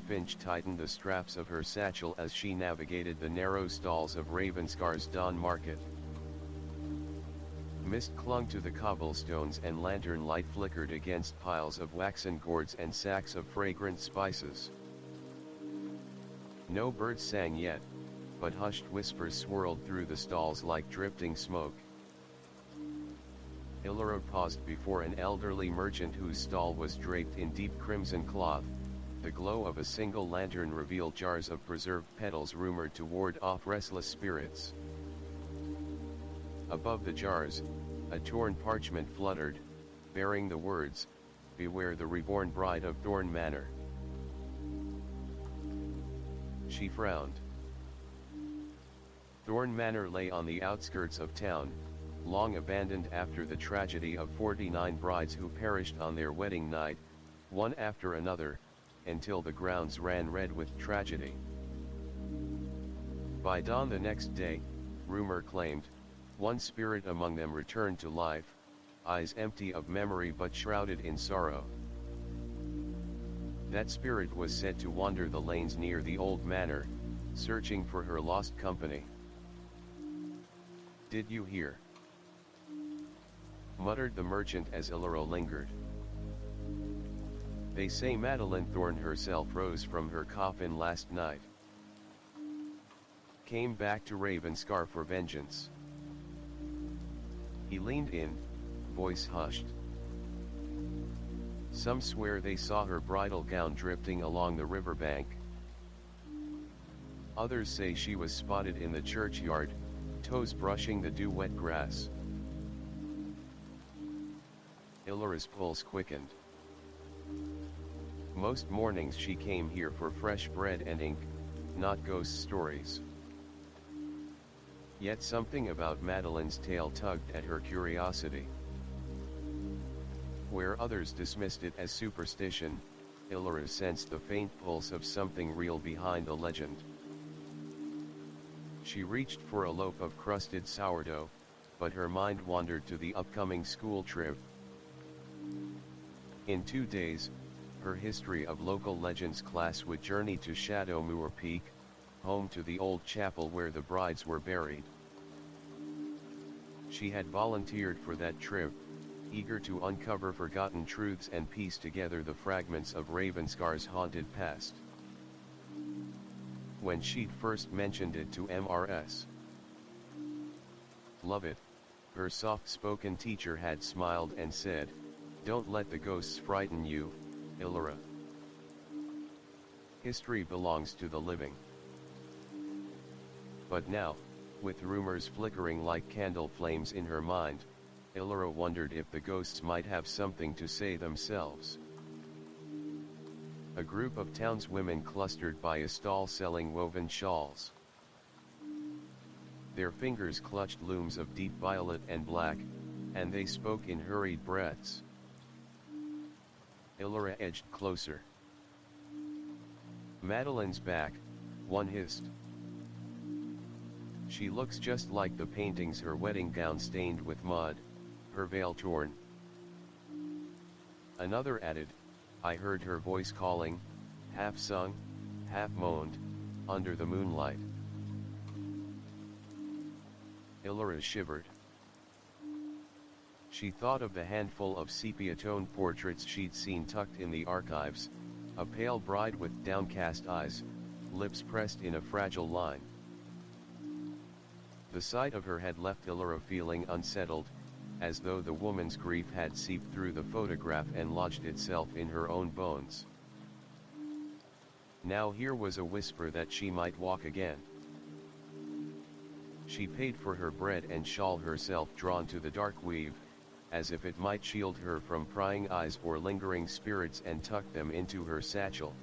Finch tightened the straps of her satchel as she navigated the narrow stalls of Ravenscar's Dawn Market. Mist clung to the cobblestones and lantern light flickered against piles of waxen gourds and sacks of fragrant spices. No birds sang yet, but hushed whispers swirled through the stalls like drifting smoke. Illyra paused before an elderly merchant whose stall was draped in deep crimson cloth. The glow of a single lantern revealed jars of preserved petals rumored to ward off restless spirits. Above the jars, a torn parchment fluttered, bearing the words, "Beware the reborn bride of Thorn Manor." She frowned. Thorn Manor lay on the outskirts of town, long abandoned after the tragedy of 49 brides who perished on their wedding night, one after another, until the grounds ran red with tragedy. By dawn the next day, rumor claimed, one spirit among them returned to life, eyes empty of memory but shrouded in sorrow. That spirit was said to wander the lanes near the old manor, searching for her lost company. "Did you hear?" muttered the merchant as Illyra lingered. "They say Madeline Thorne herself rose from her coffin last night. Came back to Ravenscar for vengeance." He leaned in, voice hushed. "Some swear they saw her bridal gown drifting along the riverbank. Others say she was spotted in the churchyard, toes brushing the dew-wet grass." Illyra's pulse quickened. Most mornings she came here for fresh bread and ink, not ghost stories. Yet something about Madeline's tale tugged at her curiosity. Where others dismissed it as superstition, Illyra sensed the faint pulse of something real behind the legend. She reached for a loaf of crusted sourdough, but her mind wandered to the upcoming school trip. In 2 days, her History of Local Legends class would journey to Shadowmoor Peak, home to the old chapel where the brides were buried. She had volunteered for that trip, eager to uncover forgotten truths and piece together the fragments of Ravenscar's haunted past. When she'd first mentioned it to Mrs. Lovett, her soft-spoken teacher had smiled and said, "Don't let the ghosts frighten you, Illyra. History belongs to the living." But now, with rumors flickering like candle flames in her mind, Illyra wondered if the ghosts might have something to say themselves. A group of townswomen clustered by a stall selling woven shawls. Their fingers clutched looms of deep violet and black, and they spoke in hurried breaths. Illyra edged closer. "Madeline's back," one hissed. "She looks just like the paintings, her wedding gown stained with mud, her veil torn." Another added, "I heard her voice calling, half sung, half moaned, under the moonlight." Illyra shivered. She thought of the handful of sepia-toned portraits she'd seen tucked in the archives, a pale bride with downcast eyes, lips pressed in a fragile line. The sight of her had left Illyra feeling unsettled, as though the woman's grief had seeped through the photograph and lodged itself in her own bones. Now here was a whisper that she might walk again. She paid for her bread and shawl herself, drawn to the dark weave, as if it might shield her from prying eyes or lingering spirits, and tucked them into her satchel.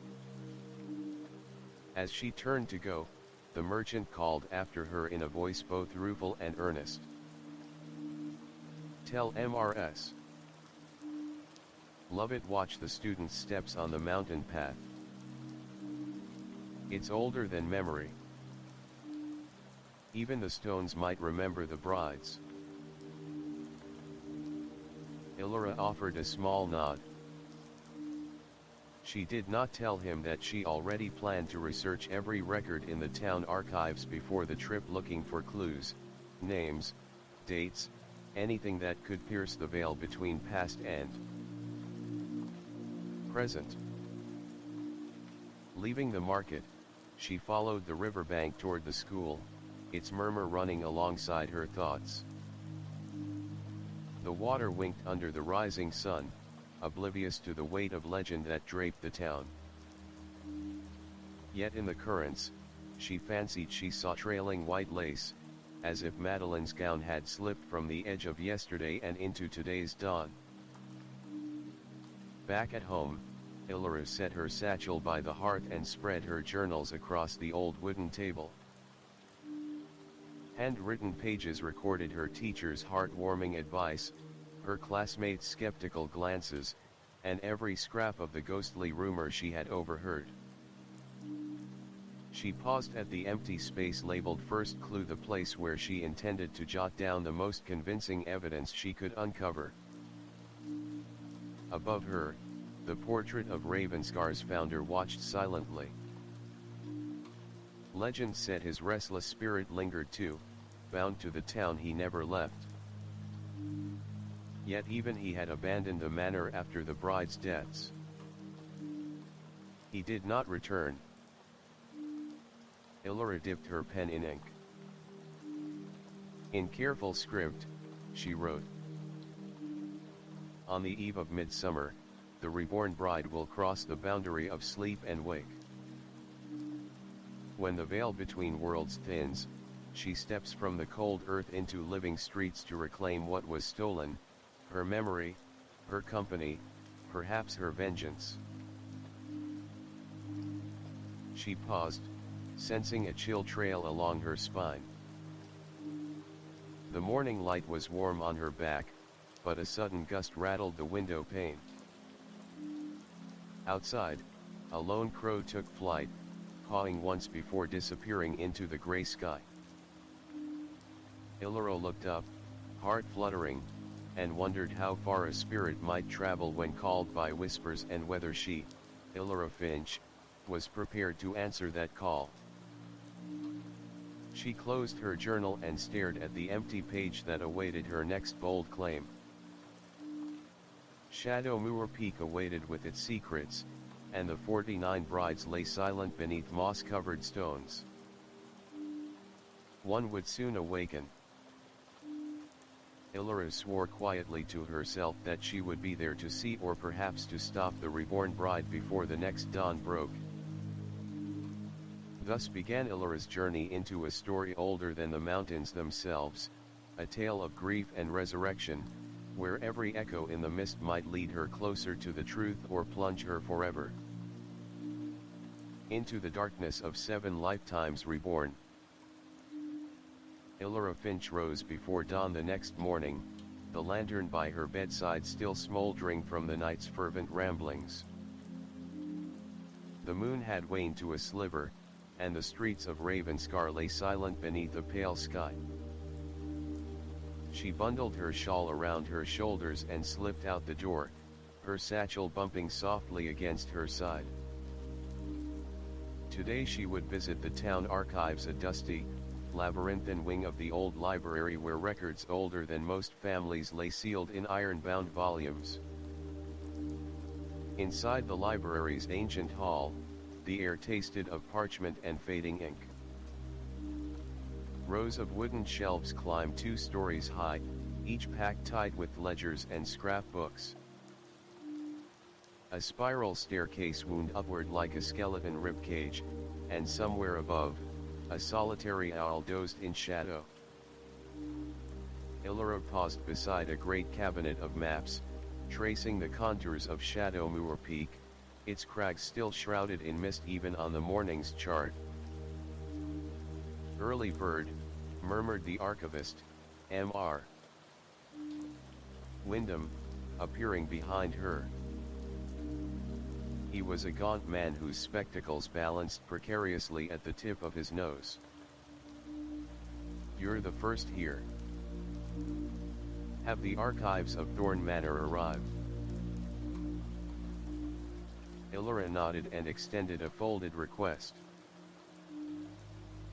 As she turned to go, the merchant called after her in a voice both rueful and earnest. "Tell Mrs. Lovett watch the student's steps on the mountain path. It's older than memory. Even the stones might remember the brides." Illyra offered a small nod. She did not tell him that she already planned to research every record in the town archives before the trip, looking for clues, names, dates, anything that could pierce the veil between past and present. Leaving the market, she followed the riverbank toward the school, its murmur running alongside her thoughts. The water winked under the rising sun, oblivious to the weight of legend that draped the town. Yet in the currents, she fancied she saw trailing white lace, as if Madeline's gown had slipped from the edge of yesterday and into today's dawn. Back at home, Illyra set her satchel by the hearth and spread her journals across the old wooden table. Handwritten pages recorded her teacher's heartwarming advice, her classmates' skeptical glances, and every scrap of the ghostly rumor she had overheard. She paused at the empty space labeled First Clue, the place where she intended to jot down the most convincing evidence she could uncover. Above her, the portrait of Ravenscar's founder watched silently. Legend said his restless spirit lingered too, bound to the town he never left. Yet even he had abandoned the manor after the bride's deaths. He did not return. Illyra dipped her pen in ink. In careful script, she wrote, "On the eve of midsummer, the reborn bride will cross the boundary of sleep and wake. When the veil between worlds thins, she steps from the cold earth into living streets to reclaim what was stolen, her memory, her company, perhaps her vengeance." She paused, sensing a chill trail along her spine. The morning light was warm on her back, but a sudden gust rattled the window pane. Outside, a lone crow took flight, cawing once before disappearing into the gray sky. Illyra looked up, heart fluttering, and wondered how far a spirit might travel when called by whispers, and whether she, Illyra Finch, was prepared to answer that call. She closed her journal and stared at the empty page that awaited her next bold claim. Shadowmoor Peak awaited with its secrets, and the 49 brides lay silent beneath moss-covered stones. One would soon awaken. Illyra swore quietly to herself that she would be there to see, or perhaps to stop, the reborn bride before the next dawn broke. Thus began Illyra's journey into a story older than the mountains themselves, a tale of grief and resurrection, where every echo in the mist might lead her closer to the truth or plunge her forever into the darkness of 7 lifetimes reborn. Illyra Finch rose before dawn the next morning, the lantern by her bedside still smoldering from the night's fervent ramblings. The moon had waned to a sliver, and the streets of Ravenscar lay silent beneath a pale sky. She bundled her shawl around her shoulders and slipped out the door, her satchel bumping softly against her side. Today she would visit the town archives, a dusty, labyrinthine wing of the old library where records older than most families lay sealed in iron-bound volumes. Inside the library's ancient hall, the air tasted of parchment and fading ink. Rows of wooden shelves climbed 2 stories high, each packed tight with ledgers and scrapbooks. A spiral staircase wound upward like a skeleton ribcage, and somewhere above, a solitary owl dozed in shadow. Illyra paused beside a great cabinet of maps, tracing the contours of Shadowmoor Peak, its crags still shrouded in mist even on the morning's chart. "Early bird," murmured the archivist, Mr. Wyndham, appearing behind her. He was a gaunt man whose spectacles balanced precariously at the tip of his nose. "You're the first here. Have the archives of Thorn Manor arrived?" Illyra nodded and extended a folded request.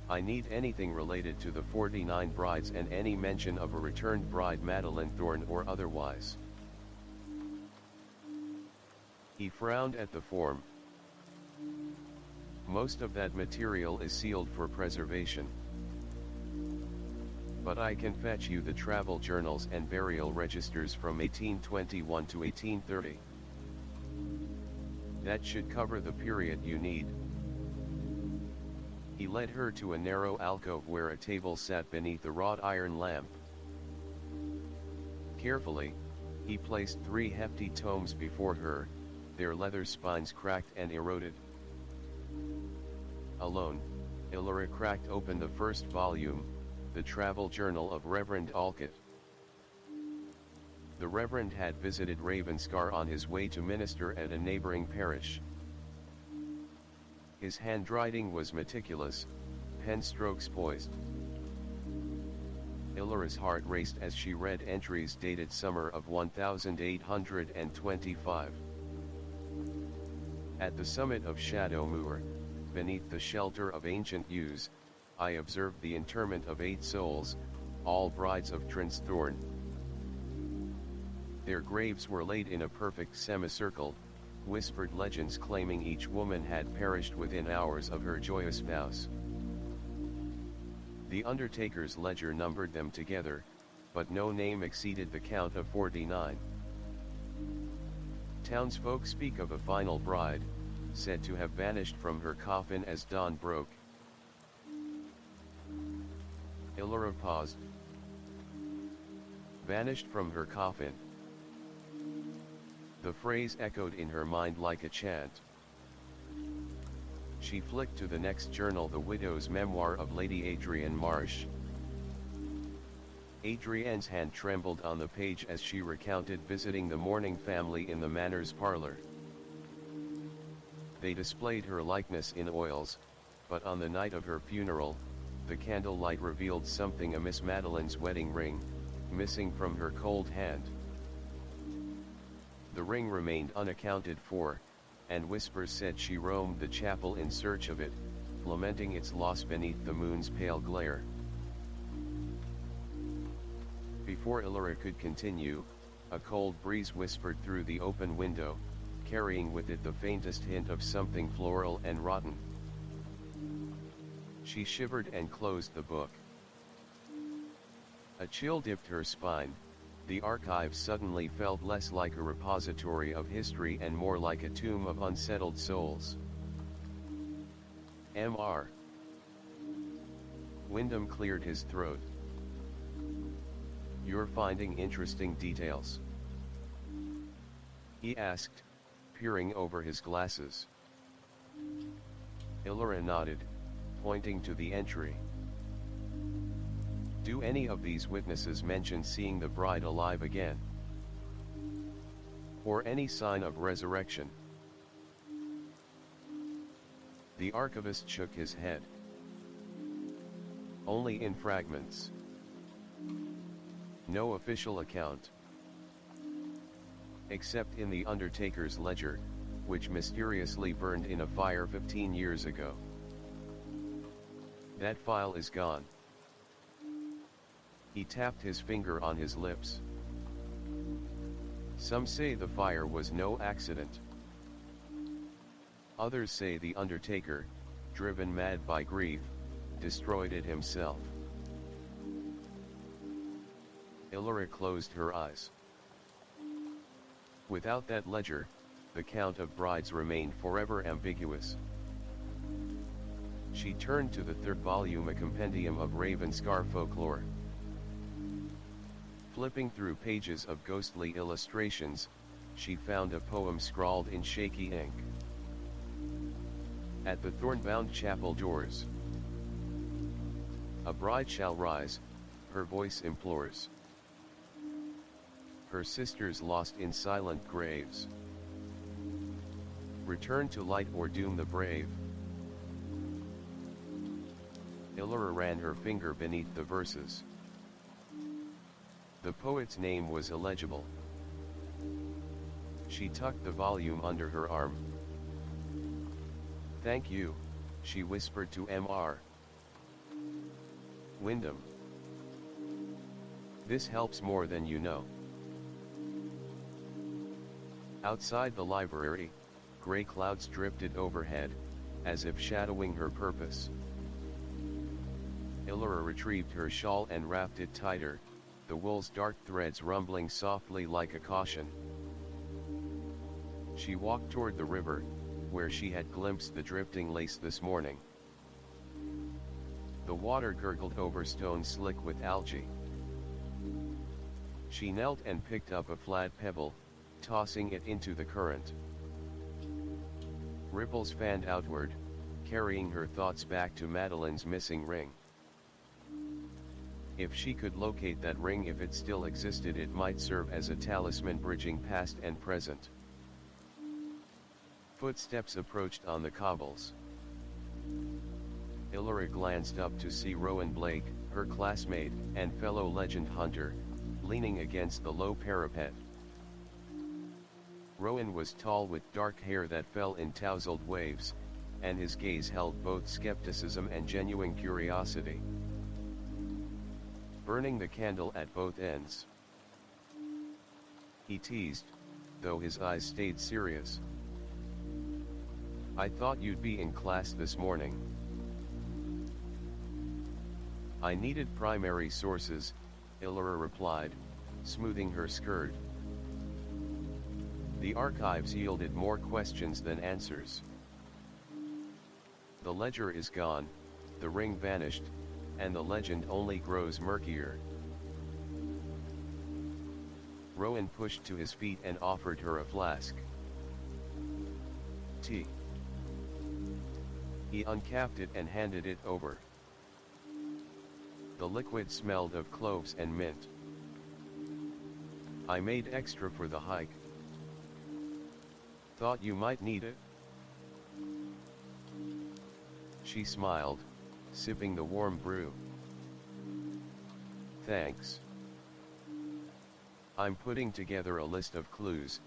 I need anything related to the 49 brides and any mention of a returned bride, Madeline Thorne or otherwise. He frowned at the form. Most of that material is sealed for preservation. But I can fetch you the travel journals and burial registers from 1821 to 1830. That should cover the period you need. He led her to a narrow alcove where a table sat beneath a wrought iron lamp. Carefully, he placed 3 hefty tomes before her, their leather spines cracked and eroded. Alone, Illyra cracked open the first volume, the travel journal of Reverend Alcott. The Reverend had visited Ravenscar on his way to minister at a neighboring parish. His handwriting was meticulous, pen strokes poised. Illyra's heart raced as she read entries dated summer of 1825. At the summit of Shadow Moor, beneath the shelter of ancient yews, I observed the interment of 8 souls, all brides of Prince Thorne. Their graves were laid in a perfect semicircle, whispered legends claiming each woman had perished within hours of her joyous vows. The undertaker's ledger numbered them together, but no name exceeded the count of 49. Townsfolk speak of a final bride, said to have vanished from her coffin as dawn broke. Illyra paused. Vanished from her coffin. The phrase echoed in her mind like a chant. She flicked to the next journal, the widow's memoir of Lady Adrienne Marsh. Adrienne's hand trembled on the page as she recounted visiting the mourning family in the manor's parlor. They displayed her likeness in oils, but on the night of her funeral, the candlelight revealed something amiss: Madeline's wedding ring, missing from her cold hand. The ring remained unaccounted for, and whispers said she roamed the chapel in search of it, lamenting its loss beneath the moon's pale glare. Before Illyra could continue, a cold breeze whispered through the open window, carrying with it the faintest hint of something floral and rotten. She shivered and closed the book. A chill dipped her spine. The archive suddenly felt less like a repository of history and more like a tomb of unsettled souls. Mr. Wyndham cleared his throat. You're finding interesting details? He asked, peering over his glasses. Illyra nodded, pointing to the entry. Do any of these witnesses mention seeing the bride alive again? Or any sign of resurrection? The archivist shook his head. Only in fragments. No official account. Except in the undertaker's ledger, which mysteriously burned in a fire 15 years ago. That file is gone. He tapped his finger on his lips. Some say the fire was no accident. Others say the undertaker, driven mad by grief, destroyed it himself. Illyra closed her eyes. Without that ledger, the count of brides remained forever ambiguous. She turned to the 3rd volume, a compendium of Ravenscar folklore. Flipping through pages of ghostly illustrations, she found a poem scrawled in shaky ink. At the thorn-bound chapel doors, a bride shall rise, her voice implores. Her sisters lost in silent graves. Return to light or doom the brave. Illyra ran her finger beneath the verses. The poet's name was illegible. She tucked the volume under her arm, Thank you, she whispered to Mr. Wyndham. This helps more than you know. Outside the library, gray clouds drifted overhead, as if shadowing her purpose. Illyra retrieved her shawl and wrapped it tighter, the wool's dark threads rumbling softly like a caution. She walked toward the river, where she had glimpsed the drifting lace this morning. The water gurgled over stone slick with algae. She knelt and picked up a flat pebble, tossing it into the current. Ripples fanned outward, carrying her thoughts back to Madeline's missing ring. If she could locate that ring, if it still existed, it might serve as a talisman bridging past and present. Footsteps approached on the cobbles. Illyra glanced up to see Rowan Blake, her classmate and fellow legend hunter, leaning against the low parapet. Rowan was tall with dark hair that fell in tousled waves, and his gaze held both skepticism and genuine curiosity. Burning the candle at both ends. He teased, though his eyes stayed serious. I thought you'd be in class this morning. I needed primary sources, Illyra replied, smoothing her skirt. The archives yielded more questions than answers. The ledger is gone, the ring vanished, and the legend only grows murkier. Rowan pushed to his feet and offered her a flask. Tea. He uncapped it and handed it over. The liquid smelled of cloves and mint. I made extra for the hike. Thought you might need it? She smiled, sipping the warm brew. Thanks. I'm putting together a list of clues,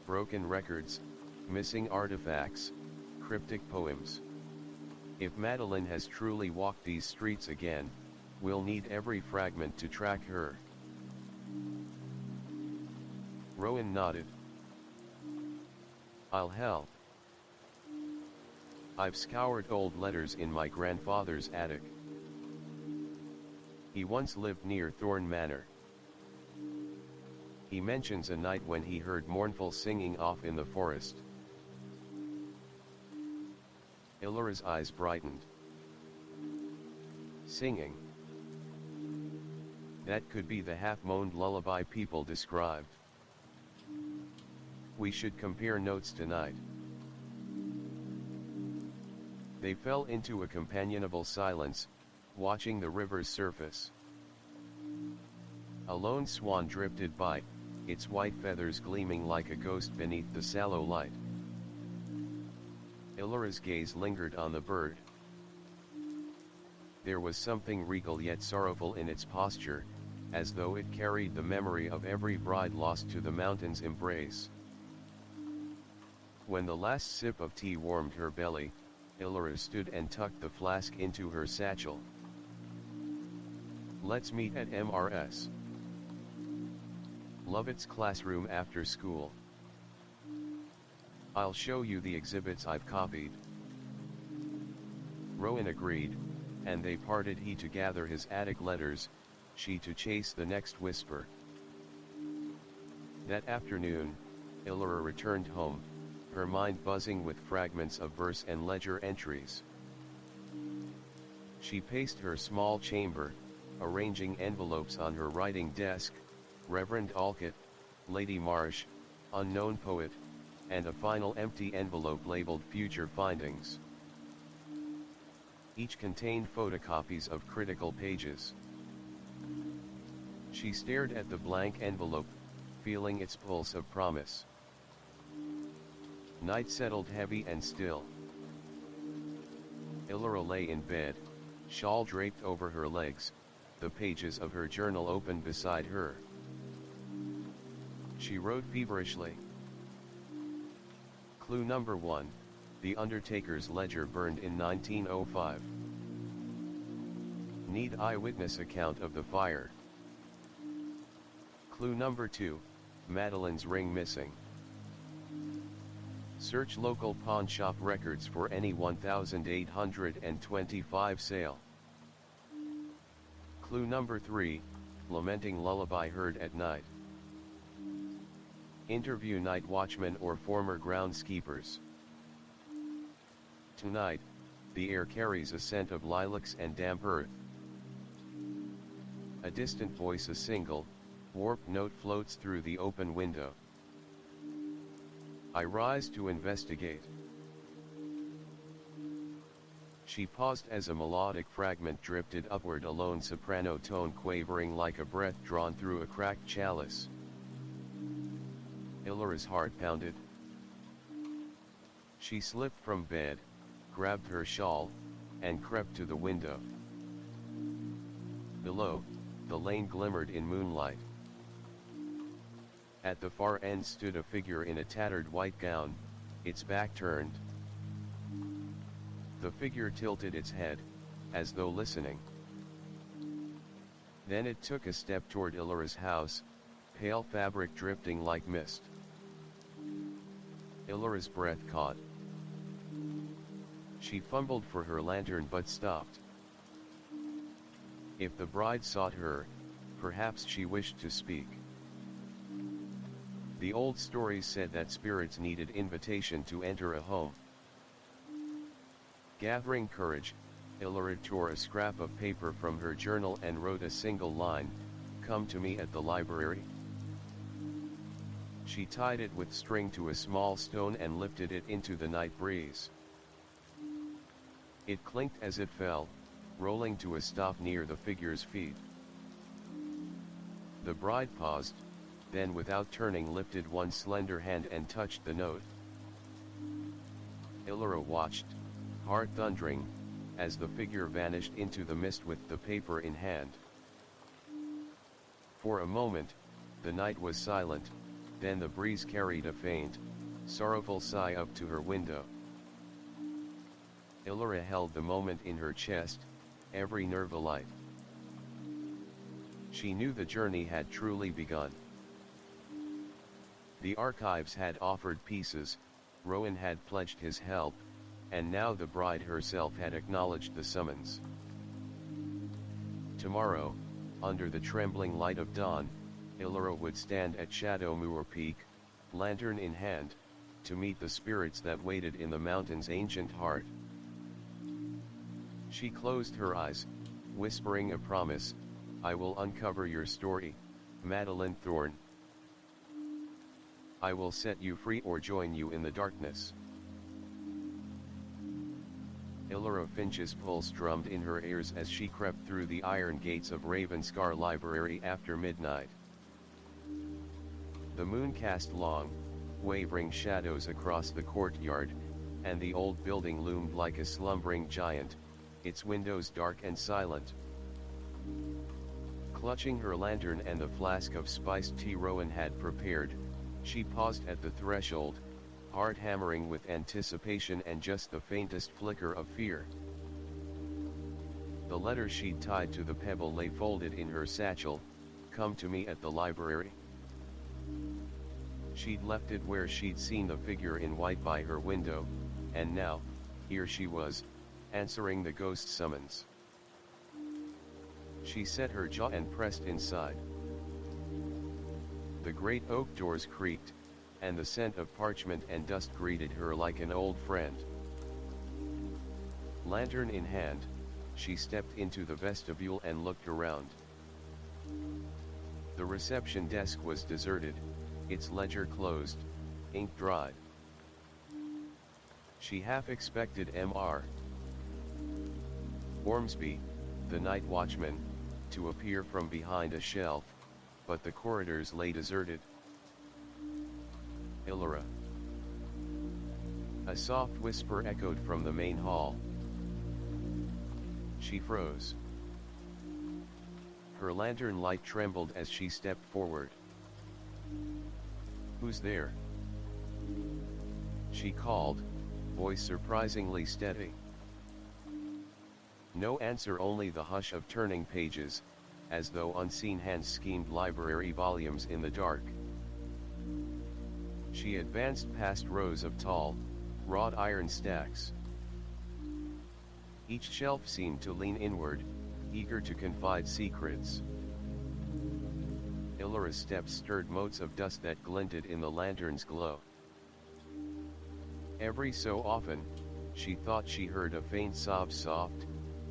broken records, missing artifacts, cryptic poems. If Madeline has truly walked these streets again, we'll need every fragment to track her. Rowan nodded. I'll help. I've scoured old letters in my grandfather's attic. He once lived near Thorn Manor. He mentions a night when he heard mournful singing off in the forest. Illyra's eyes brightened. Singing. That could be the half-moaned lullaby people described. We should compare notes tonight. They fell into a companionable silence, watching the river's surface. A lone swan drifted by, its white feathers gleaming like a ghost beneath the sallow light. Illyra's gaze lingered on the bird. There was something regal yet sorrowful in its posture, as though it carried the memory of every bride lost to the mountain's embrace. When the last sip of tea warmed her belly, Illyra stood and tucked the flask into her satchel. Let's meet at MRS. Lovett's classroom after school. I'll show you the exhibits I've copied. Rowan agreed, and they parted, he to gather his attic letters, she to chase the next whisper. That afternoon, Illyra returned home, her mind buzzing with fragments of verse and ledger entries. She paced her small chamber, arranging envelopes on her writing desk, Reverend Alcott, Lady Marsh, unknown poet, and a final empty envelope labeled Future Findings. Each contained photocopies of critical pages. She stared at the blank envelope, feeling its pulse of promise. Night settled heavy and still. Illyra lay in bed, shawl draped over her legs, the pages of her journal open beside her. She wrote feverishly. Clue number 1, The Undertaker's ledger burned in 1905. Need eyewitness account of the fire. Clue number 2, Madeline's ring missing. Search local pawn shop records for any 1825 sale. Clue number 3, lamenting lullaby heard at night. Interview night watchmen or former groundskeepers. Tonight, the air carries a scent of lilacs and damp earth. A distant voice, a single, warped note floats through the open window. I rise to investigate. She paused as a melodic fragment drifted upward, a lone soprano tone quavering like a breath drawn through a cracked chalice. Illaра's heart pounded. She slipped from bed, grabbed her shawl, and crept to the window. Below, the lane glimmered in moonlight. At the far end stood a figure in a tattered white gown, its back turned. The figure tilted its head, as though listening. Then it took a step toward Illaра's house, pale fabric drifting like mist. Illaра's breath caught. She fumbled for her lantern but stopped. If the bride sought her, perhaps she wished to speak. The old stories said that spirits needed invitation to enter a home. Gathering courage, Illara tore a scrap of paper from her journal and wrote a single line, "Come to me at the library." She tied it with string to a small stone and lifted it into the night breeze. It clinked as it fell, rolling to a stop near the figure's feet. The bride paused, then without turning lifted one slender hand and touched the note. Illara watched, heart thundering, as the figure vanished into the mist with the paper in hand. For a moment, the night was silent, then the breeze carried a faint, sorrowful sigh up to her window. Illara held the moment in her chest, every nerve alight. She knew the journey had truly begun. The archives had offered pieces, Rowan had pledged his help, and now the bride herself had acknowledged the summons. Tomorrow, under the trembling light of dawn, Illara would stand at Shadow Moor Peak, lantern in hand, to meet the spirits that waited in the mountain's ancient heart. She closed her eyes, whispering a promise, "I will uncover your story, Madeline Thorne. I will set you free or join you in the darkness." Illara Finch's pulse drummed in her ears as she crept through the iron gates of Ravenscar Library after midnight. The moon cast long, wavering shadows across the courtyard, and the old building loomed like a slumbering giant, its windows dark and silent. Clutching her lantern and the flask of spiced tea Rowan had prepared, she paused at the threshold, heart hammering with anticipation and just the faintest flicker of fear. The letter she'd tied to the pebble lay folded in her satchel, "Come to me at the library." She'd left it where she'd seen the figure in white by her window, and now, here she was, answering the ghost summons. She set her jaw and pressed inside. The great oak doors creaked, and the scent of parchment and dust greeted her like an old friend. Lantern in hand, she stepped into the vestibule and looked around. The reception desk was deserted, its ledger closed, ink dried. She half expected Mr. Ormsby, the night watchman, to appear from behind a shelf, but the corridors lay deserted. Illara. A soft whisper echoed from the main hall. She froze. Her lantern light trembled as she stepped forward. "Who's there?" she called, voice surprisingly steady. No answer, only the hush of turning pages, as though unseen hands schemed library volumes in the dark. She advanced past rows of tall, wrought iron stacks. Each shelf seemed to lean inward, eager to confide secrets. Illyra's steps stirred motes of dust that glinted in the lantern's glow. Every so often, she thought she heard a faint sob, soft,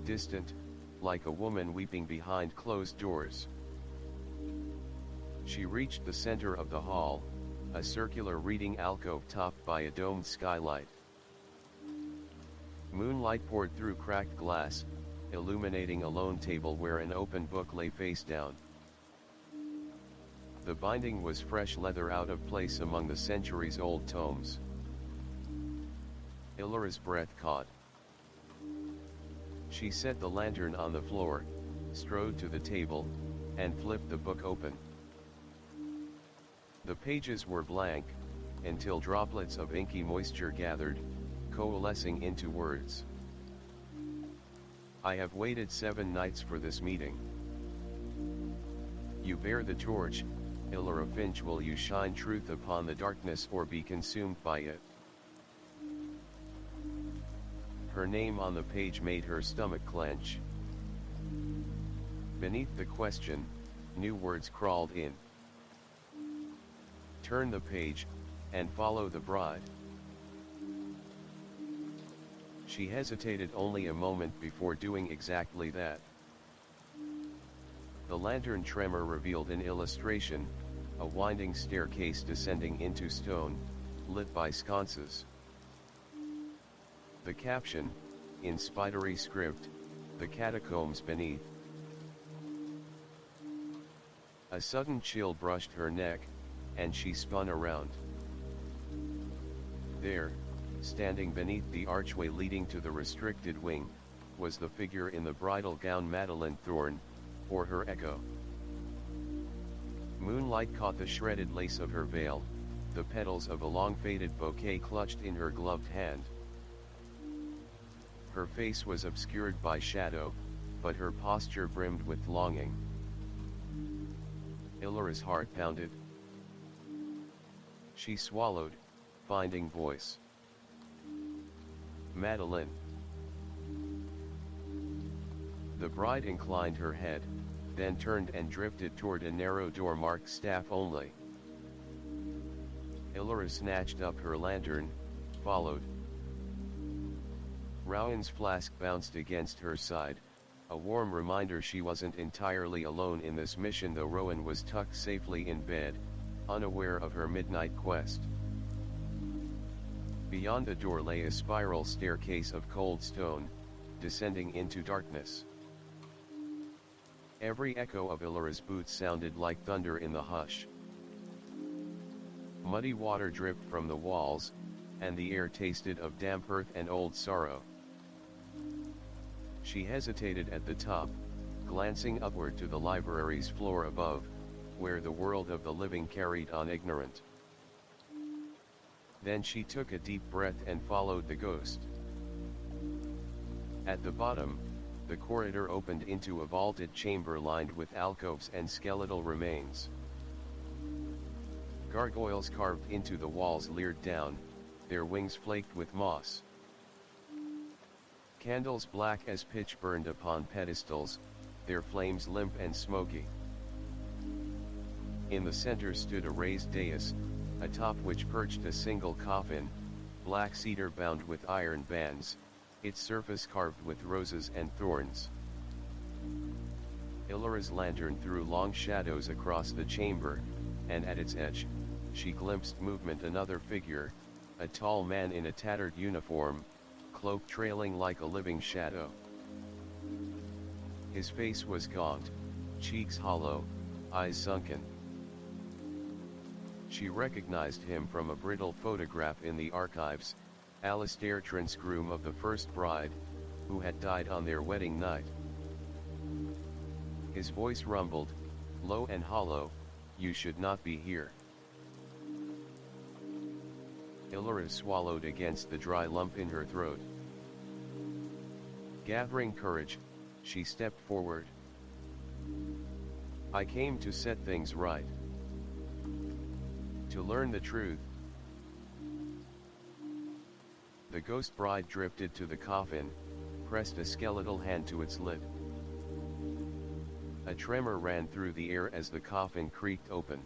distant, like a woman weeping behind closed doors. She reached the center of the hall, a circular reading alcove topped by a domed skylight. Moonlight poured through cracked glass, illuminating a lone table where an open book lay face down. The binding was fresh leather, out of place among the centuries-old tomes. Illyra's breath caught. She set the lantern on the floor, strode to the table, and flipped the book open. The pages were blank, until droplets of inky moisture gathered, coalescing into words. I have waited 7 nights for this meeting. You bear the torch, Illyra Finch. Will you shine truth upon the darkness or be consumed by it? Her name on the page made her stomach clench. Beneath the question, new words crawled in. Turn the page, and follow the bride. She hesitated only a moment before doing exactly that. The lantern tremor revealed an illustration, a winding staircase descending into stone, lit by sconces. The caption, in spidery script, the catacombs beneath. A sudden chill brushed her neck, and she spun around. There, standing beneath the archway leading to the restricted wing, was the figure in the bridal gown, Madeline Thorne, or her echo. Moonlight caught the shredded lace of her veil, the petals of a long-faded bouquet clutched in her gloved hand. Her face was obscured by shadow, but her posture brimmed with longing. Illyra's heart pounded. She swallowed, finding voice. Madeline. The bride inclined her head, then turned and drifted toward a narrow door marked staff only. Illyra snatched up her lantern, followed. Rowan's flask bounced against her side, a warm reminder she wasn't entirely alone in this mission, though Rowan was tucked safely in bed, unaware of her midnight quest. Beyond the door lay a spiral staircase of cold stone, descending into darkness. Every echo of Illyra's boots sounded like thunder in the hush. Muddy water dripped from the walls, and the air tasted of damp earth and old sorrow. She hesitated at the top, glancing upward to the library's floor above, where the world of the living carried on ignorant. Then she took a deep breath and followed the ghost. At the bottom, the corridor opened into a vaulted chamber lined with alcoves and skeletal remains. Gargoyles carved into the walls leered down, their wings flaked with moss. Candles black as pitch burned upon pedestals, their flames limp and smoky. In the center stood a raised dais, atop which perched a single coffin, black cedar bound with iron bands, its surface carved with roses and thorns. Illyra's lantern threw long shadows across the chamber, and at its edge, she glimpsed movement. Another figure, a tall man in a tattered uniform, cloak trailing like a living shadow. His face was gaunt, cheeks hollow, eyes sunken. She recognized him from a brittle photograph in the archives, Alastair Trent's groom of the first bride, who had died on their wedding night. His voice rumbled, low and hollow, "You should not be here." Illyra swallowed against the dry lump in her throat. Gathering courage, she stepped forward. I came to set things right. To learn the truth. The ghost bride drifted to the coffin, pressed a skeletal hand to its lid. A tremor ran through the air as the coffin creaked open.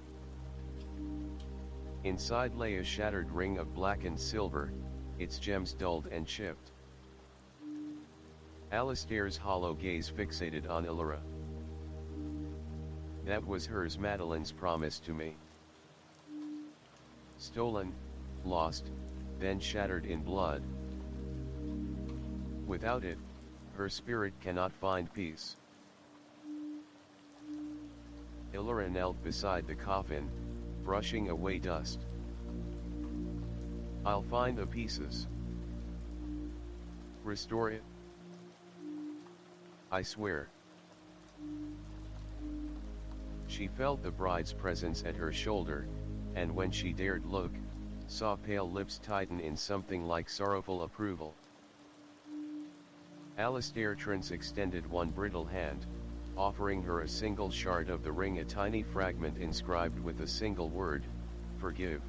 Inside lay a shattered ring of blackened silver, its gems dulled and chipped. Alistair's hollow gaze fixated on Illyra. That was hers, Madeline's promise to me. Stolen, lost, then shattered in blood. Without it, her spirit cannot find peace. Illyra knelt beside the coffin, brushing away dust. I'll find the pieces. Restore it. I swear. She felt the bride's presence at her shoulder, and when she dared look, saw pale lips tighten in something like sorrowful approval. Alistair Trance extended one brittle hand, offering her a single shard of the ring, a tiny fragment inscribed with a single word, forgive.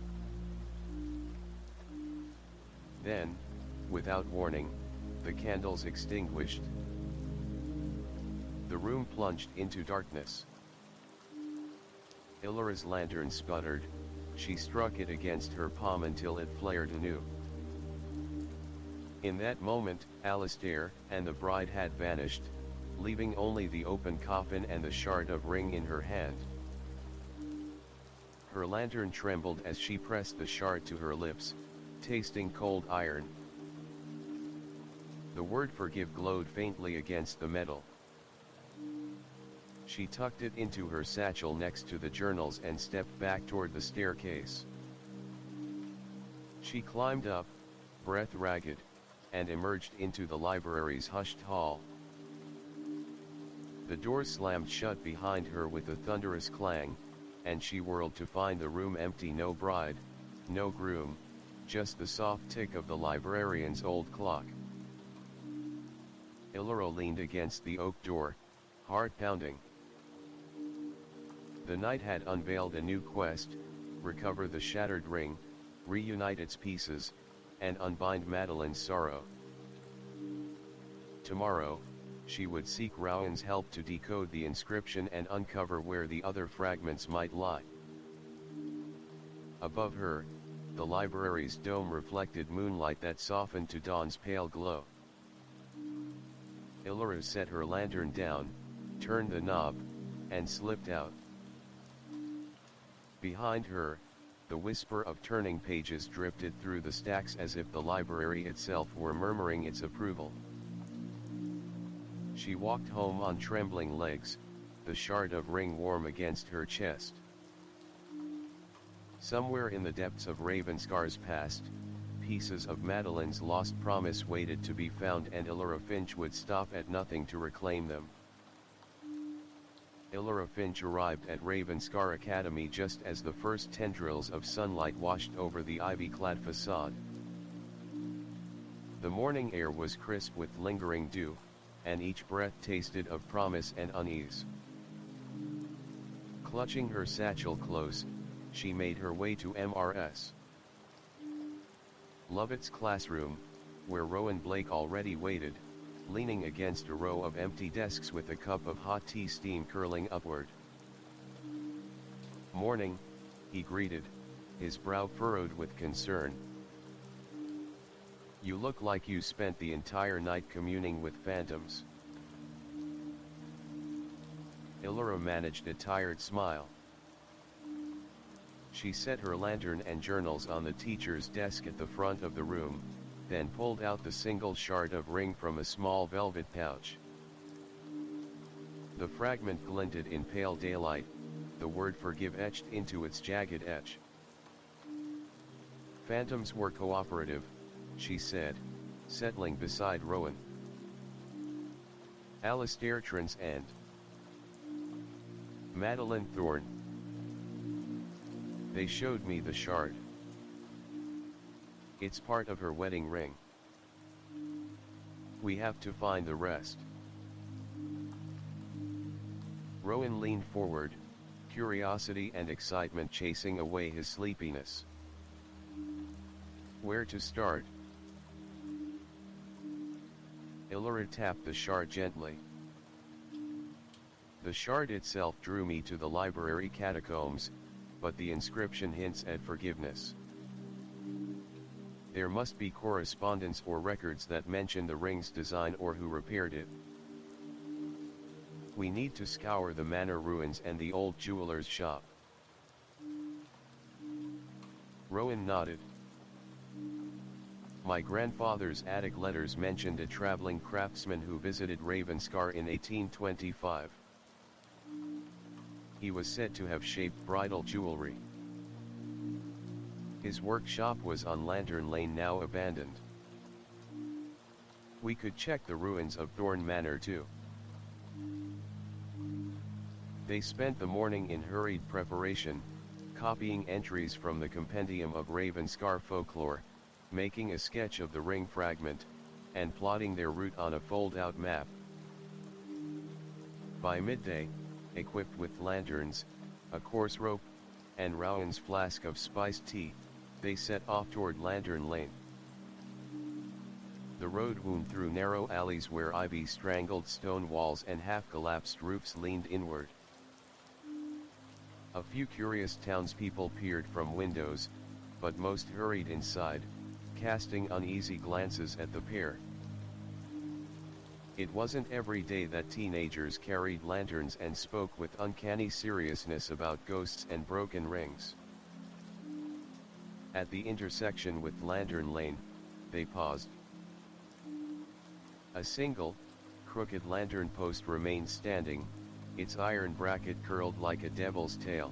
Then, without warning, the candles extinguished. The room plunged into darkness. Illyra's lantern sputtered, she struck it against her palm until it flared anew. In that moment, Alistair and the bride had vanished, leaving only the open coffin and the shard of ring in her hand. Her lantern trembled as she pressed the shard to her lips, tasting cold iron. The word forgive glowed faintly against the metal. She tucked it into her satchel next to the journals and stepped back toward the staircase. She climbed up, breath ragged, and emerged into the library's hushed hall. The door slammed shut behind her with a thunderous clang, and she whirled to find the room empty. No bride, no groom, just the soft tick of the librarian's old clock. Illyra leaned against the oak door, heart pounding. The night had unveiled a new quest: recover the shattered ring, reunite its pieces, and unbind Madeline's sorrow. Tomorrow, she would seek Rowan's help to decode the inscription and uncover where the other fragments might lie. Above her, the library's dome reflected moonlight that softened to dawn's pale glow. Illyra set her lantern down, turned the knob, and slipped out. Behind her, the whisper of turning pages drifted through the stacks as if the library itself were murmuring its approval. She walked home on trembling legs, the shard of ring warm against her chest. Somewhere in the depths of Ravenscar's past, pieces of Madeline's lost promise waited to be found, and Illyra Finch would stop at nothing to reclaim them. Illyra Finch arrived at Ravenscar Academy just as the first tendrils of sunlight washed over the ivy-clad facade. The morning air was crisp with lingering dew, and each breath tasted of promise and unease. Clutching her satchel close, she made her way to Mrs. Lovett's classroom, where Rowan Blake already waited, leaning against a row of empty desks with a cup of hot tea, steam curling upward. "Morning," he greeted, his brow furrowed with concern. "You look like you spent the entire night communing with phantoms." Illyra managed a tired smile. She set her lantern and journals on the teacher's desk at the front of the room, then pulled out the single shard of ring from a small velvet pouch. The fragment glinted in pale daylight, the word forgive etched into its jagged edge. "Phantoms were cooperative," she said, settling beside Rowan. "Alistair Trance and Madeline Thorne. They showed me the shard." It's part of her wedding ring. We have to find the rest. Rowan leaned forward, curiosity and excitement chasing away his sleepiness. Where to start? Illyra tapped the shard gently. The shard itself drew me to the library catacombs, but the inscription hints at forgiveness. There must be correspondence or records that mention the ring's design or who repaired it. We need to scour the manor ruins and the old jeweler's shop. Rowan nodded. My grandfather's attic letters mentioned a traveling craftsman who visited Ravenscar in 1825. He was said to have shaped bridal jewelry. His workshop was on Lantern Lane, now abandoned. We could check the ruins of Thorn Manor too. They spent the morning in hurried preparation, copying entries from the compendium of Ravenscar folklore, making a sketch of the ring fragment, and plotting their route on a fold-out map. By midday, equipped with lanterns, a coarse rope, and Rowan's flask of spiced tea, they set off toward Lantern Lane. The road wound through narrow alleys where ivy strangled stone walls and half-collapsed roofs leaned inward. A few curious townspeople peered from windows, but most hurried inside, casting uneasy glances at the pair. It wasn't every day that teenagers carried lanterns and spoke with uncanny seriousness about ghosts and broken rings. At the intersection with Lantern Lane, they paused. A single, crooked lantern post remained standing, its iron bracket curled like a devil's tail.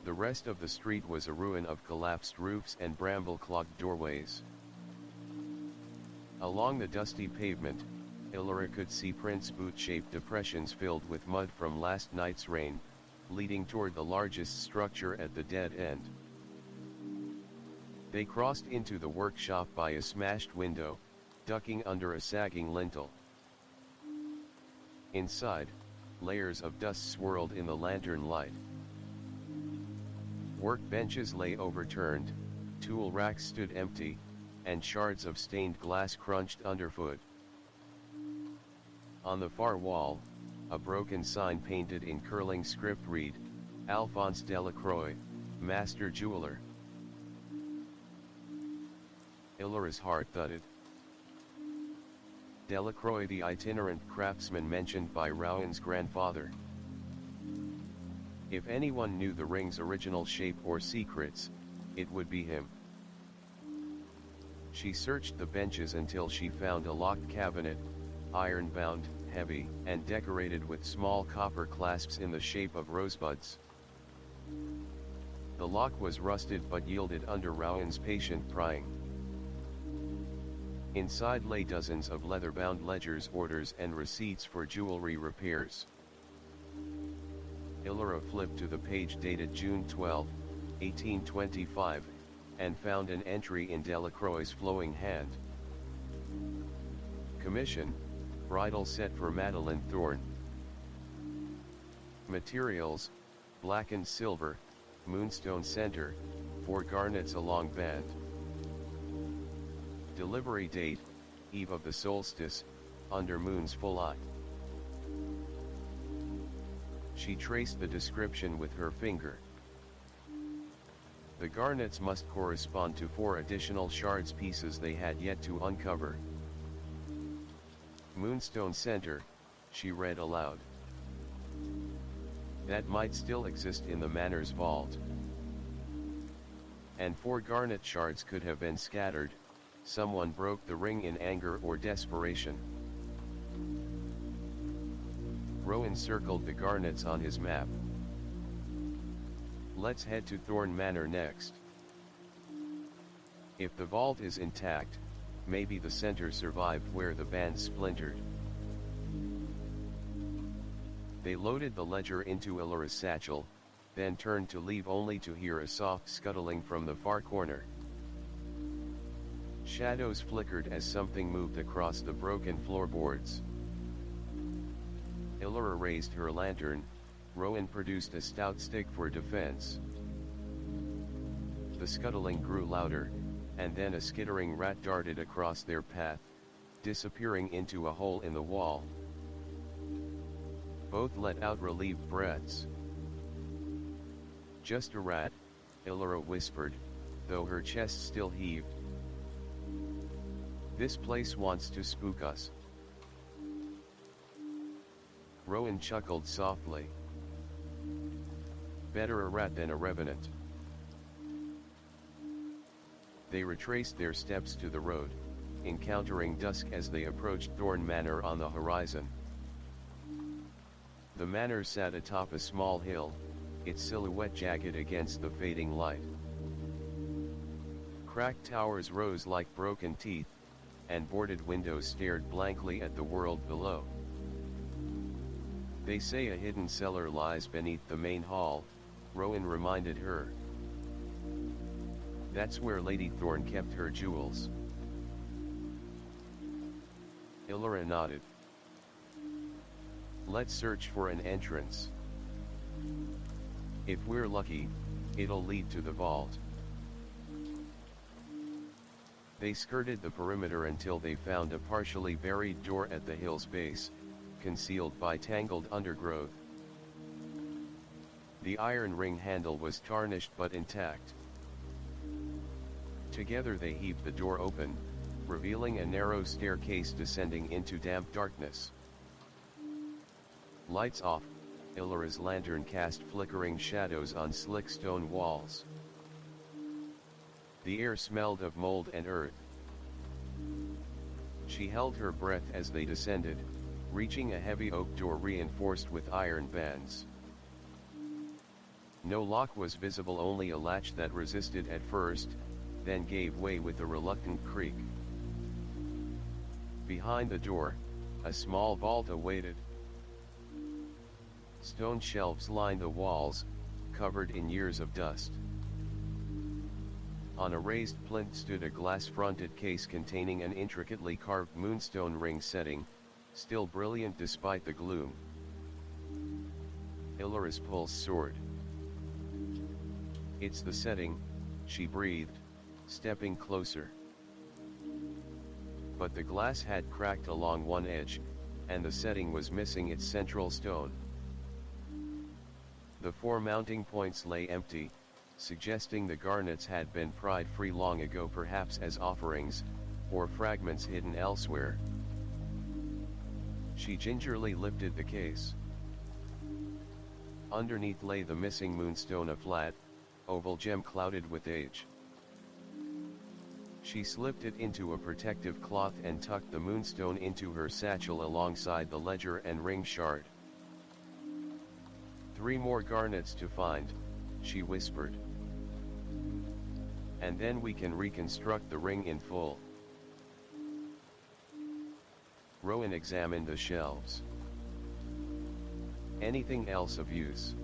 The rest of the street was a ruin of collapsed roofs and bramble-clogged doorways. Along the dusty pavement, Illyra could see Prince boot-shaped depressions filled with mud from last night's rain, leading toward the largest structure at the dead end. They crossed into the workshop by a smashed window, ducking under a sagging lintel. Inside, layers of dust swirled in the lantern light. Workbenches lay overturned, tool racks stood empty, and shards of stained glass crunched underfoot. On the far wall, a broken sign painted in curling script read, Alphonse Delacroix, Master Jeweler. Illyra's heart thudded. Delacroix, the itinerant craftsman mentioned by Rowan's grandfather. If anyone knew the ring's original shape or secrets, it would be him. She searched the benches until she found a locked cabinet, iron-bound, heavy, and decorated with small copper clasps in the shape of rosebuds. The lock was rusted but yielded under Rowan's patient prying. Inside lay dozens of leather-bound ledgers, orders, and receipts for jewelry repairs. Illyra flipped to the page dated June 12, 1825, and found an entry in Delacroix's flowing hand. Commission, bridal set for Madeline Thorne. Materials, blackened silver, moonstone center, 4 garnets a long band. Delivery date, eve of the solstice, under moon's full eye. She traced the description with her finger. The garnets must correspond to 4 additional shards pieces they had yet to uncover. Moonstone center, she read aloud. That might still exist in the manor's vault. And 4 garnet shards could have been scattered. Someone broke the ring in anger or desperation. Rowan circled the garnets on his map. Let's head to Thorn Manor next. If the vault is intact, maybe the center survived where the band splintered. They loaded the ledger into Illyra's satchel, then turned to leave only to hear a soft scuttling from the far corner. Shadows flickered as something moved across the broken floorboards. Illyra raised her lantern. Rowan produced a stout stick for defense. The scuttling grew louder, and then a skittering rat darted across their path, disappearing into a hole in the wall. Both let out relieved breaths. "Just a rat," Illyra whispered, though her chest still heaved. "This place wants to spook us." Rowan chuckled softly. "Better a rat than a revenant." They retraced their steps to the road, encountering dusk as they approached Thorn Manor on the horizon. The manor sat atop a small hill, its silhouette jagged against the fading light. Cracked towers rose like broken teeth, and boarded windows stared blankly at the world below. "They say a hidden cellar lies beneath the main hall," Rowan reminded her. "That's where Lady Thorn kept her jewels." Illyra nodded. "Let's search for an entrance. If we're lucky, it'll lead to the vault." They skirted the perimeter until they found a partially buried door at the hill's base, concealed by tangled undergrowth. The iron ring handle was tarnished but intact. Together they heaved the door open, revealing a narrow staircase descending into damp darkness. "Lights off," Illyra's lantern cast flickering shadows on slick stone walls. The air smelled of mold and earth. She held her breath as they descended, reaching a heavy oak door reinforced with iron bands. No lock was visible, only a latch that resisted at first, then gave way with a reluctant creak. Behind the door, a small vault awaited. Stone shelves lined the walls, covered in years of dust. On a raised plinth stood a glass-fronted case containing an intricately carved moonstone ring setting, still brilliant despite the gloom. Illyra's pulse soared. "It's the setting," she breathed, stepping closer. But the glass had cracked along one edge, and the setting was missing its central stone. The four mounting points lay empty, suggesting the garnets had been pried free long ago, perhaps as offerings, or fragments hidden elsewhere. She gingerly lifted the case. Underneath lay the missing moonstone, a flat, oval gem clouded with age. She slipped it into a protective cloth and tucked the moonstone into her satchel alongside the ledger and ring shard. "3 more garnets to find," she whispered. "And then we can reconstruct the ring in full." Rowan examined the shelves. "Anything else of use?"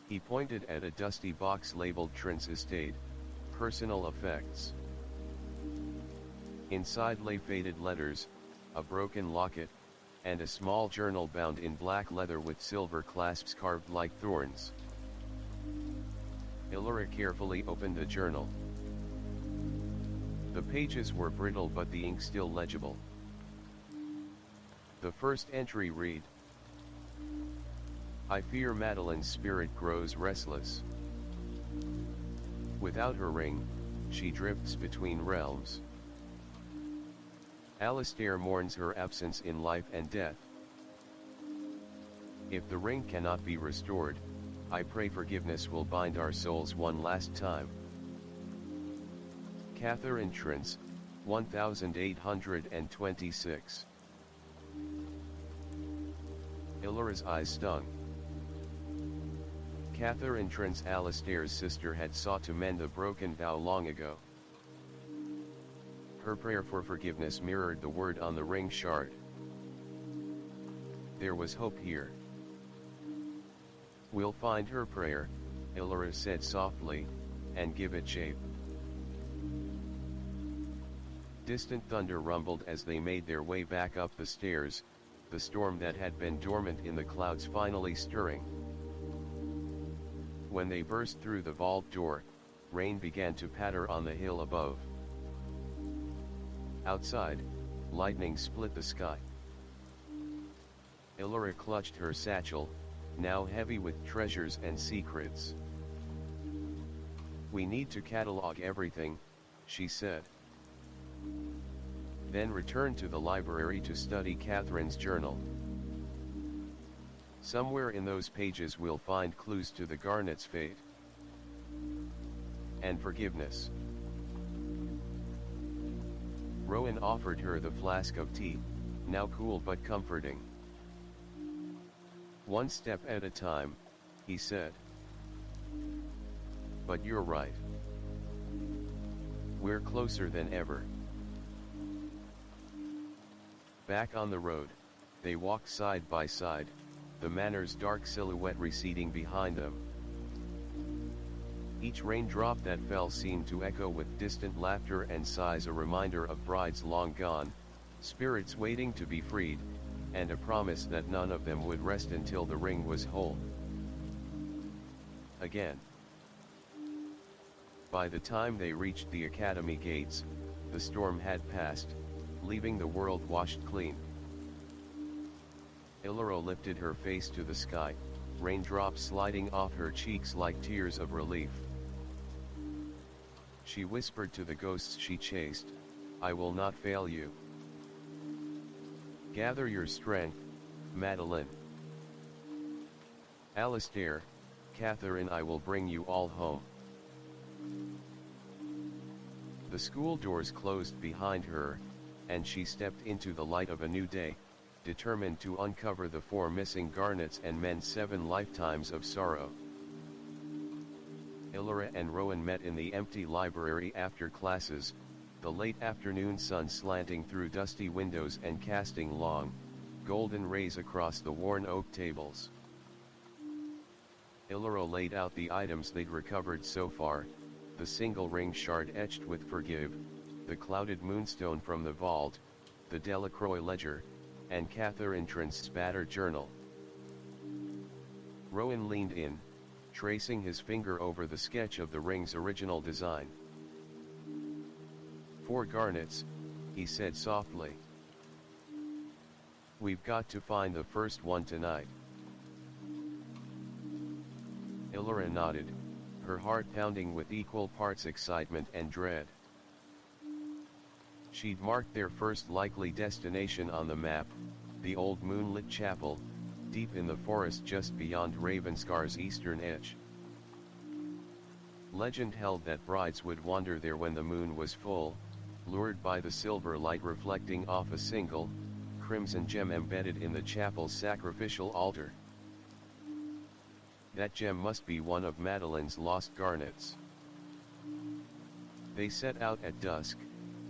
He pointed at a dusty box labeled Trent's Estate, Personal Effects. Inside lay faded letters, a broken locket, and a small journal bound in black leather with silver clasps carved like thorns. Illyra carefully opened the journal. The pages were brittle but the ink still legible. The first entry read, "I fear Madeline's spirit grows restless. Without her ring, she drifts between realms. Alistair mourns her absence in life and death. If the ring cannot be restored, I pray forgiveness will bind our souls one last time. Catherine Trent's, 1826. Illyra's eyes stung. Catherine Trent's, Alistair's sister, had sought to mend a broken vow long ago. Her prayer for forgiveness mirrored the word on the ring shard. There was hope here. "We'll find her prayer," Illyra said softly, "and give it shape." Distant thunder rumbled as they made their way back up the stairs, the storm that had been dormant in the clouds finally stirring. When they burst through the vault door, rain began to patter on the hill above. Outside, lightning split the sky. Illyra clutched her satchel, now heavy with treasures and secrets. "We need to catalog everything," she said. Then returned to the library to study Catherine's journal. "Somewhere in those pages we'll find clues to the Garnet's fate. And forgiveness." Rowan offered her the flask of tea, now cool but comforting. "One step at a time," he said. "But you're right. We're closer than ever." Back on the road, they walked side by side, the manor's dark silhouette receding behind them. Each raindrop that fell seemed to echo with distant laughter and sighs, a reminder of brides long gone, spirits waiting to be freed, and a promise that none of them would rest until the ring was whole. Again. By the time they reached the academy gates, the storm had passed, leaving the world washed clean. Illyra lifted her face to the sky, raindrops sliding off her cheeks like tears of relief. She whispered to the ghosts she chased, "I will not fail you. Gather your strength, Madeline. Alistair, Catherine, I will bring you all home." The school doors closed behind her, and she stepped into the light of a new day, determined to uncover the 4 missing garnets and mend 7 lifetimes of sorrow. Illyra and Rowan met in the empty library after classes, the late afternoon sun slanting through dusty windows and casting long, golden rays across the worn oak tables. Illyra laid out the items they'd recovered so far, the single ring shard etched with "Forgive," the clouded moonstone from the vault, the Delacroix ledger, and Catherine Trent's spattered journal. Rowan leaned in, tracing his finger over the sketch of the ring's original design. "4 garnets," he said softly. "We've got to find the first one tonight." Illyra nodded, her heart pounding with equal parts excitement and dread. She'd marked their first likely destination on the map, the old moonlit chapel, deep in the forest just beyond Ravenscar's eastern edge. Legend held that brides would wander there when the moon was full, lured by the silver light reflecting off a single, crimson gem embedded in the chapel's sacrificial altar. That gem must be one of Madeline's lost garnets. They set out at dusk,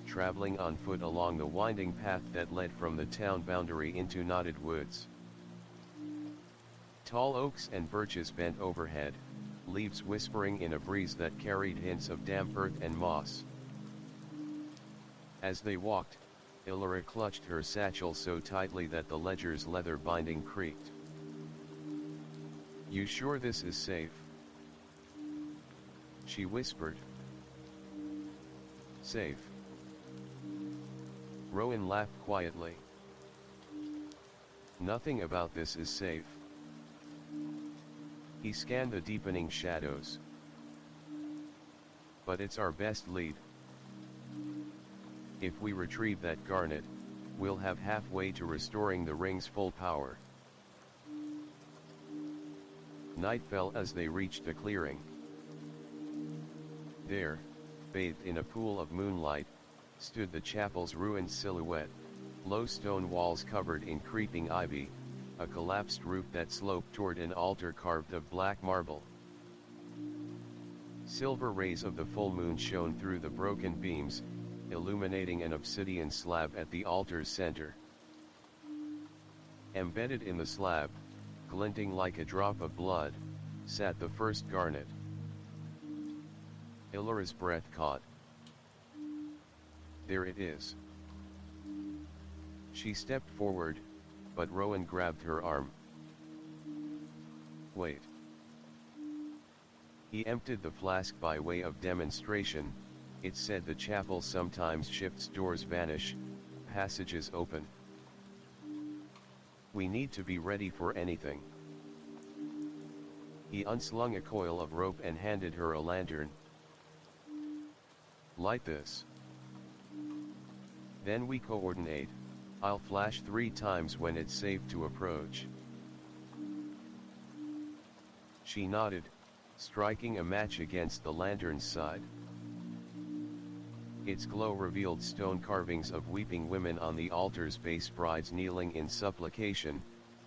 traveling on foot along the winding path that led from the town boundary into knotted woods. Tall oaks and birches bent overhead, leaves whispering in a breeze that carried hints of damp earth and moss. As they walked, Illyra clutched her satchel so tightly that the ledger's leather binding creaked. "You sure this is safe?" she whispered. "Safe?" Rowan laughed quietly. "Nothing about this is safe." He scanned the deepening shadows. "But it's our best lead. If we retrieve that garnet, we'll have halfway to restoring the ring's full power." Night fell as they reached a clearing. There, bathed in a pool of moonlight, stood the chapel's ruined silhouette, low stone walls covered in creeping ivy, a collapsed roof that sloped toward an altar carved of black marble. Silver rays of the full moon shone through the broken beams, illuminating an obsidian slab at the altar's center. Embedded in the slab, glinting like a drop of blood, sat the first garnet. Illyra's breath caught. There it is. She stepped forward, but Rowan grabbed her arm. Wait. He emptied the flask by way of demonstration. It said the chapel sometimes shifts, doors vanish, passages open. We need to be ready for anything. He unslung a coil of rope and handed her a lantern. Light this. Then we coordinate. I'll flash 3 times when it's safe to approach. She nodded, striking a match against the lantern's side. Its glow revealed stone carvings of weeping women on the altar's base, brides kneeling in supplication,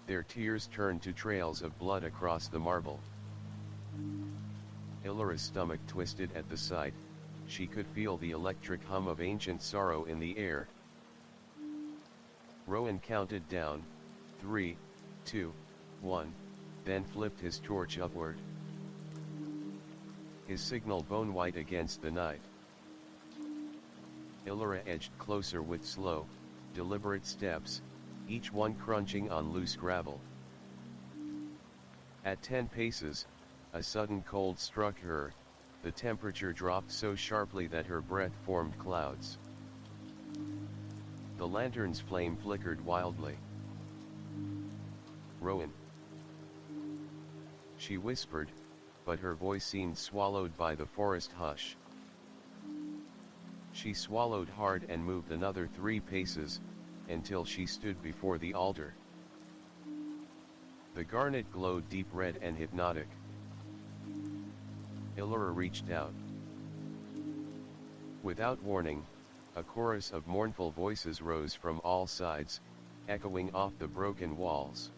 their tears turned to trails of blood across the marble. Illyra's stomach twisted at the sight. She could feel the electric hum of ancient sorrow in the air. Rowan counted down, 3, 2, 1, then flipped his torch upward. His signal bone white against the night. Illyra edged closer with slow, deliberate steps, each one crunching on loose gravel. At 10 paces, a sudden cold struck her. The temperature dropped so sharply that her breath formed clouds. The lantern's flame flickered wildly. Rowan. She whispered, but her voice seemed swallowed by the forest hush. She swallowed hard and moved another 3 paces, until she stood before the altar. The garnet glowed deep red and hypnotic. Illyra reached out. Without warning, a chorus of mournful voices rose from all sides, echoing off the broken walls.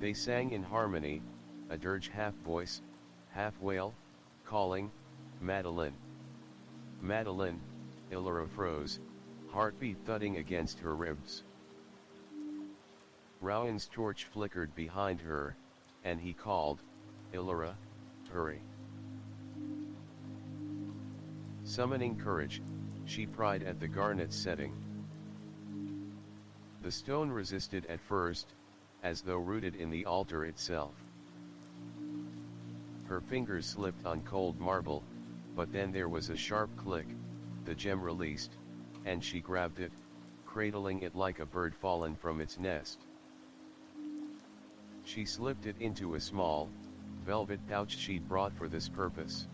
They sang in harmony, a dirge half-voice, half-wail, calling, "Madeline! Madeline!" Illyra froze, heartbeat thudding against her ribs. Rowan's torch flickered behind her, and he called, "Illyra, hurry." Summoning courage, she pried at the garnet's setting. The stone resisted at first, as though rooted in the altar itself. Her fingers slipped on cold marble, but then there was a sharp click, the gem released, and she grabbed it, cradling it like a bird fallen from its nest. She slipped it into a small, velvet pouch she'd brought for this purpose.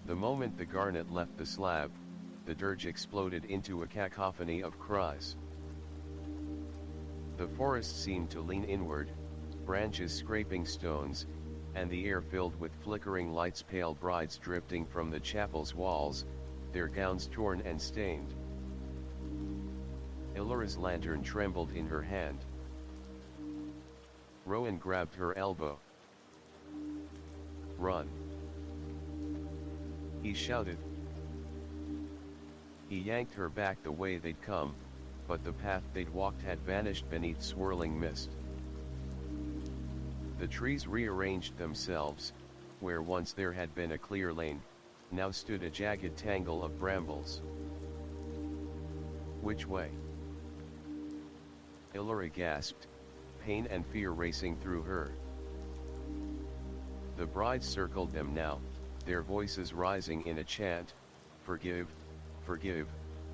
The moment the garnet left the slab, the dirge exploded into a cacophony of cries. The forest seemed to lean inward, branches scraping stones, and the air filled with flickering lights, pale brides drifting from the chapel's walls, their gowns torn and stained. Illyra's lantern trembled in her hand. Rowan grabbed her elbow. "Run!" he shouted. He yanked her back the way they'd come, but the path they'd walked had vanished beneath swirling mist. The trees rearranged themselves. Where once there had been a clear lane, now stood a jagged tangle of brambles. "Which way?" Illyra gasped, pain and fear racing through her. The brides circled them now, their voices rising in a chant, "Forgive, forgive."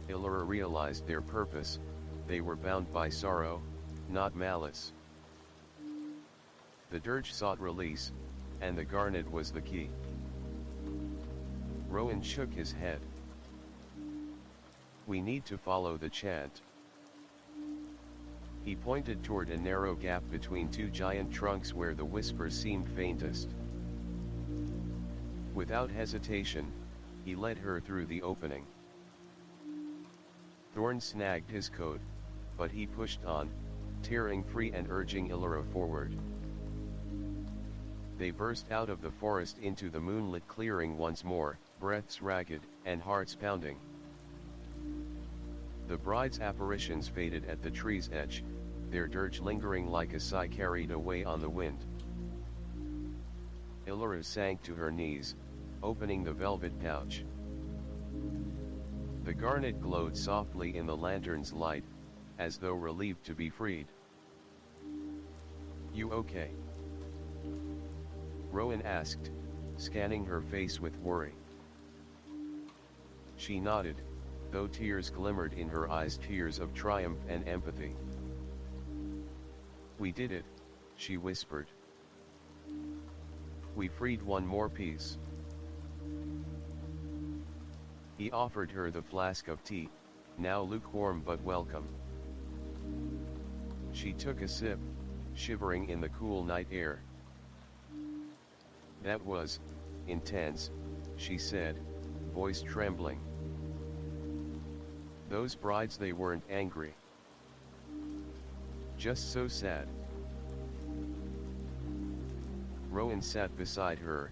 Illyra realized their purpose. They were bound by sorrow, not malice. The dirge sought release, and the garnet was the key. Rowan shook his head. "We need to follow the chant." He pointed toward a narrow gap between 2 giant trunks where the whispers seemed faintest. Without hesitation, he led her through the opening. Thorns snagged his coat, but he pushed on, tearing free and urging Illyra forward. They burst out of the forest into the moonlit clearing once more, breaths ragged, and hearts pounding. The bride's apparitions faded at the tree's edge, their dirge lingering like a sigh carried away on the wind. Illyra sank to her knees, opening the velvet pouch. The garnet glowed softly in the lantern's light, as though relieved to be freed. "You okay?" Rowan asked, scanning her face with worry. She nodded, though tears glimmered in her eyes, tears of triumph and empathy. "We did it," she whispered. "We freed one more piece." He offered her the flask of tea, now lukewarm but welcome. She took a sip, shivering in the cool night air. "That was intense," she said, voice trembling. "Those brides, they weren't angry. Just so sad." Rowan sat beside her,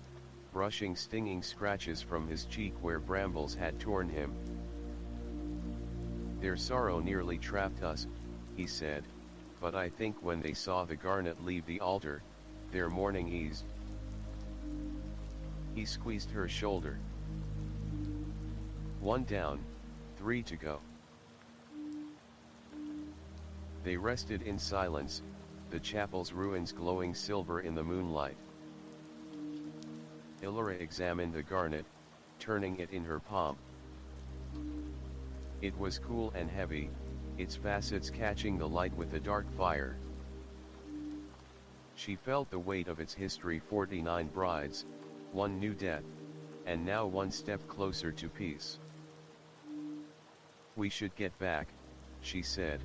brushing stinging scratches from his cheek where brambles had torn him. "Their sorrow nearly trapped us," he said, "but I think when they saw the garnet leave the altar, their mourning eased." He squeezed her shoulder. "One down, 3 to go." They rested in silence, the chapel's ruins glowing silver in the moonlight. Illyra examined the garnet, turning it in her palm. It was cool and heavy, its facets catching the light with a dark fire. She felt the weight of its history, 49 brides, one new death, and now one step closer to peace. "We should get back," she said,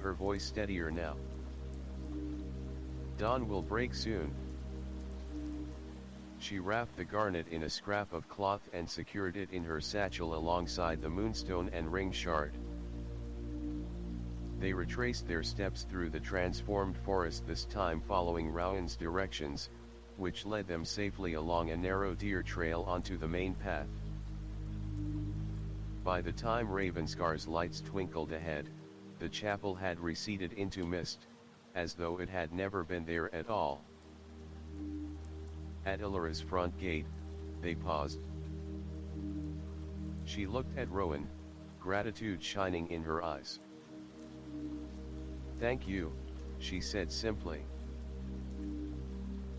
her voice steadier now. "Dawn will break soon." She wrapped the garnet in a scrap of cloth and secured it in her satchel alongside the moonstone and ring shard. They retraced their steps through the transformed forest, this time following Rowan's directions, which led them safely along a narrow deer trail onto the main path. By the time Ravenscar's lights twinkled ahead, the chapel had receded into mist, as though it had never been there at all. At Illyra's front gate, they paused. She looked at Rowan, gratitude shining in her eyes. "Thank you," she said simply.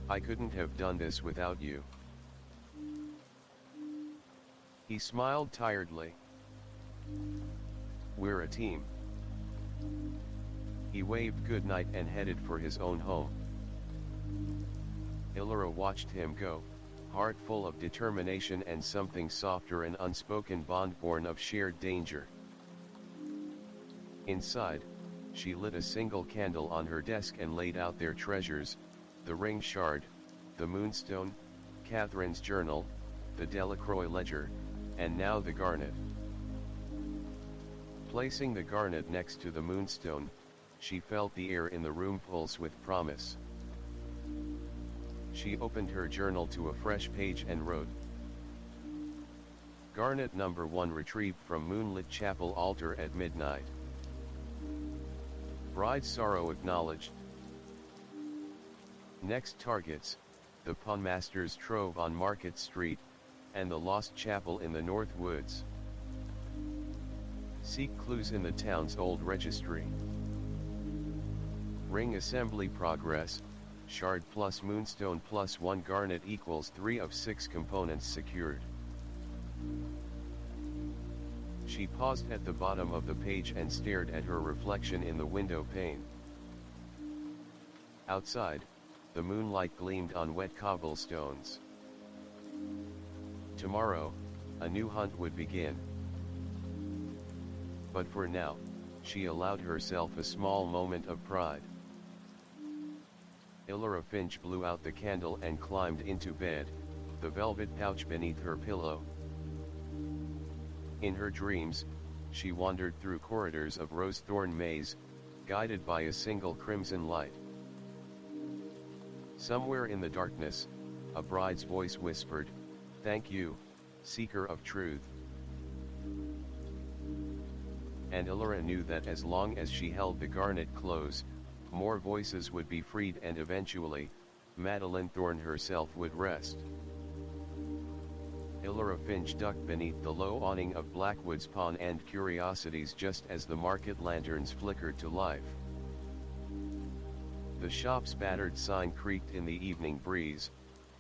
"I couldn't have done this without you." He smiled tiredly. "We're a team." He waved goodnight and headed for his own home. Illyra watched him go, heart full of determination and something softer, an unspoken bond born of shared danger. Inside, she lit a single candle on her desk and laid out their treasures, the ring shard, the moonstone, Catherine's journal, the Delacroix ledger, and now the garnet. Placing the garnet next to the moonstone, she felt the air in the room pulse with promise. She opened her journal to a fresh page and wrote, "Garnet number 1 retrieved from moonlit chapel altar at midnight. Bride's sorrow acknowledged. Next targets, the Pawnmaster's Trove on Market Street, and the Lost Chapel in the North Woods. Seek clues in the town's old registry. Ring assembly progress, shard plus moonstone plus 1 garnet equals 3 of 6 components secured." She paused at the bottom of the page and stared at her reflection in the window pane. Outside, the moonlight gleamed on wet cobblestones. Tomorrow, a new hunt would begin. But for now, she allowed herself a small moment of pride. Illyra Finch blew out the candle and climbed into bed, the velvet pouch beneath her pillow. In her dreams, she wandered through corridors of rose-thorn maze, guided by a single crimson light. Somewhere in the darkness, a bride's voice whispered, "Thank you, seeker of truth." And Illyra knew that as long as she held the garnet close, more voices would be freed, and eventually, Madeline Thorne herself would rest. Illyra Finch ducked beneath the low awning of Blackwood's Pawn and Curiosities just as the market lanterns flickered to life. The shop's battered sign creaked in the evening breeze,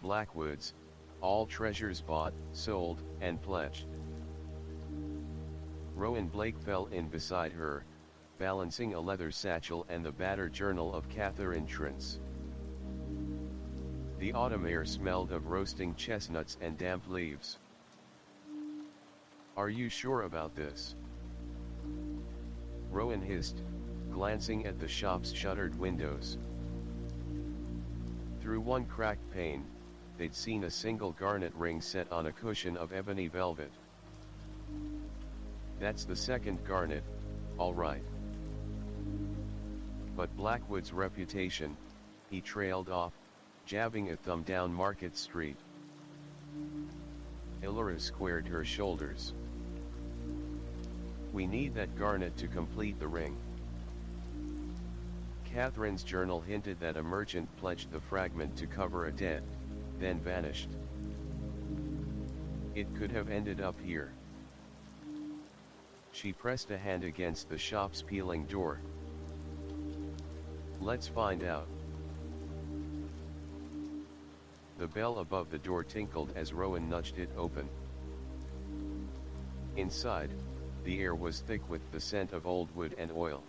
Blackwood's, all treasures bought, sold, and pledged. Rowan Blake fell in beside her, balancing a leather satchel and the battered journal of Catherine Trent's. The autumn air smelled of roasting chestnuts and damp leaves. "Are you sure about this?" Rowan hissed, glancing at the shop's shuttered windows. Through one cracked pane, they'd seen a single garnet ring set on a cushion of ebony velvet. "That's the second garnet, all right." But Blackwood's reputation, he trailed off, jabbing a thumb down Market Street. Illyra squared her shoulders. "We need that garnet to complete the ring." Catherine's journal hinted that a merchant pledged the fragment to cover a debt, then vanished. It could have ended up here. She pressed a hand against the shop's peeling door. "Let's find out." The bell above the door tinkled as Rowan nudged it open. Inside, the air was thick with the scent of old wood and oil.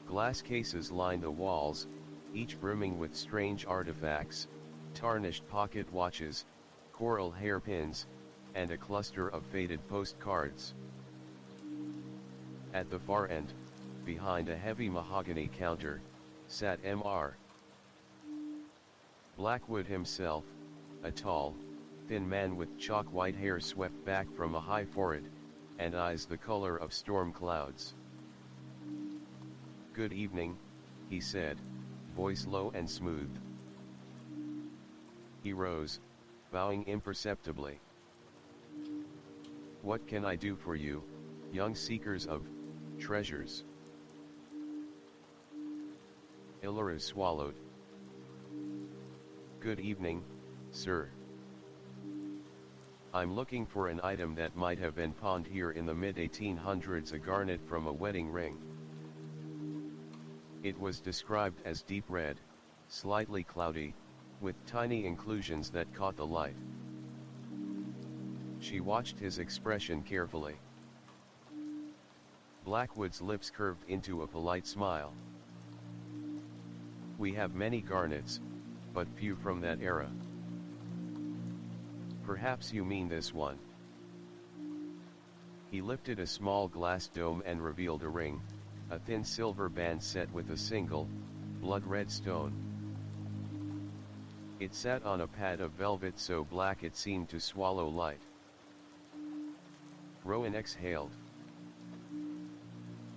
Glass cases lined the walls, each brimming with strange artifacts, tarnished pocket watches, coral hairpins, and a cluster of faded postcards. At the far end, behind a heavy mahogany counter, sat Mr. Blackwood himself, a tall, thin man with chalk-white hair swept back from a high forehead, and eyes the color of storm clouds. "Good evening," he said, voice low and smooth. He rose, bowing imperceptibly. "What can I do for you, young seekers of treasures?" Illyra swallowed. "Good evening, sir. I'm looking for an item that might have been pawned here in the mid-1800s, a garnet from a wedding ring." It was described as deep red, slightly cloudy, with tiny inclusions that caught the light. She watched his expression carefully. Blackwood's lips curved into a polite smile. "We have many garnets, but few from that era." "Perhaps you mean this one." He lifted a small glass dome and revealed a ring, a thin silver band set with a single, blood-red stone. It sat on a pad of velvet so black it seemed to swallow light. Rowan exhaled.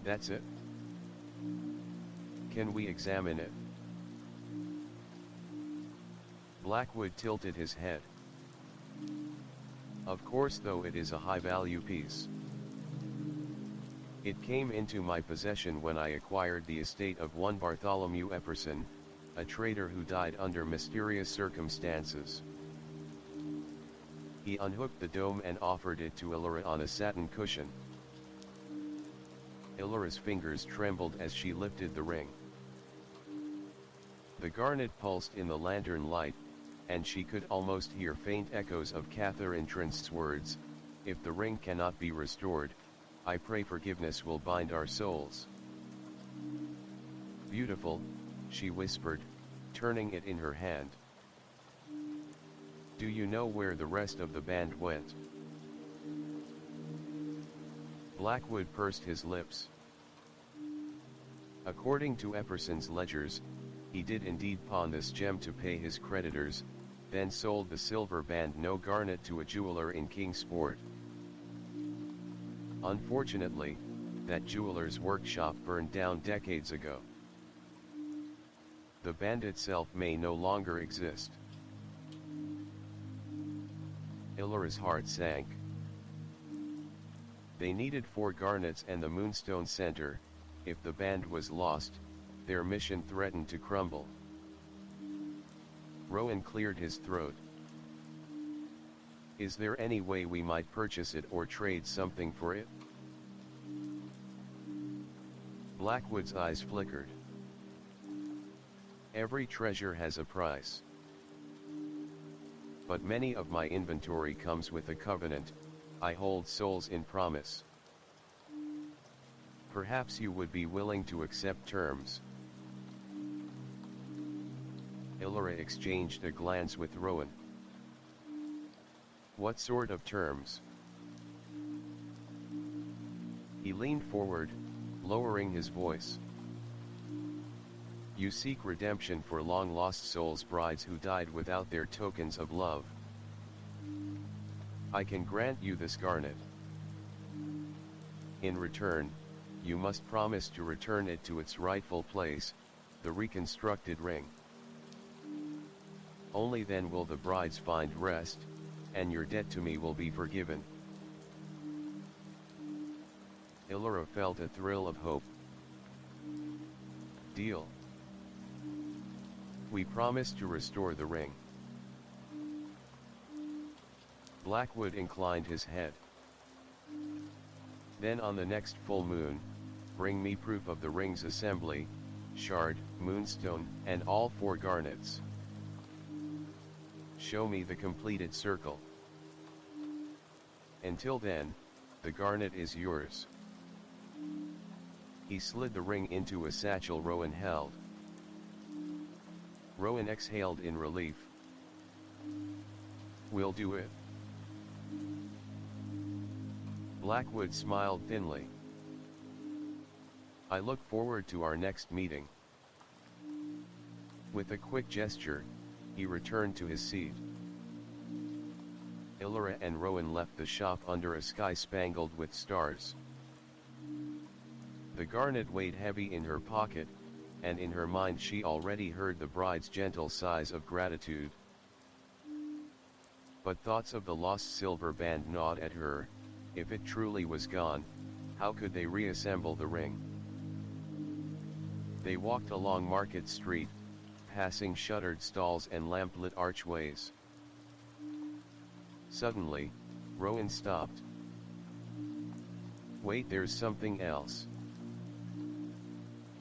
"That's it? Can we examine it?" Blackwood tilted his head. "Of course, though it is a high-value piece. It came into my possession when I acquired the estate of one Bartholomew Epperson, a trader who died under mysterious circumstances." He unhooked the dome and offered it to Illyra on a satin cushion. Illyra's fingers trembled as she lifted the ring. The garnet pulsed in the lantern light, and she could almost hear faint echoes of Catherine Trent's words, "If the ring cannot be restored, I pray forgiveness will bind our souls." "Beautiful," she whispered, turning it in her hand. "Do you know where the rest of the band went?" Blackwood pursed his lips. According to Epperson's ledgers, he did indeed pawn this gem to pay his creditors, then sold the silver band no garnet to a jeweler in Kingsport. Unfortunately, that jeweler's workshop burned down decades ago. The band itself may no longer exist. Illyra's heart sank. They needed 4 garnets and the Moonstone Center. If the band was lost, their mission threatened to crumble. Rowan cleared his throat. Is there any way we might purchase it or trade something for it? Blackwood's eyes flickered. Every treasure has a price. But many of my inventory comes with a covenant. I hold souls in promise. Perhaps you would be willing to accept terms. Illyra exchanged a glance with Rowan. What sort of terms? He leaned forward, lowering his voice. You seek redemption for long-lost souls, brides who died without their tokens of love. I can grant you this garnet. In return, you must promise to return it to its rightful place, the reconstructed ring. Only then will the brides find rest, and your debt to me will be forgiven. Illyra felt a thrill of hope. Deal. We promise to restore the ring. Blackwood inclined his head. Then on the next full moon, bring me proof of the ring's assembly, shard, moonstone, and all 4 garnets. Show me the completed circle. Until then, the garnet is yours. He slid the ring into a satchel Rowan held. Rowan exhaled in relief. We'll do it. Blackwood smiled thinly. I look forward to our next meeting. With a quick gesture, he returned to his seat. Illyra and Rowan left the shop under a sky spangled with stars. The garnet weighed heavy in her pocket, and in her mind she already heard the bride's gentle sighs of gratitude. But thoughts of the lost silver band gnawed at her. If it truly was gone, how could they reassemble the ring? They walked along Market Street, passing shuttered stalls and lamp-lit archways. Suddenly, Rowan stopped. Wait, there's something else.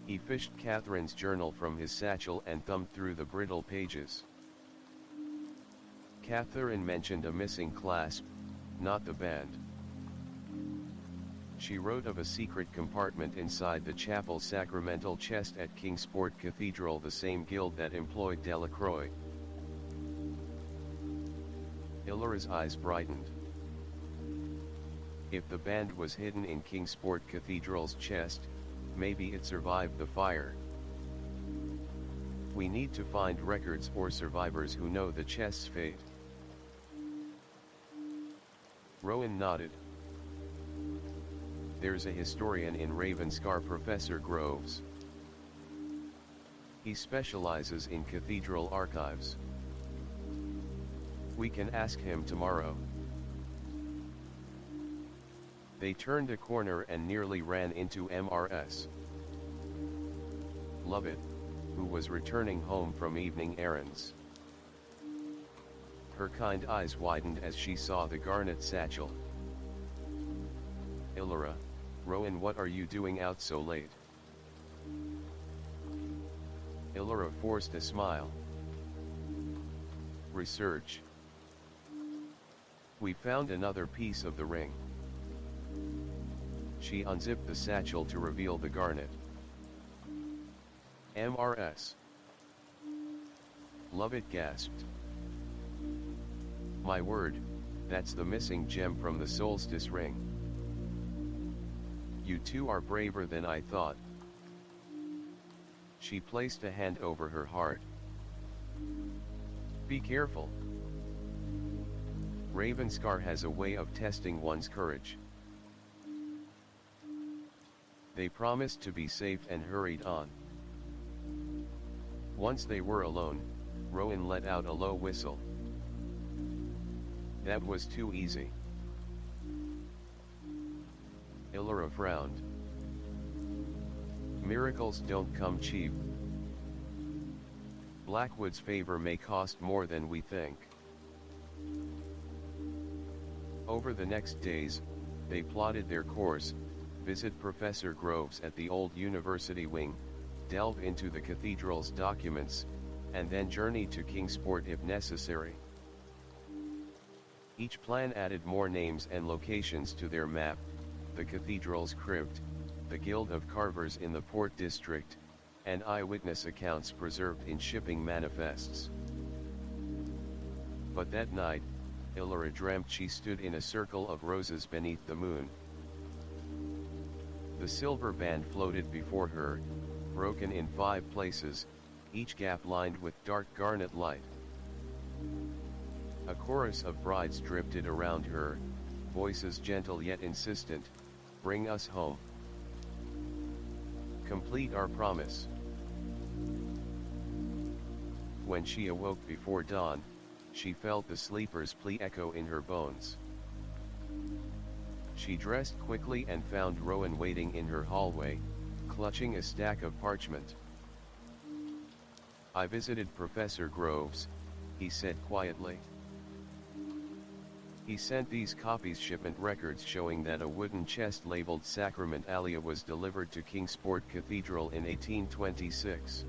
He fished Catherine's journal from his satchel and thumbed through the brittle pages. Catherine mentioned a missing clasp, not the band. She wrote of a secret compartment inside the chapel's sacramental chest at Kingsport Cathedral, the same guild that employed Delacroix. Illyra's eyes brightened. If the band was hidden in Kingsport Cathedral's chest, maybe it survived the fire. We need to find records or survivors who know the chest's fate. Rowan nodded. There's a historian in Ravenscar, Professor Groves. He specializes in cathedral archives. We can ask him tomorrow. They turned a corner and nearly ran into Mrs. Lovett, who was returning home from evening errands. Her kind eyes widened as she saw the garnet satchel. Illyra, Rowan, what are you doing out so late? Illyra forced a smile. Research. We found another piece of the ring. She unzipped the satchel to reveal the garnet. Mrs. Lovett gasped. My word, that's the missing gem from the Solstice ring. You two are braver than I thought. She placed a hand over her heart. Be careful. Ravenscar has a way of testing one's courage. They promised to be safe and hurried on. Once they were alone, Rowan let out a low whistle. That was too easy. Illyra frowned. Miracles don't come cheap. Blackwood's favor may cost more than we think. Over the next days, they plotted their course, visit Professor Groves at the old university wing, delve into the cathedral's documents, and then journey to Kingsport if necessary. Each plan added more names and locations to their map: the cathedral's crypt, the Guild of Carvers in the Port District, and eyewitness accounts preserved in shipping manifests. But that night, Illyra dreamt she stood in a circle of roses beneath the moon. The silver band floated before her, broken in 5 places, each gap lined with dark garnet light. A chorus of brides drifted around her, voices gentle yet insistent: "Bring us home. Complete our promise." When she awoke before dawn, she felt the sleeper's plea echo in her bones. She dressed quickly and found Rowan waiting in her hallway, clutching a stack of parchment. "I visited Professor Groves," he said quietly. "He sent these copies shipment records showing that a wooden chest labeled Sacrament Alia was delivered to Kingsport Cathedral in 1826.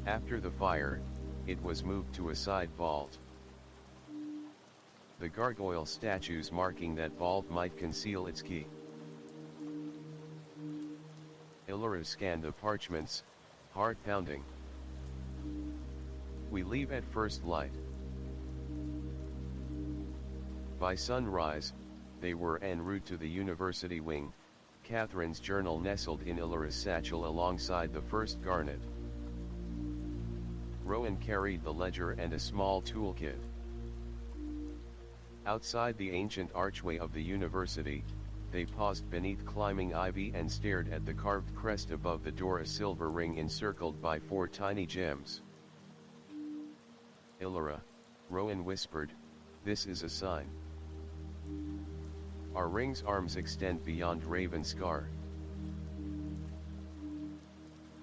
After the fire, it was moved to a side vault. The gargoyle statues marking that vault might conceal its key." Illyra scanned the parchments, heart pounding. "We leave at first light." By sunrise, they were en route to the university wing, Catherine's journal nestled in Illyra's satchel alongside the first garnet. Rowan carried the ledger and a small toolkit. Outside the ancient archway of the university, they paused beneath climbing ivy and stared at the carved crest above the door, a silver ring encircled by 4 tiny gems. "Illyra," Rowan whispered, "this is a sign. Our ring's arms extend beyond Ravenscar."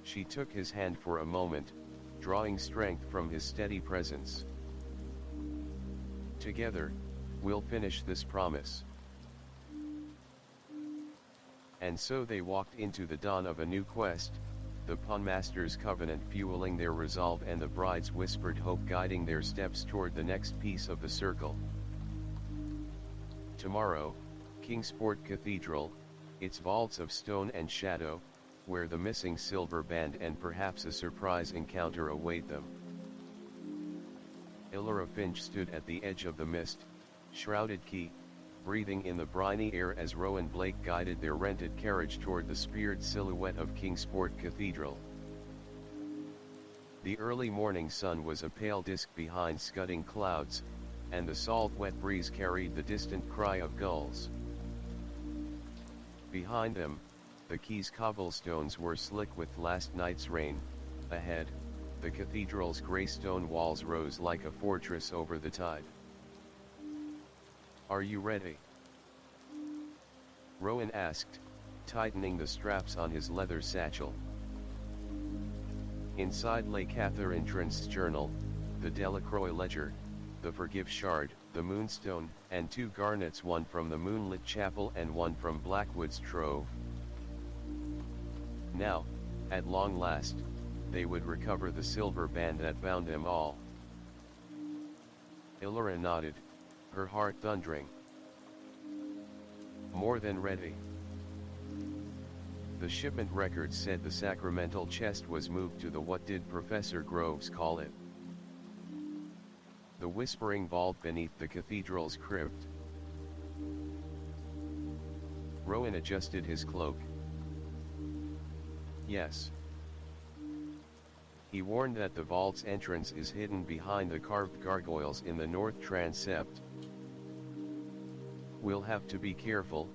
She took his hand for a moment, drawing strength from his steady presence. "Together, we'll finish this promise." And so they walked into the dawn of a new quest, the Pawnmaster's covenant fueling their resolve and the bride's whispered hope guiding their steps toward the next piece of the circle. Tomorrow, Kingsport Cathedral, its vaults of stone and shadow, where the missing silver band and perhaps a surprise encounter await them. Illyra Finch stood at the edge of the mist, shrouded key, breathing in the briny air as Rowan Blake guided their rented carriage toward the speared silhouette of Kingsport Cathedral. The early morning sun was a pale disk behind scudding clouds, and the salt-wet breeze carried the distant cry of gulls. Behind them, the quay's cobblestones were slick with last night's rain. Ahead, the cathedral's grey stone walls rose like a fortress over the tide. "Are you ready?" Rowan asked, tightening the straps on his leather satchel. Inside lay Catherine Trent's journal, the Delacroix ledger, the Forgive shard, the moonstone, and 2 garnets, one from the moonlit chapel and one from Blackwood's trove. Now, at long last, they would recover the silver band that bound them all. Illyra nodded, her heart thundering. "More than ready." The shipment records said the sacramental chest was moved to the what did Professor Groves call it? The whispering vault beneath the cathedral's crypt. Rowan adjusted his cloak. "Yes." He warned that the vault's entrance is hidden behind the carved gargoyles in the north transept. "We'll have to be careful,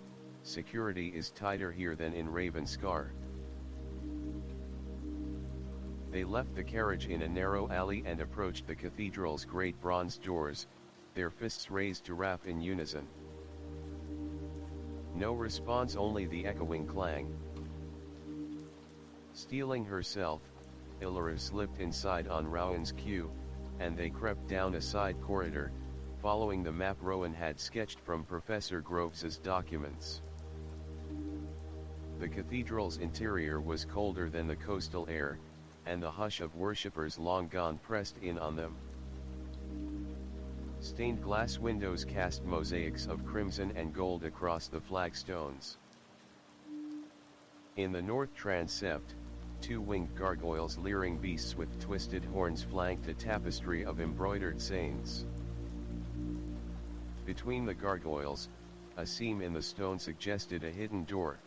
security is tighter here than in Ravenscar." They left the carriage in a narrow alley and approached the cathedral's great bronze doors, their fists raised to rap in unison. No response, only the echoing clang. Steeling herself, Illyra slipped inside on Rowan's cue, and they crept down a side corridor, following the map Rowan had sketched from Professor Groves's documents. The cathedral's interior was colder than the coastal air, and the hush of worshippers long gone pressed in on them. Stained glass windows cast mosaics of crimson and gold across the flagstones. In the north transept, two winged gargoyles leering beasts with twisted horns flanked a tapestry of embroidered saints. Between the gargoyles, a seam in the stone suggested a hidden door.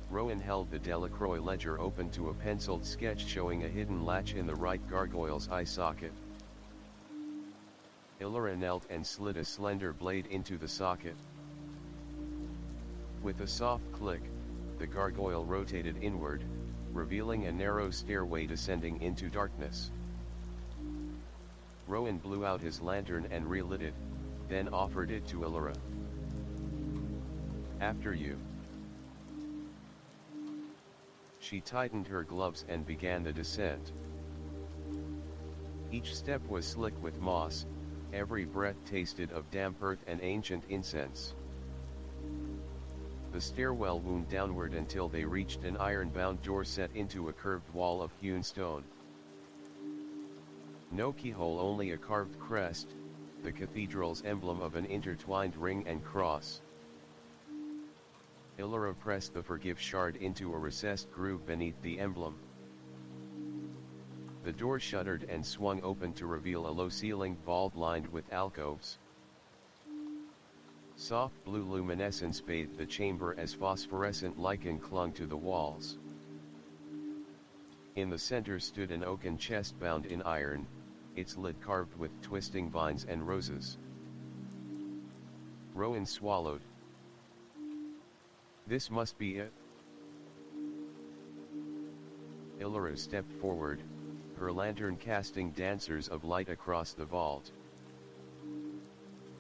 Rowan held the Delacroix ledger open to a penciled sketch showing a hidden latch in the right gargoyle's eye socket. Illyra knelt and slid a slender blade into the socket. With a soft click, the gargoyle rotated inward, revealing a narrow stairway descending into darkness. Rowan blew out his lantern and relit it, then offered it to Illyra. "After you." She tightened her gloves and began the descent. Each step was slick with moss, every breath tasted of damp earth and ancient incense. The stairwell wound downward until they reached an iron-bound door set into a curved wall of hewn stone. No keyhole, only a carved crest, the cathedral's emblem of an intertwined ring and cross. Illyra pressed the forgive shard into a recessed groove beneath the emblem. The door shuddered and swung open to reveal a low-ceilinged vault lined with alcoves. Soft blue luminescence bathed the chamber as phosphorescent lichen clung to the walls. In the center stood an oaken chest bound in iron, its lid carved with twisting vines and roses. Rowan swallowed. "This must be it." Illyra stepped forward, her lantern casting dancers of light across the vault.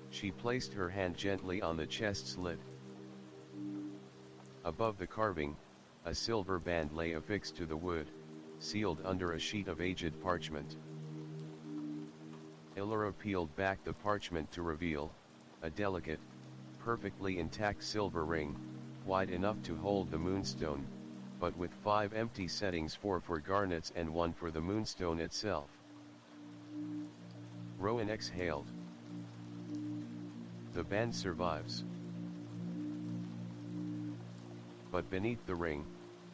She placed her hand gently on the chest's lid. Above the carving, a silver band lay affixed to the wood, sealed under a sheet of aged parchment. Illyra peeled back the parchment to reveal a delicate, perfectly intact silver ring, wide enough to hold the moonstone, but with 5 empty settings, 4 for garnets and 1 for the moonstone itself. Rowan exhaled. "The band survives." But beneath the ring,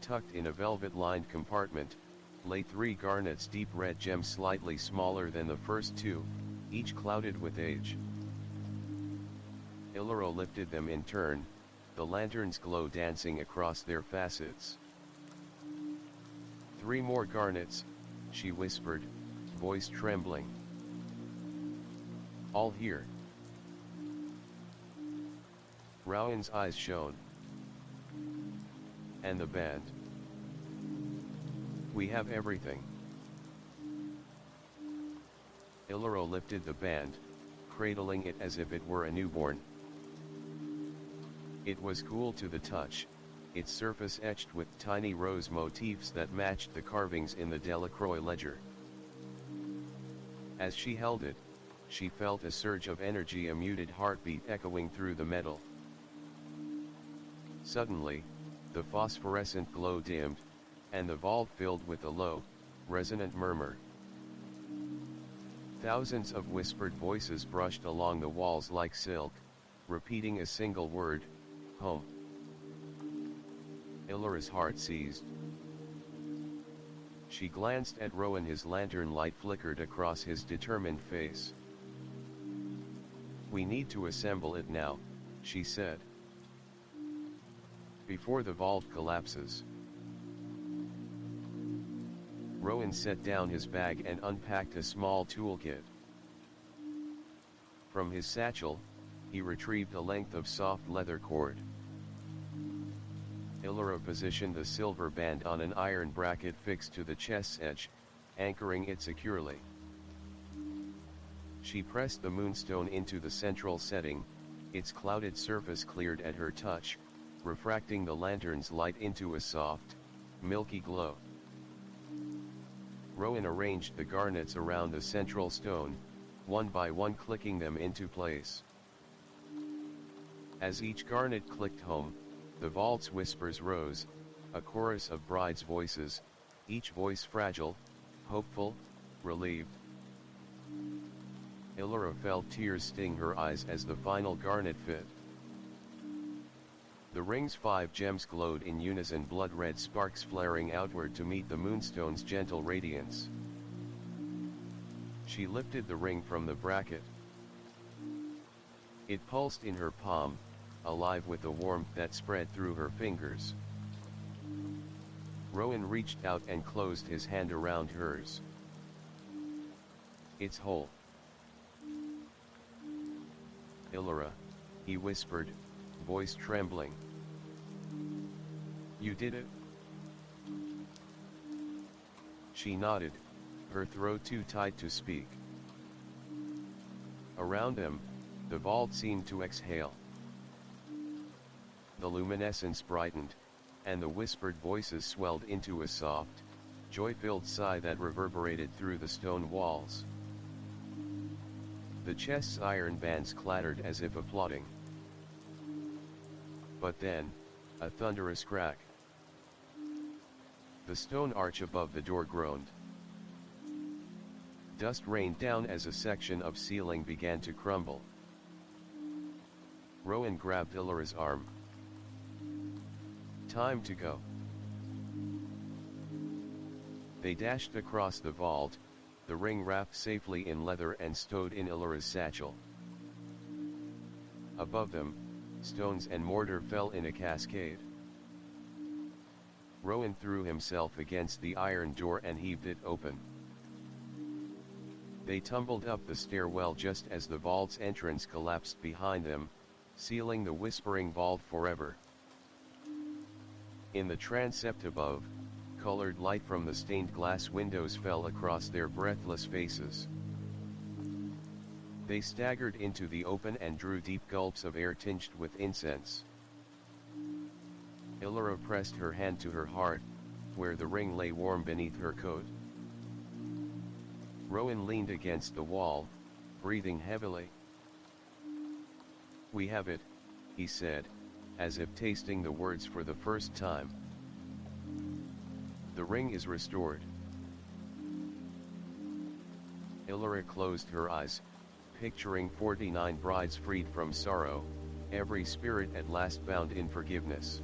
tucked in a velvet-lined compartment, lay 3 garnets, deep red gems slightly smaller than the first 2, each clouded with age. Illyra lifted them in turn, the lantern's glow dancing across their facets. "3 more garnets," she whispered, voice trembling. "All here." Rowan's eyes shone. "And the band?" "We have everything." Illyra lifted the band, cradling it as if it were a newborn. It was cool to the touch, its surface etched with tiny rose motifs that matched the carvings in the Delacroix ledger. As she held it, she felt a surge of energy, a muted heartbeat echoing through the metal. Suddenly, the phosphorescent glow dimmed, and the vault filled with a low, resonant murmur. Thousands of whispered voices brushed along the walls like silk, repeating a single word, "Home." Illyra's heart seized. She glanced at Rowan, his lantern light flickered across his determined face. "We need to assemble it now," she said. "Before the vault collapses." Rowan set down his bag and unpacked a small toolkit. From his satchel, he retrieved a length of soft leather cord. Illyra positioned the silver band on an iron bracket fixed to the chest's edge, anchoring it securely. She pressed the moonstone into the central setting, its clouded surface cleared at her touch, refracting the lantern's light into a soft, milky glow. Rowan arranged the garnets around the central stone, one by one clicking them into place. As each garnet clicked home, the vault's whispers rose, a chorus of brides' voices, each voice fragile, hopeful, relieved. Illyra felt tears sting her eyes as the final garnet fit. The ring's 5 gems glowed in unison, blood-red sparks flaring outward to meet the moonstone's gentle radiance. She lifted the ring from the bracket. It pulsed in her palm, alive with the warmth that spread through her fingers. Rowan reached out and closed his hand around hers. "It's whole." "Illyra," he whispered, voice trembling. "You did it?" She nodded, her throat too tight to speak. Around them, the vault seemed to exhale. The luminescence brightened, and the whispered voices swelled into a soft, joy-filled sigh that reverberated through the stone walls. The chest's iron bands clattered as if applauding. But then, a thunderous crack. The stone arch above the door groaned. Dust rained down as a section of ceiling began to crumble. Rowan grabbed Illyra's arm. "Time to go." They dashed across the vault, the ring wrapped safely in leather and stowed in Illyra's satchel. Above them, stones and mortar fell in a cascade. Rowan threw himself against the iron door and heaved it open. They tumbled up the stairwell just as the vault's entrance collapsed behind them, sealing the whispering vault forever. In the transept above, colored light from the stained glass windows fell across their breathless faces. They staggered into the open and drew deep gulps of air tinged with incense. Illyra pressed her hand to her heart, where the ring lay warm beneath her coat. Rowan leaned against the wall, breathing heavily. "We have it," he said, as if tasting the words for the first time. "The ring is restored." Illyra closed her eyes, picturing 49 brides freed from sorrow, every spirit at last bound in forgiveness.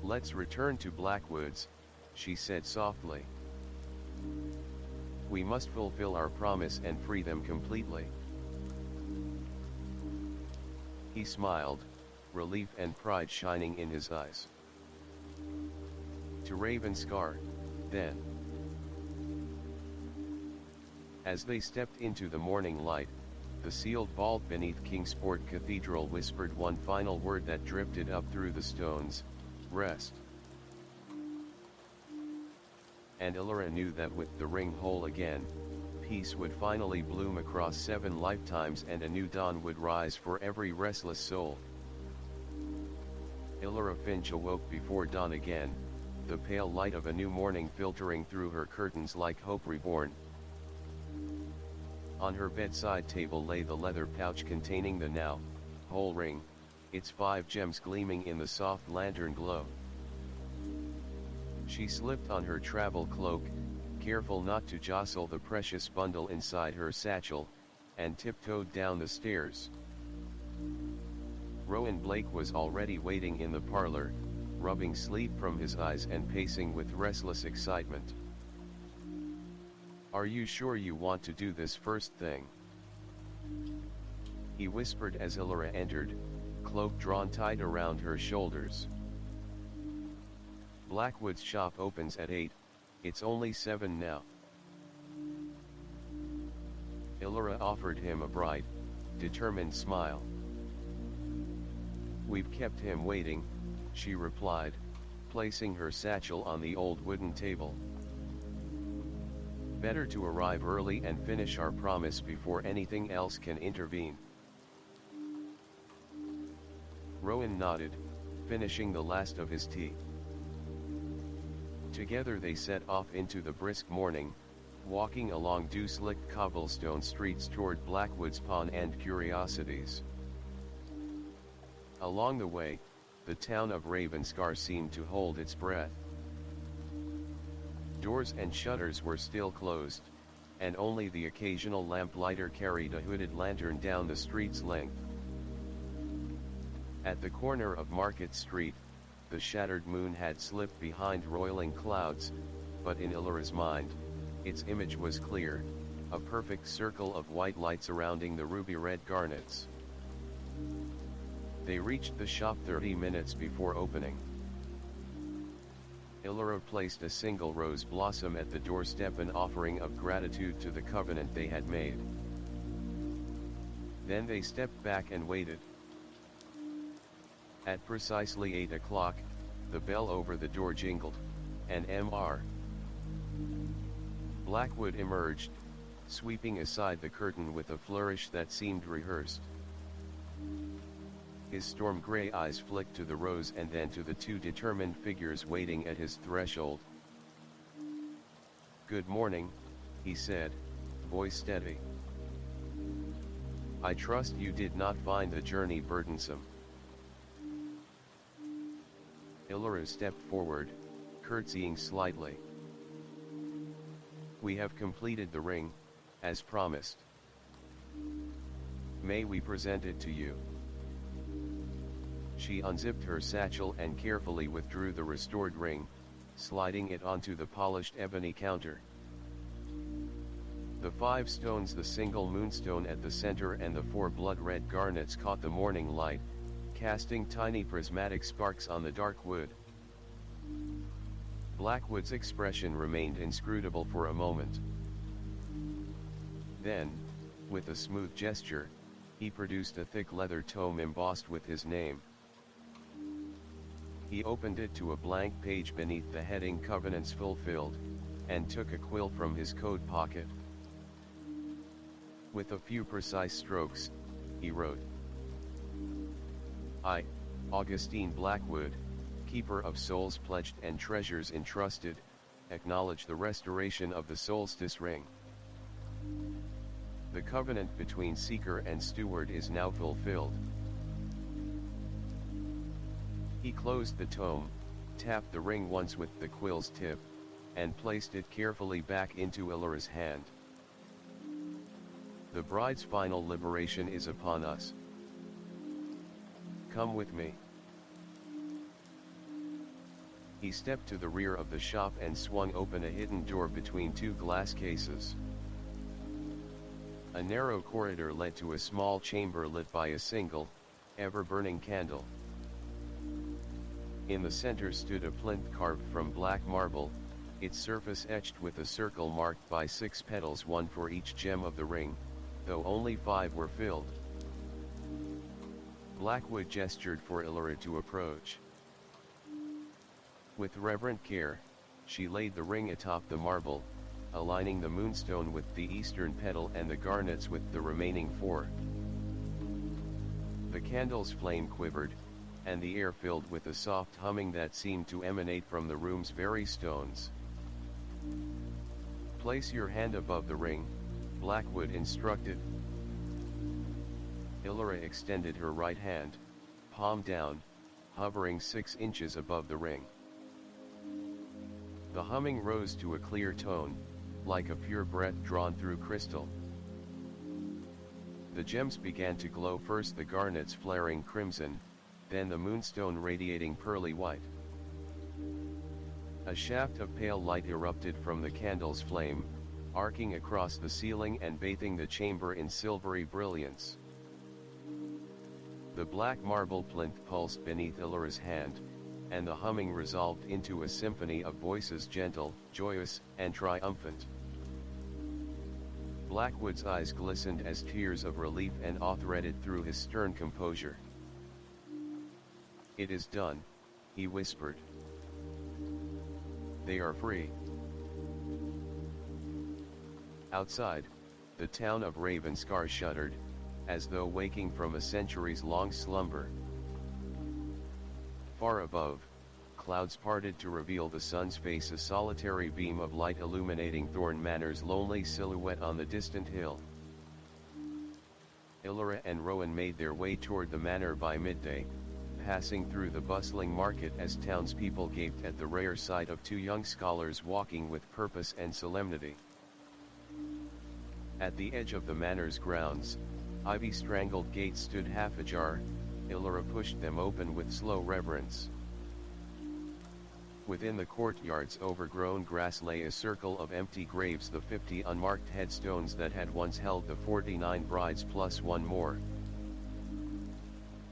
"Let's return to Blackwoods," she said softly. "We must fulfill our promise and free them completely." He smiled, relief and pride shining in his eyes. "To Ravenscar, then." As they stepped into the morning light, the sealed vault beneath Kingsport Cathedral whispered one final word that drifted up through the stones: "Rest." And Illyra knew that with the ring whole again, peace would finally bloom across 7 lifetimes and a new dawn would rise for every restless soul. Illyra Finch awoke before dawn again, the pale light of a new morning filtering through her curtains like hope reborn. On her bedside table lay the leather pouch containing the now whole ring, its 5 gems gleaming in the soft lantern glow. She slipped on her travel cloak, careful not to jostle the precious bundle inside her satchel, and tiptoed down the stairs. Rowan Blake was already waiting in the parlor, rubbing sleep from his eyes and pacing with restless excitement. "Are you sure you want to do this first thing?" he whispered as Illyra entered, cloak drawn tight around her shoulders. "Blackwood's shop opens at 8, it's only 7 now." Illyra offered him a bright, determined smile. "We've kept him waiting," she replied, placing her satchel on the old wooden table. "Better to arrive early and finish our promise before anything else can intervene." Rowan nodded, finishing the last of his tea. Together they set off into the brisk morning, walking along dew-slicked cobblestone streets toward Blackwood's Pawn and Curiosities. Along the way, the town of Ravenscar seemed to hold its breath. Doors and shutters were still closed, and only the occasional lamplighter carried a hooded lantern down the street's length. At the corner of Market Street, the shattered moon had slipped behind roiling clouds, but in Illyra's mind, its image was clear, a perfect circle of white light surrounding the ruby-red garnets. They reached the shop 30 minutes before opening. Illyra placed a single rose blossom at the doorstep, an offering of gratitude to the covenant they had made. Then they stepped back and waited. At precisely 8 o'clock, the bell over the door jingled, and Mr. Blackwood emerged, sweeping aside the curtain with a flourish that seemed rehearsed. His storm-gray eyes flicked to the rose and then to the two determined figures waiting at his threshold. "Good morning," he said, voice steady. "I trust you did not find the journey burdensome." Illyra stepped forward, curtsying slightly. "We have completed the ring, as promised. May we present it to you?" She unzipped her satchel and carefully withdrew the restored ring, sliding it onto the polished ebony counter. The 5 stones, the single moonstone at the center and the 4 blood-red garnets, caught the morning light, casting tiny prismatic sparks on the dark wood. Blackwood's expression remained inscrutable for a moment. Then, with a smooth gesture, he produced a thick leather tome embossed with his name. He opened it to a blank page beneath the heading "Covenants Fulfilled," and took a quill from his coat pocket. With a few precise strokes, he wrote, "I, Augustine Blackwood, keeper of souls pledged and treasures entrusted, acknowledge the restoration of the Solstice ring. The covenant between seeker and steward is now fulfilled." He closed the tome, tapped the ring once with the quill's tip, and placed it carefully back into Illyra's hand. "The bride's final liberation is upon us. Come with me." He stepped to the rear of the shop and swung open a hidden door between 2 glass cases. A narrow corridor led to a small chamber lit by a single, ever-burning candle. In the center stood a plinth carved from black marble, its surface etched with a circle marked by 6 petals, one for each gem of the ring, though only 5 were filled. Blackwood gestured for Illyra to approach. With reverent care, she laid the ring atop the marble, aligning the moonstone with the eastern petal and the garnets with the remaining 4. The candle's flame quivered, and the air filled with a soft humming that seemed to emanate from the room's very stones. "Place your hand above the ring," Blackwood instructed. Illyra extended her right hand, palm down, hovering 6 inches above the ring. The humming rose to a clear tone, like a pure breath drawn through crystal. The gems began to glow, first the garnets flaring crimson, then the moonstone radiating pearly white. A shaft of pale light erupted from the candle's flame, arcing across the ceiling and bathing the chamber in silvery brilliance. The black marble plinth pulsed beneath Illyra's hand, and the humming resolved into a symphony of voices, gentle, joyous, and triumphant. Blackwood's eyes glistened as tears of relief and awe threaded through his stern composure. "It is done," he whispered. "They are free." Outside, the town of Ravenscar shuddered, as though waking from a centuries-long slumber. Far above, clouds parted to reveal the sun's face, a solitary beam of light illuminating Thorn Manor's lonely silhouette on the distant hill. Illyra and Rowan made their way toward the manor by midday, passing through the bustling market as townspeople gaped at the rare sight of two young scholars walking with purpose and solemnity. At the edge of the manor's grounds, ivy-strangled gates stood half ajar. Illyra pushed them open with slow reverence. Within the courtyard's overgrown grass lay a circle of empty graves, the 50 unmarked headstones that had once held the 49 brides plus one more.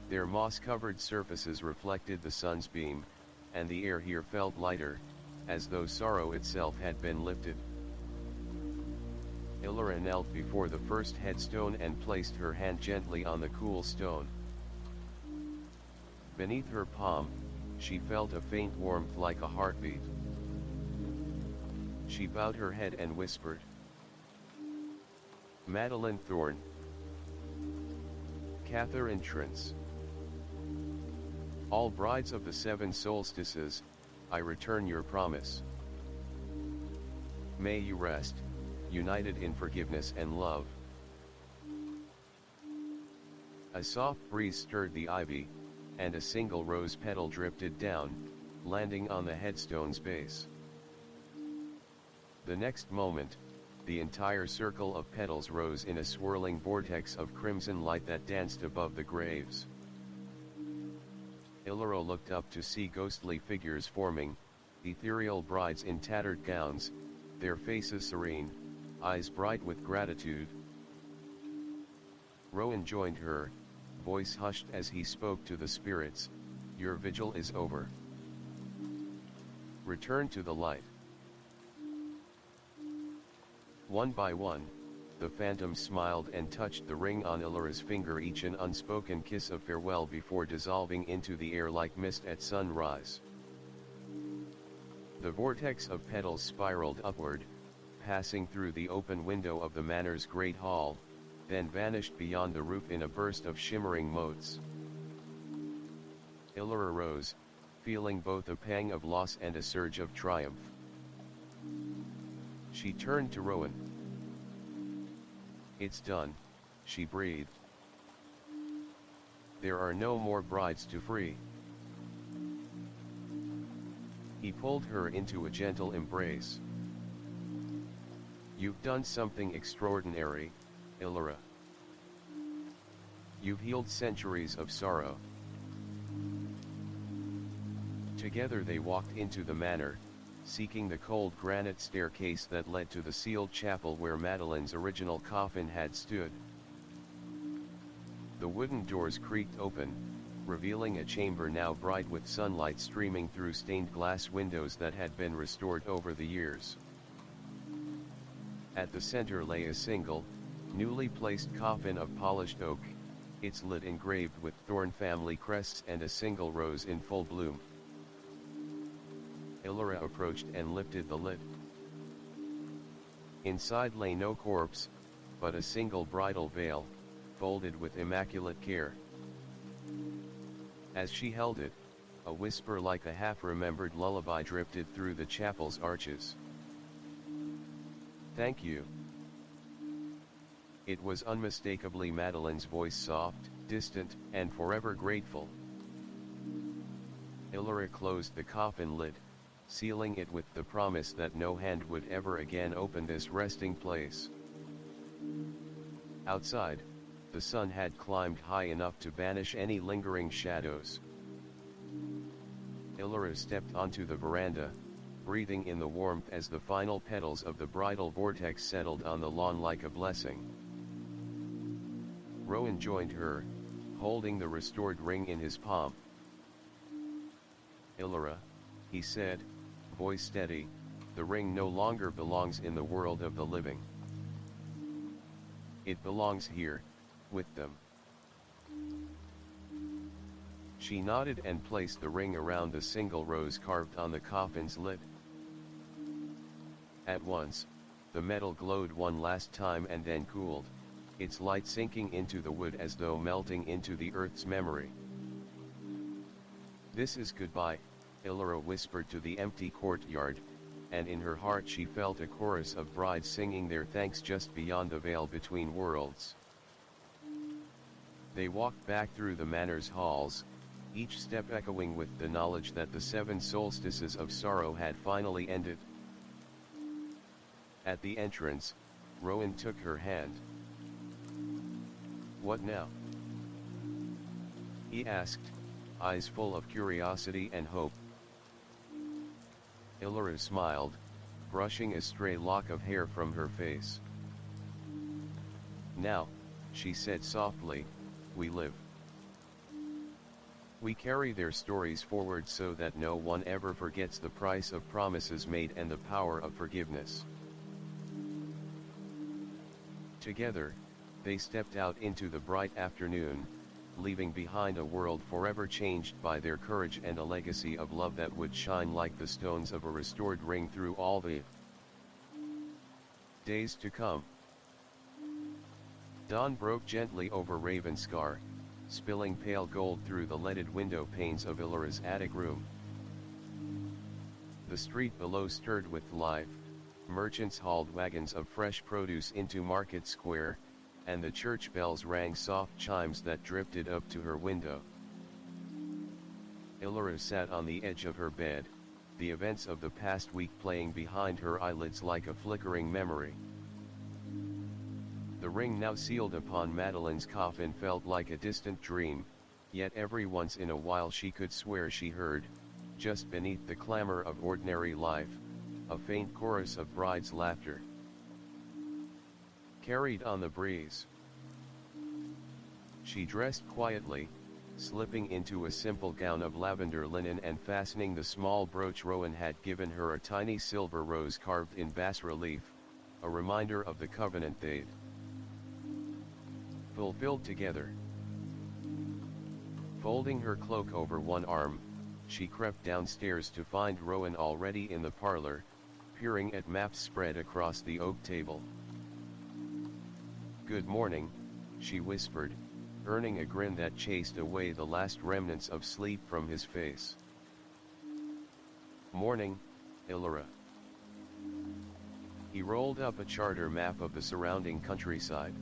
Their moss-covered surfaces reflected the sun's beam, and the air here felt lighter, as though sorrow itself had been lifted. Illyra knelt before the first headstone and placed her hand gently on the cool stone. Beneath her palm, she felt a faint warmth like a heartbeat. She bowed her head and whispered, "Madeline Thorn, Catherine Trance, all brides of the 7 solstices, I return your promise. May you rest, united in forgiveness and love." A soft breeze stirred the ivy, and a single rose petal drifted down, landing on the headstone's base. The next moment, the entire circle of petals rose in a swirling vortex of crimson light that danced above the graves. Illyra looked up to see ghostly figures forming, ethereal brides in tattered gowns, their faces serene, eyes bright with gratitude. Rowan joined her, voice hushed as he spoke to the spirits, "Your vigil is over. Return to the light." One by one, the phantoms smiled and touched the ring on Illyra's finger, each an unspoken kiss of farewell before dissolving into the air like mist at sunrise. The vortex of petals spiraled upward, passing through the open window of the manor's great hall, then vanished beyond the roof in a burst of shimmering motes. Illyra rose, feeling both a pang of loss and a surge of triumph. She turned to Rowan. "It's done," she breathed. "There are no more brides to free." He pulled her into a gentle embrace. "You've done something extraordinary, Illyra. You've healed centuries of sorrow." Together they walked into the manor, seeking the cold granite staircase that led to the sealed chapel where Madeline's original coffin had stood. The wooden doors creaked open, revealing a chamber now bright with sunlight streaming through stained glass windows that had been restored over the years. At the center lay a single, newly placed coffin of polished oak, its lid engraved with Thorn family crests and a single rose in full bloom. Illyra approached and lifted the lid. Inside lay no corpse, but a single bridal veil, folded with immaculate care. As she held it, a whisper like a half-remembered lullaby drifted through the chapel's arches. "Thank you." It was unmistakably Madeline's voice, soft, distant, and forever grateful. Illyra closed the coffin lid, sealing it with the promise that no hand would ever again open this resting place. Outside, the sun had climbed high enough to banish any lingering shadows. Illyra stepped onto the veranda, breathing in the warmth as the final petals of the bridal vortex settled on the lawn like a blessing. Rowan joined her, holding the restored ring in his palm. "Illyra," he said, voice steady, "the ring no longer belongs in the world of the living. It belongs here, with them." She nodded and placed the ring around the single rose carved on the coffin's lid. At once, the metal glowed one last time and then cooled, its light sinking into the wood as though melting into the earth's memory. "This is goodbye, Illyra whispered to the empty courtyard, and in her heart she felt a chorus of brides singing their thanks just beyond the veil between worlds. They walked back through the manor's halls, each step echoing with the knowledge that the 7 solstices of sorrow had finally ended. At the entrance, Rowan took her hand. "What now?" he asked, eyes full of curiosity and hope. Illyra smiled, brushing a stray lock of hair from her face. "Now," she said softly, "we live. We carry their stories forward so that no one ever forgets the price of promises made and the power of forgiveness." Together, they stepped out into the bright afternoon, leaving behind a world forever changed by their courage and a legacy of love that would shine like the stones of a restored ring through all the days to come. Dawn broke gently over Ravenscar, spilling pale gold through the leaded window panes of Illyra's attic room. The street below stirred with life, merchants hauled wagons of fresh produce into Market Square, and the church bells rang soft chimes that drifted up to her window. Illyra sat on the edge of her bed, the events of the past week playing behind her eyelids like a flickering memory. The ring now sealed upon Madeline's coffin felt like a distant dream, yet every once in a while she could swear she heard, just beneath the clamor of ordinary life, a faint chorus of brides' laughter, carried on the breeze. She dressed quietly, slipping into a simple gown of lavender linen and fastening the small brooch Rowan had given her, a tiny silver rose carved in bas-relief, a reminder of the covenant they'd fulfilled together. Folding her cloak over one arm, she crept downstairs to find Rowan already in the parlor, peering at maps spread across the oak table. "Good morning," she whispered, earning a grin that chased away the last remnants of sleep from his face. "Morning, Illyra." He rolled up a charter map of the surrounding countryside.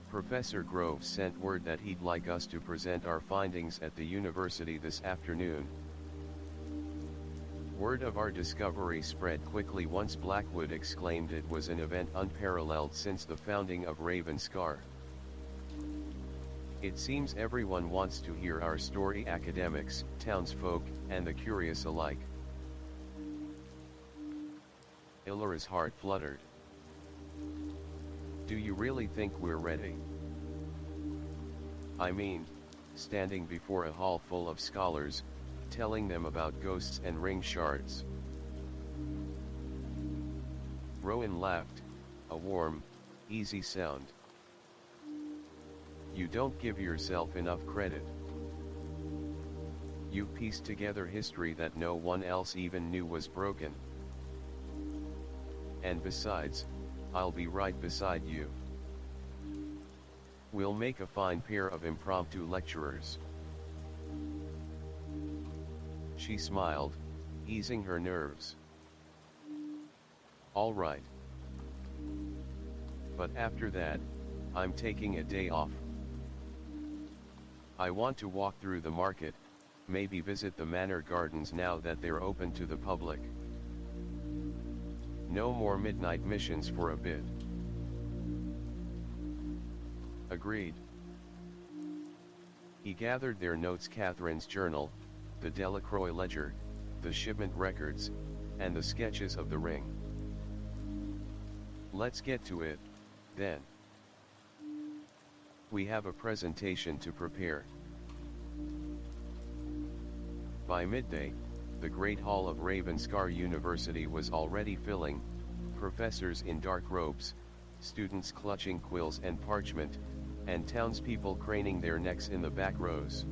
"Professor Grove sent word that he'd like us to present our findings at the university this afternoon." Word of our discovery spread quickly once Blackwood exclaimed it was an event unparalleled since the founding of Ravenscar. "It seems everyone wants to hear our story, academics, townsfolk, and the curious alike." Illyra's heart fluttered. "Do you really think we're ready? I mean, standing before a hall full of scholars, telling them about ghosts and ring shards." Rowan laughed, a warm, easy sound. "You don't give yourself enough credit. You pieced together history that no one else even knew was broken. And besides, I'll be right beside you. We'll make a fine pair of impromptu lecturers." She smiled, easing her nerves. "All right. But after that, I'm taking a day off. I want to walk through the market, maybe visit the manor gardens now that they're open to the public. No more midnight missions for a bit." "Agreed." He gathered their notes, Catherine's journal, the Delacroix ledger, the shipment records, and the sketches of the ring. "Let's get to it, then. We have a presentation to prepare." By midday, the Great Hall of Ravenscar University was already filling, professors in dark robes, students clutching quills and parchment, and townspeople craning their necks in the back rows.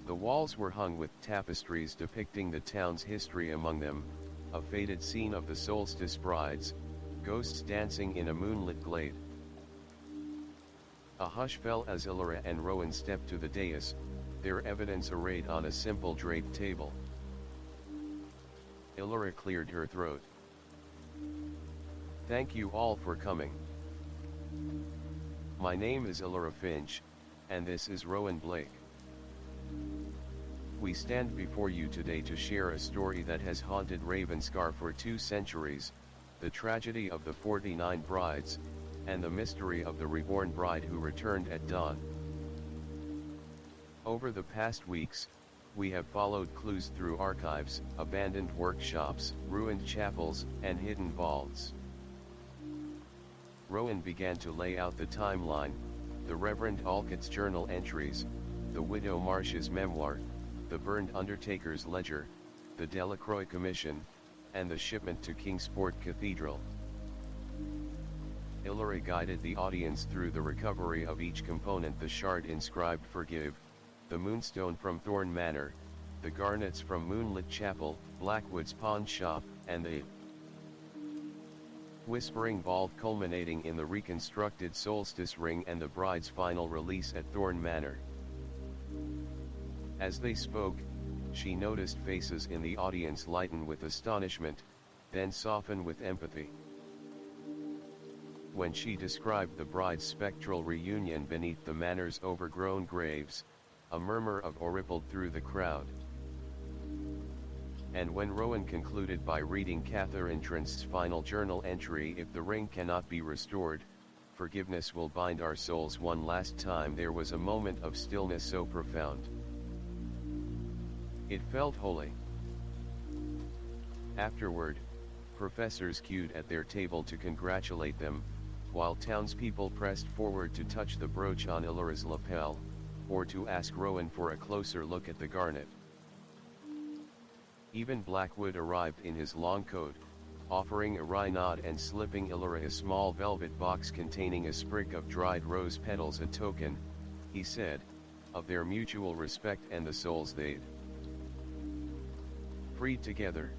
The walls were hung with tapestries depicting the town's history, among them, a faded scene of the Solstice brides, ghosts dancing in a moonlit glade. A hush fell as Illyra and Rowan stepped to the dais, their evidence arrayed on a simple draped table. Illyra cleared her throat. "Thank you all for coming. My name is Illyra Finch, and this is Rowan Blake. We stand before you today to share a story that has haunted Ravenscar for 2 centuries, the tragedy of the 49 brides, and the mystery of the reborn bride who returned at dawn. Over the past weeks, we have followed clues through archives, abandoned workshops, ruined chapels, and hidden vaults. Rowan began to lay out the timeline, the Reverend Alcott's journal entries, the Widow Marsh's memoir, the burned Undertaker's ledger, the Delacroix Commission, and the shipment to Kingsport Cathedral. Illyra guided the audience through the recovery of each component: the shard inscribed "Forgive," the moonstone from Thorn Manor, the garnets from Moonlit Chapel, Blackwood's pawn shop, and the whispering vault culminating in the reconstructed Solstice ring and the bride's final release at Thorn Manor. As they spoke, she noticed faces in the audience lighten with astonishment, then soften with empathy. When she described the bride's spectral reunion beneath the manor's overgrown graves, a murmur of awe rippled through the crowd. And when Rowan concluded by reading Catherine Trent's final journal entry, "If the ring cannot be restored, forgiveness will bind our souls one last time," there was a moment of stillness so profound it felt holy. Afterward, professors queued at their table to congratulate them, while townspeople pressed forward to touch the brooch on Illyra's lapel, or to ask Rowan for a closer look at the garnet. Even Blackwood arrived in his long coat, offering a wry nod and slipping Illyra a small velvet box containing a sprig of dried rose petals, a token, he said, of their mutual respect and the souls they'd freed together.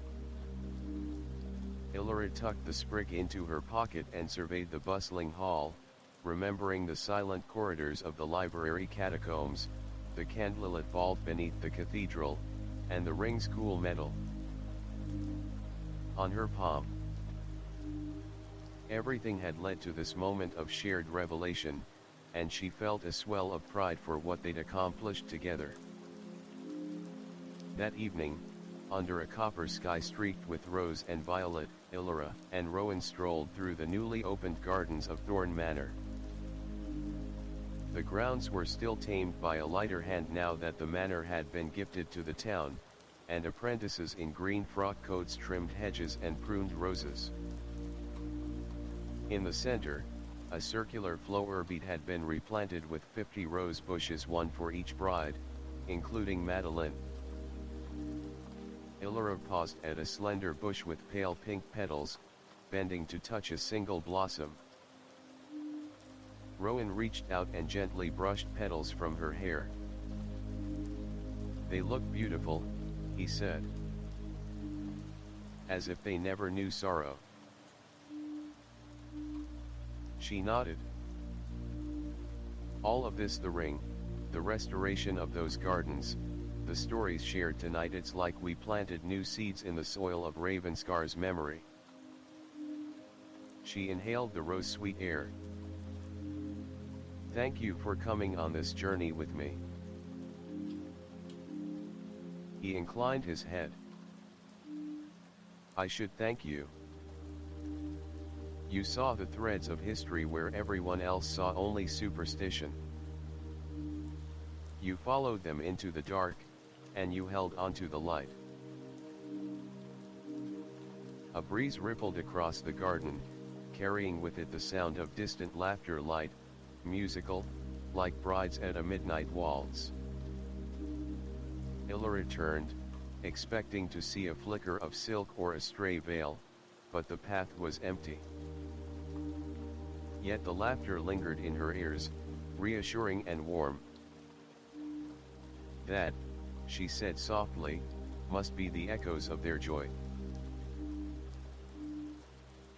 Illyra tucked the sprig into her pocket and surveyed the bustling hall, remembering the silent corridors of the library catacombs, the candlelit vault beneath the cathedral, and the ring's cool metal on her palm. Everything had led to this moment of shared revelation, and she felt a swell of pride for what they'd accomplished together. That evening, under a copper sky streaked with rose and violet, Illyra and Rowan strolled through the newly opened gardens of Thorn Manor. The grounds were still tamed by a lighter hand now that the manor had been gifted to the town, and apprentices in green frock coats trimmed hedges and pruned roses. In the center, a circular flower bed had been replanted with 50 rose bushes, one for each bride, including Madeline. Illyra paused at a slender bush with pale pink petals, bending to touch a single blossom. Rowan reached out and gently brushed petals from her hair. "They look beautiful," he said. "As if they never knew sorrow." She nodded. "All of this, the ring, the restoration of those gardens, the stories shared tonight, it's like we planted new seeds in the soil of Ravenscar's memory." She inhaled the rose-sweet air. "Thank you for coming on this journey with me." He inclined his head. "I should thank you. You saw the threads of history where everyone else saw only superstition. You followed them into the dark, and you held onto the light." A breeze rippled across the garden, carrying with it the sound of distant laughter, light, musical, like brides at a midnight waltz. Illyra turned, expecting to see a flicker of silk or a stray veil, but the path was empty. Yet the laughter lingered in her ears, reassuring and warm. "That," she said softly, "must be the echoes of their joy."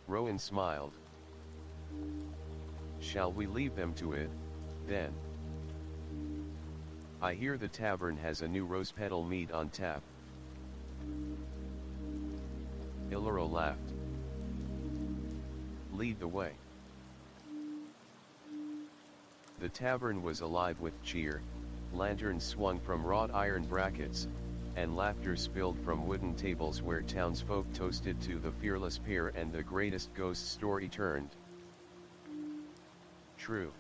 Rowan smiled. "Shall we leave them to it, then?" I hear the tavern has a new rose petal mead on tap. Illyra laughed. Lead the way. The tavern was alive with cheer, lanterns swung from wrought iron brackets, and laughter spilled from wooden tables where townsfolk toasted to the fearless pair and the greatest ghost story turned true.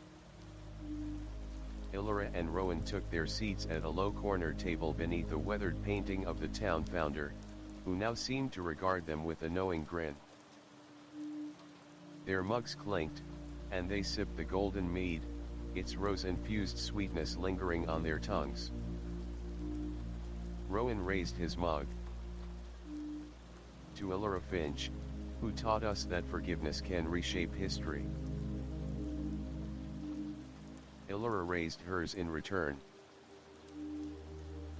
Illyra and Rowan took their seats at a low corner table beneath the weathered painting of the town founder, who now seemed to regard them with a knowing grin. Their mugs clinked, and they sipped the golden mead, its rose-infused sweetness lingering on their tongues. Rowan raised his mug. To Illyra Finch, who taught us that forgiveness can reshape history. Illyra raised hers in return.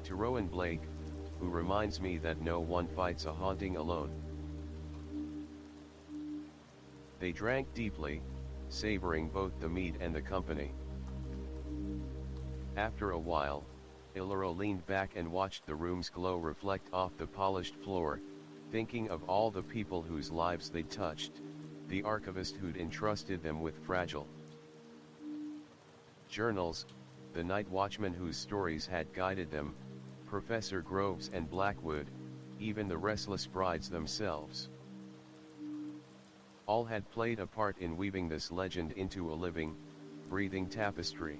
To Rowan Blake, who reminds me that no one fights a haunting alone. They drank deeply, savoring both the mead and the company. After a while, Illyra leaned back and watched the room's glow reflect off the polished floor, thinking of all the people whose lives they'd touched, the archivist who'd entrusted them with fragile journals, the night watchman whose stories had guided them, Professor Groves and Blackwood, even the restless brides themselves. All had played a part in weaving this legend into a living, breathing tapestry.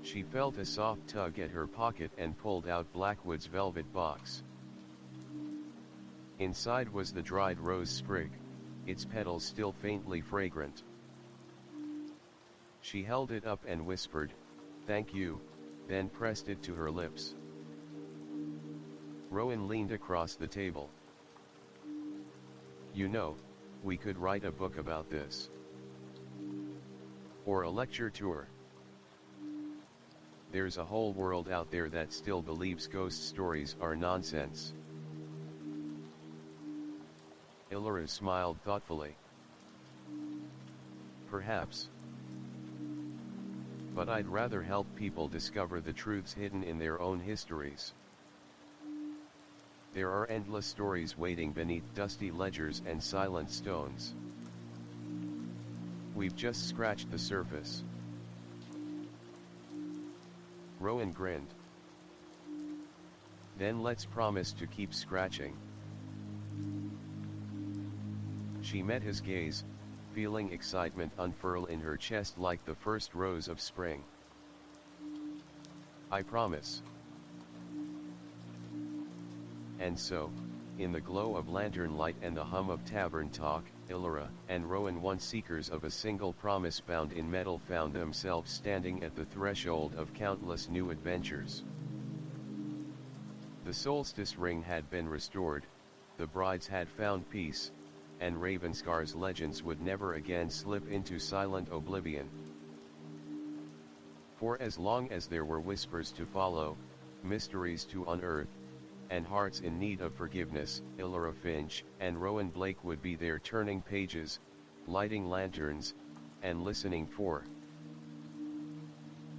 She felt a soft tug at her pocket and pulled out Blackwood's velvet box. Inside was the dried rose sprig, its petals still faintly fragrant. She held it up and whispered, "Thank you," then pressed it to her lips. Rowan leaned across the table. "You know, we could write a book about this. Or a lecture tour. There's a whole world out there that still believes ghost stories are nonsense." Illyra smiled thoughtfully. "Perhaps. But I'd rather help people discover the truths hidden in their own histories. There are endless stories waiting beneath dusty ledgers and silent stones. We've just scratched the surface." Rowan grinned. "Then let's promise to keep scratching." She met his gaze, feeling excitement unfurl in her chest like the first rose of spring. "I promise." And so, in the glow of lantern light and the hum of tavern talk, Illyra and Rowan, once seekers of a single promise bound in metal, found themselves standing at the threshold of countless new adventures. The Solstice ring had been restored, the brides had found peace, and Ravenscar's legends would never again slip into silent oblivion. For as long as there were whispers to follow, mysteries to unearth, and hearts in need of forgiveness, Illyra Finch and Rowan Blake would be there, turning pages, lighting lanterns, and listening for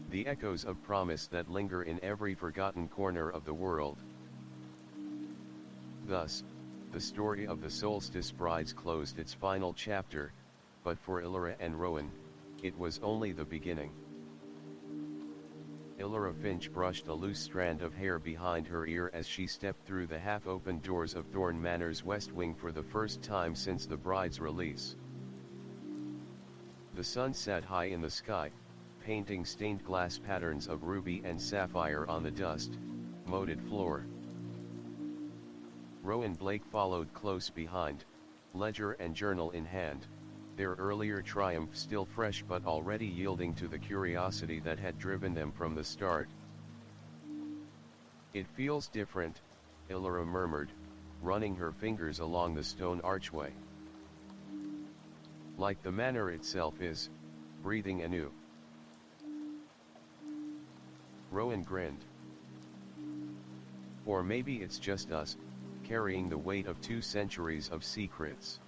the echoes of promise that linger in every forgotten corner of the world. Thus, the story of the Solstice brides closed its final chapter, but for Illyra and Rowan, it was only the beginning. Illyra Finch brushed a loose strand of hair behind her ear as she stepped through the half-open doors of Thorn Manor's west wing for the first time since the bride's release. The sun sat high in the sky, painting stained glass patterns of ruby and sapphire on the dust, moated floor. Rowan Blake followed close behind, ledger and journal in hand, their earlier triumph still fresh but already yielding to the curiosity that had driven them from the start. "It feels different," Illyra murmured, running her fingers along the stone archway. "Like the manor itself is, breathing anew." Rowan grinned. "Or maybe it's just us, carrying the weight of 2 centuries of secrets."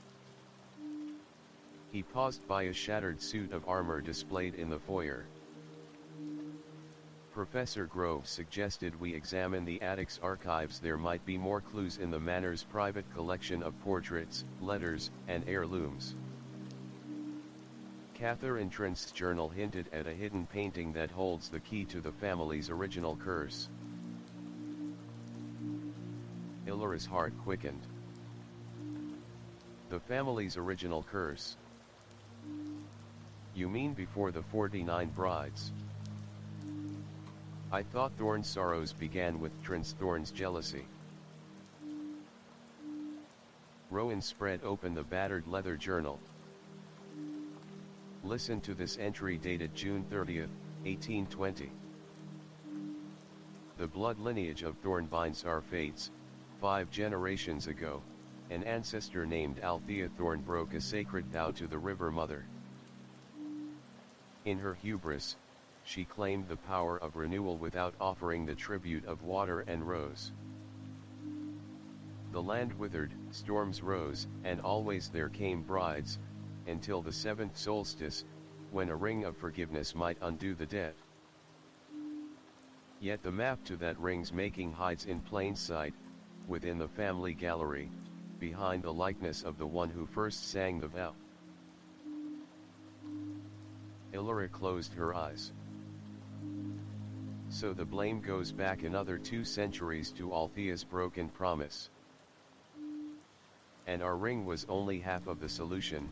He paused by a shattered suit of armor displayed in the foyer. Professor Grove suggested we examine the attic's archives. There might be more clues in the manor's private collection of portraits, letters, and heirlooms. Catherine Trent's journal hinted at a hidden painting that holds the key to the family's original curse. Illyra's heart quickened. The family's original curse? You mean before the 49 brides? I thought Thorn's sorrows began with Trent's Thorn's jealousy. Rowan spread open the battered leather journal. Listen to this entry dated June 30, 1820. The blood lineage of Thorn binds our fates. 5 generations ago, an ancestor named Althea Thorn broke a sacred vow to the River Mother. In her hubris, she claimed the power of renewal without offering the tribute of water and rose. The land withered, storms rose, and always there came brides, until the 7th solstice, when a ring of forgiveness might undo the debt. Yet the map to that ring's making hides in plain sight, within the family gallery, behind the likeness of the one who first sang the vow. Illyra closed her eyes. So the blame goes back another 2 centuries to Althea's broken promise. And our ring was only half of the solution,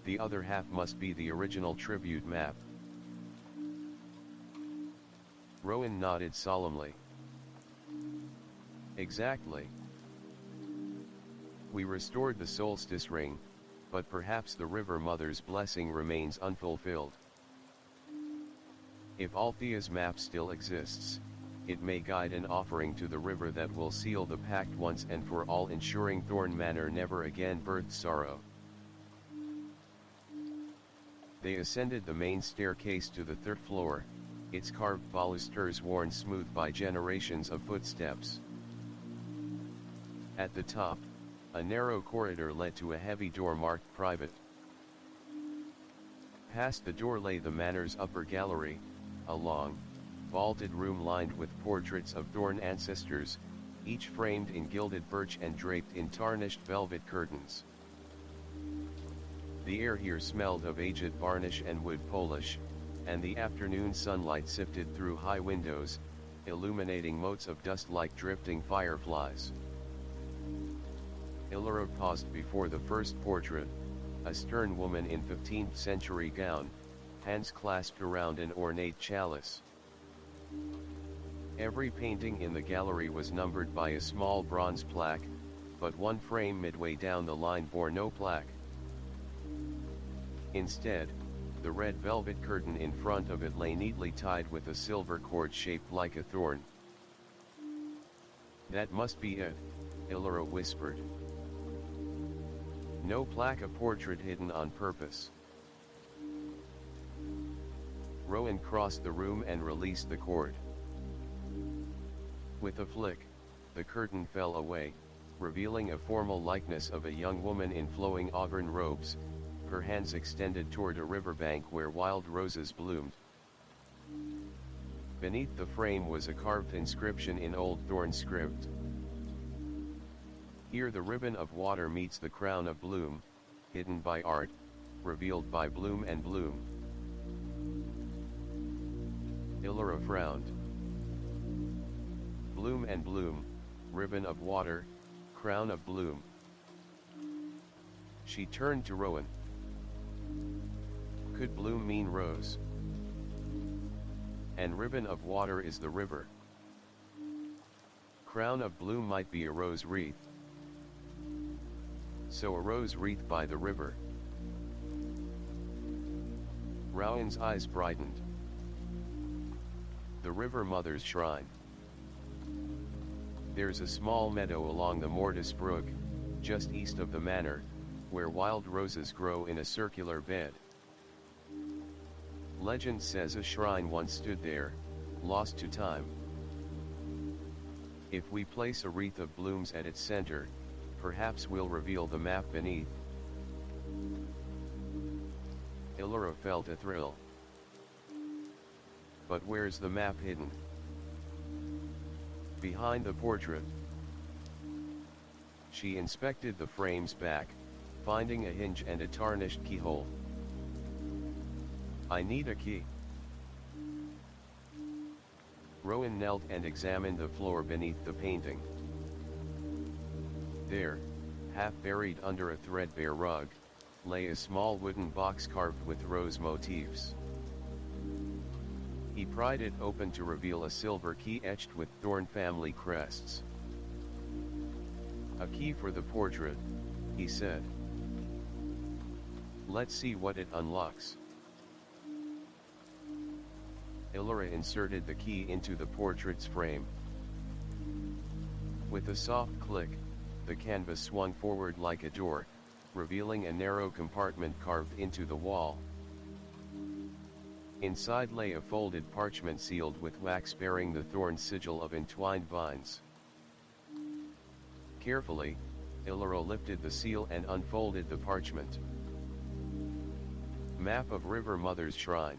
the other half must be the original tribute map. Rowan nodded solemnly. Exactly. We restored the solstice ring, but perhaps the River Mother's blessing remains unfulfilled. If Althea's map still exists, it may guide an offering to the river that will seal the pact once and for all, ensuring Thorn Manor never again birthed sorrow. They ascended the main staircase to the 3rd floor, its carved balusters worn smooth by generations of footsteps. At the top, a narrow corridor led to a heavy door marked private. Past the door lay the manor's upper gallery, a long, vaulted room lined with portraits of Thorn ancestors, each framed in gilded birch and draped in tarnished velvet curtains. The air here smelled of aged varnish and wood polish, and the afternoon sunlight sifted through high windows, illuminating motes of dust like drifting fireflies. Illyra paused before the first portrait, a stern woman in 15th century gown, hands clasped around an ornate chalice. Every painting in the gallery was numbered by a small bronze plaque, but one frame midway down the line bore no plaque. Instead, the red velvet curtain in front of it lay neatly tied with a silver cord shaped like a thorn. That must be it, Illyra whispered. No plaque, a portrait hidden on purpose. Rowan crossed the room and released the cord. With a flick, the curtain fell away, revealing a formal likeness of a young woman in flowing auburn robes, her hands extended toward a riverbank where wild roses bloomed. Beneath the frame was a carved inscription in Old Thorn script. Here the ribbon of water meets the crown of bloom, hidden by art, revealed by bloom and bloom. Illyra frowned. Bloom and bloom, ribbon of water, crown of bloom. She turned to Rowan. Could bloom mean rose? And ribbon of water is the river. Crown of bloom might be a rose wreath. So a rose wreath by the river. Rowan's eyes brightened. The River Mother's shrine. There's a small meadow along the Mortis Brook, just east of the manor, where wild roses grow in a circular bed. Legend says a shrine once stood there, lost to time. If we place a wreath of blooms at its center, perhaps we'll reveal the map beneath. Illyra felt a thrill. But where's the map hidden? Behind the portrait. She inspected the frame's back, finding a hinge and a tarnished keyhole. I need a key. Rowan knelt and examined the floor beneath the painting. There, half buried under a threadbare rug, lay a small wooden box carved with rose motifs. He pried it open to reveal a silver key etched with thorn family crests. A key for the portrait, he said. Let's see what it unlocks. Illyra inserted the key into the portrait's frame. With a soft click, the canvas swung forward like a door, revealing a narrow compartment carved into the wall. Inside lay a folded parchment sealed with wax bearing the thorn sigil of entwined vines. Carefully, Illyra lifted the seal and unfolded the parchment. Map of River Mother's Shrine.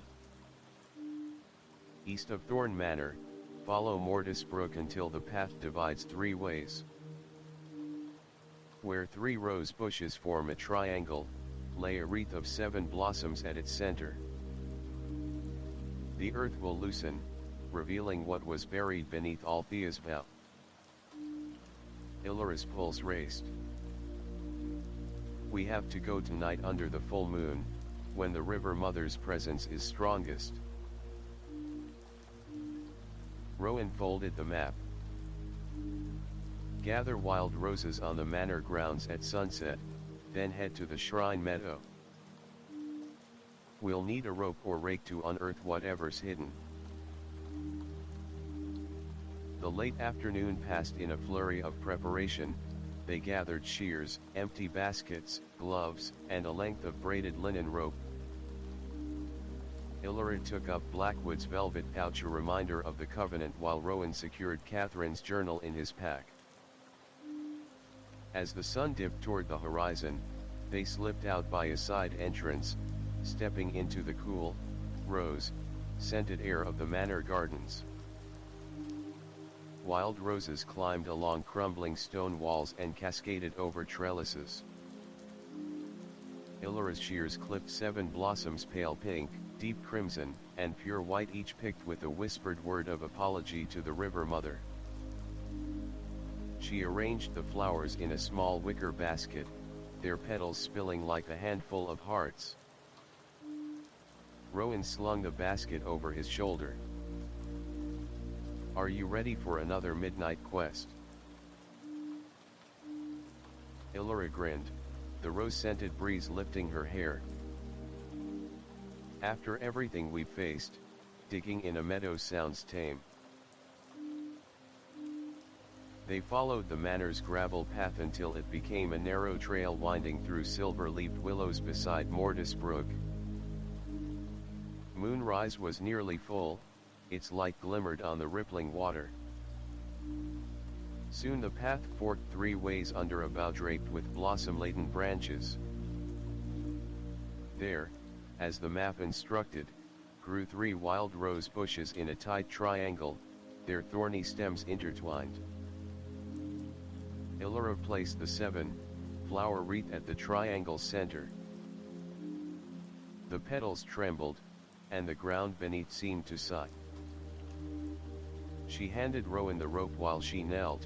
East of Thorn Manor, follow Mortis Brook until the path divides 3 ways. Where 3 rose bushes form a triangle, lay a wreath of 7 blossoms at its center. The earth will loosen, revealing what was buried beneath Althea's vow. Illyra's pulse raced. We have to go tonight under the full moon, when the River Mother's presence is strongest. Rowan folded the map. Gather wild roses on the manor grounds at sunset, then head to the shrine meadow. We'll need a rope or rake to unearth whatever's hidden. The late afternoon passed in a flurry of preparation. They gathered shears, empty baskets, gloves, and a length of braided linen rope. Illyra took up Blackwood's velvet pouch, a reminder of the covenant, while Rowan secured Catherine's journal in his pack. As the sun dipped toward the horizon, they slipped out by a side entrance, stepping into the cool, rose-scented air of the manor gardens. Wild roses climbed along crumbling stone walls and cascaded over trellises. Illyra's shears clipped 7 blossoms, pale pink, deep crimson, and pure white, each picked with a whispered word of apology to the River Mother. She arranged the flowers in a small wicker basket, their petals spilling like a handful of hearts. Rowan slung the basket over his shoulder. Are you ready for another midnight quest? Illyra grinned, the rose-scented breeze lifting her hair. After everything we've faced, digging in a meadow sounds tame. They followed the manor's gravel path until it became a narrow trail winding through silver-leafed willows beside Mortis Brook. Moonrise was nearly full, its light glimmered on the rippling water. Soon the path forked 3 ways under a bough draped with blossom-laden branches. There, as the map instructed, grew 3 wild rose bushes in a tight triangle, their thorny stems intertwined. Illyra placed the 7-flower wreath at the triangle's center. The petals trembled, and the ground beneath seemed to sigh. She handed Rowan the rope while she knelt,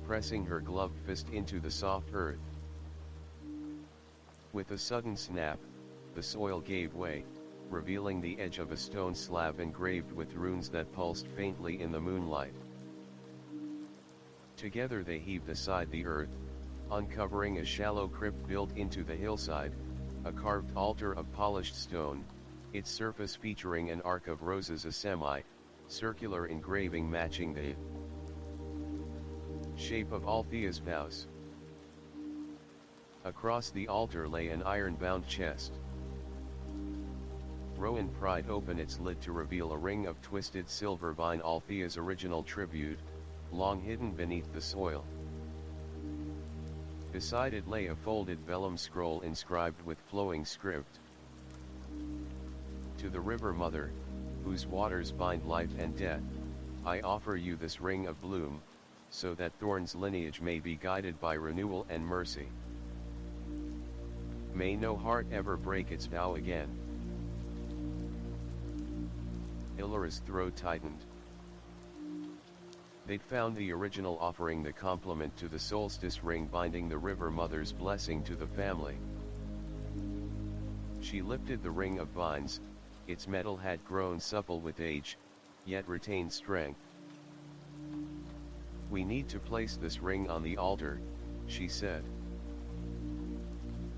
pressing her gloved fist into the soft earth. With a sudden snap, the soil gave way, revealing the edge of a stone slab engraved with runes that pulsed faintly in the moonlight. Together they heaved aside the earth, uncovering a shallow crypt built into the hillside, a carved altar of polished stone, its surface featuring an arc of roses, a semi-circular engraving matching the shape of Althea's vows. Across the altar lay an iron-bound chest. Rowan pried open its lid to reveal a ring of twisted silver vine, Althea's original tribute, long hidden beneath the soil. Beside it lay a folded vellum scroll inscribed with flowing script. To the River Mother, whose waters bind life and death, I offer you this ring of bloom, so that Thorn's lineage may be guided by renewal and mercy. May no heart ever break its vow again. Illyra's throat tightened. They'd found the original offering the complement to the Solstice ring binding the River Mother's blessing to the family. She lifted the ring of vines. Its metal had grown supple with age, yet retained strength. We need to place this ring on the altar, she said.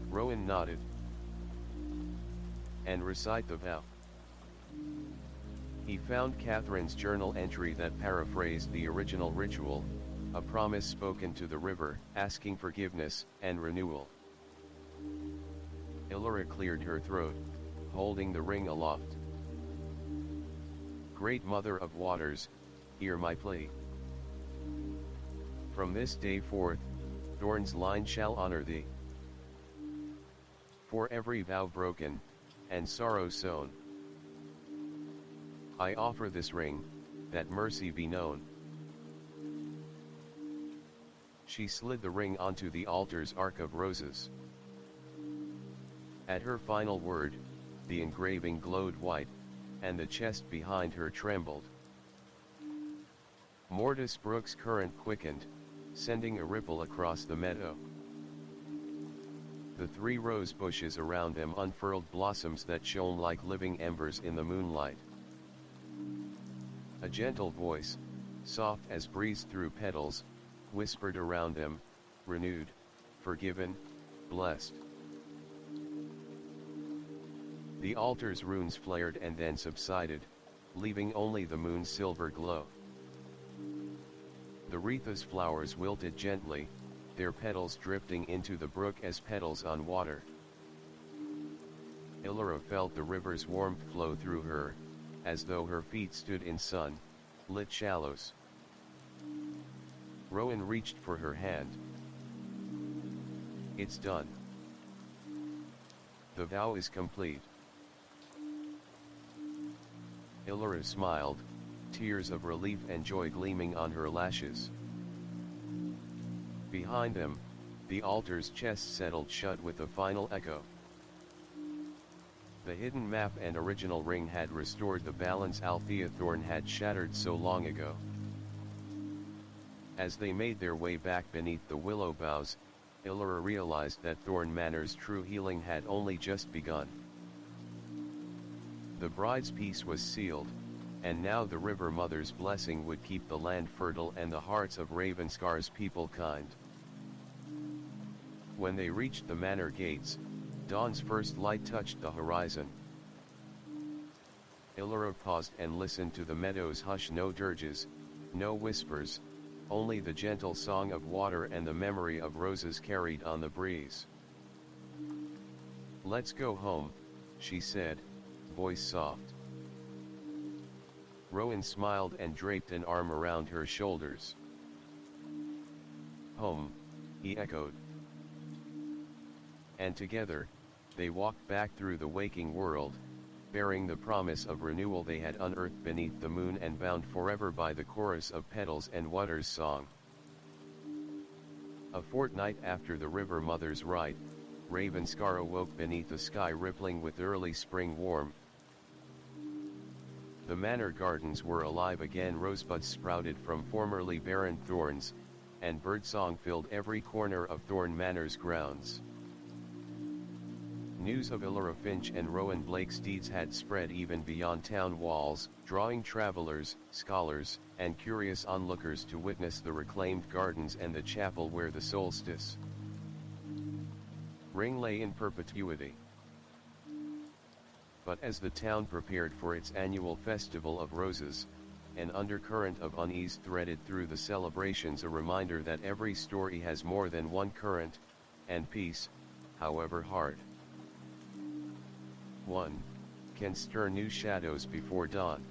Rowan nodded. And recite the vow. He found Catherine's journal entry that paraphrased the original ritual, a promise spoken to the river, asking forgiveness and renewal. Illyra cleared her throat, holding the ring aloft. Great Mother of Waters, hear my plea. From this day forth, Thorn's line shall honor thee. For every vow broken, and sorrow sown, I offer this ring, that mercy be known. She slid the ring onto the altar's arch of roses. At her final word, the engraving glowed white, and the chest behind her trembled. Mortis Brook's current quickened, sending a ripple across the meadow. The 3 rose bushes around them unfurled blossoms that shone like living embers in the moonlight. A gentle voice, soft as breeze through petals, whispered around them, renewed, forgiven, blessed. The altar's runes flared and then subsided, leaving only the moon's silver glow. The wreath's flowers wilted gently, their petals drifting into the brook as petals on water. Illyra felt the river's warmth flow through her, as though her feet stood in sun-lit shallows. Rowan reached for her hand. It's done. The vow is complete. Illyra smiled, tears of relief and joy gleaming on her lashes. Behind them, the altar's chest settled shut with a final echo. The hidden map and original ring had restored the balance Althea Thorn had shattered so long ago. As they made their way back beneath the willow boughs, Illyra realized that Thorn Manor's true healing had only just begun. The bride's peace was sealed, and now the River Mother's blessing would keep the land fertile and the hearts of Ravenscar's people kind. When they reached the manor gates, dawn's first light touched the horizon. Illyra paused and listened to the meadow's hush. No dirges, no whispers, only the gentle song of water and the memory of roses carried on the breeze. Let's go home, she said, voice soft. Rowan smiled and draped an arm around her shoulders. Home, he echoed. And together, they walked back through the waking world, bearing the promise of renewal they had unearthed beneath the moon and bound forever by the chorus of petals and water's song. A fortnight after the River Mother's rite, Ravenscar awoke beneath a sky rippling with early spring warmth. The manor gardens were alive again. Rosebuds sprouted from formerly barren thorns, and birdsong filled every corner of Thorn Manor's grounds. News of Illyra Finch and Rowan Blake's deeds had spread even beyond town walls, drawing travelers, scholars, and curious onlookers to witness the reclaimed gardens and the chapel where the Solstice ring lay in perpetuity. But as the town prepared for its annual Festival of Roses, an undercurrent of unease threaded through the celebrations, a reminder that every story has more than one current, and peace, however hard won, can stir new shadows before dawn.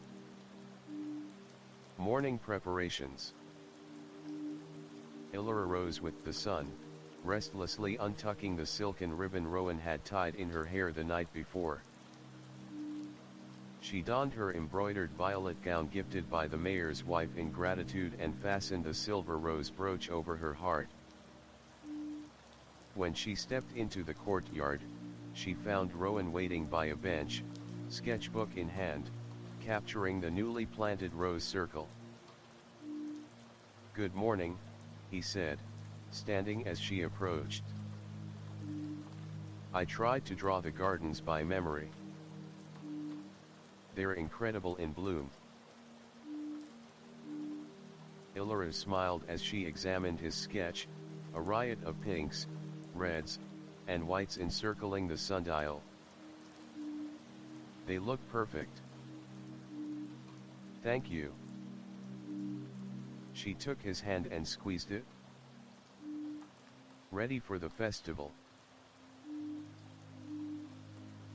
Morning preparations. Illyra rose with the sun, restlessly untucking the silken ribbon Rowan had tied in her hair the night before. She donned her embroidered violet gown gifted by the mayor's wife in gratitude and fastened a silver rose brooch over her heart. When she stepped into the courtyard, she found Rowan waiting by a bench, sketchbook in hand, capturing the newly planted rose circle. "Good morning," he said, standing as she approached. "I tried to draw the gardens by memory. They're incredible in bloom." Illyra smiled as she examined his sketch, a riot of pinks, reds, and whites encircling the sundial. "They look perfect." "Thank you." She took his hand and squeezed it. "Ready for the festival?"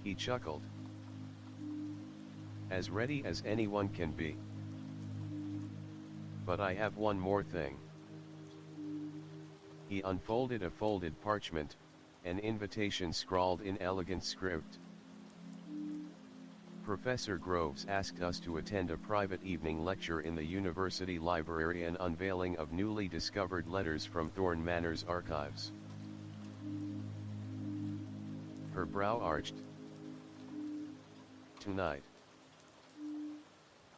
He chuckled. "As ready as anyone can be. But I have one more thing." He unfolded a folded parchment, an invitation scrawled in elegant script. "Professor Groves asked us to attend a private evening lecture in the university library, an unveiling of newly discovered letters from Thorn Manor's archives." Her brow arched. "Tonight.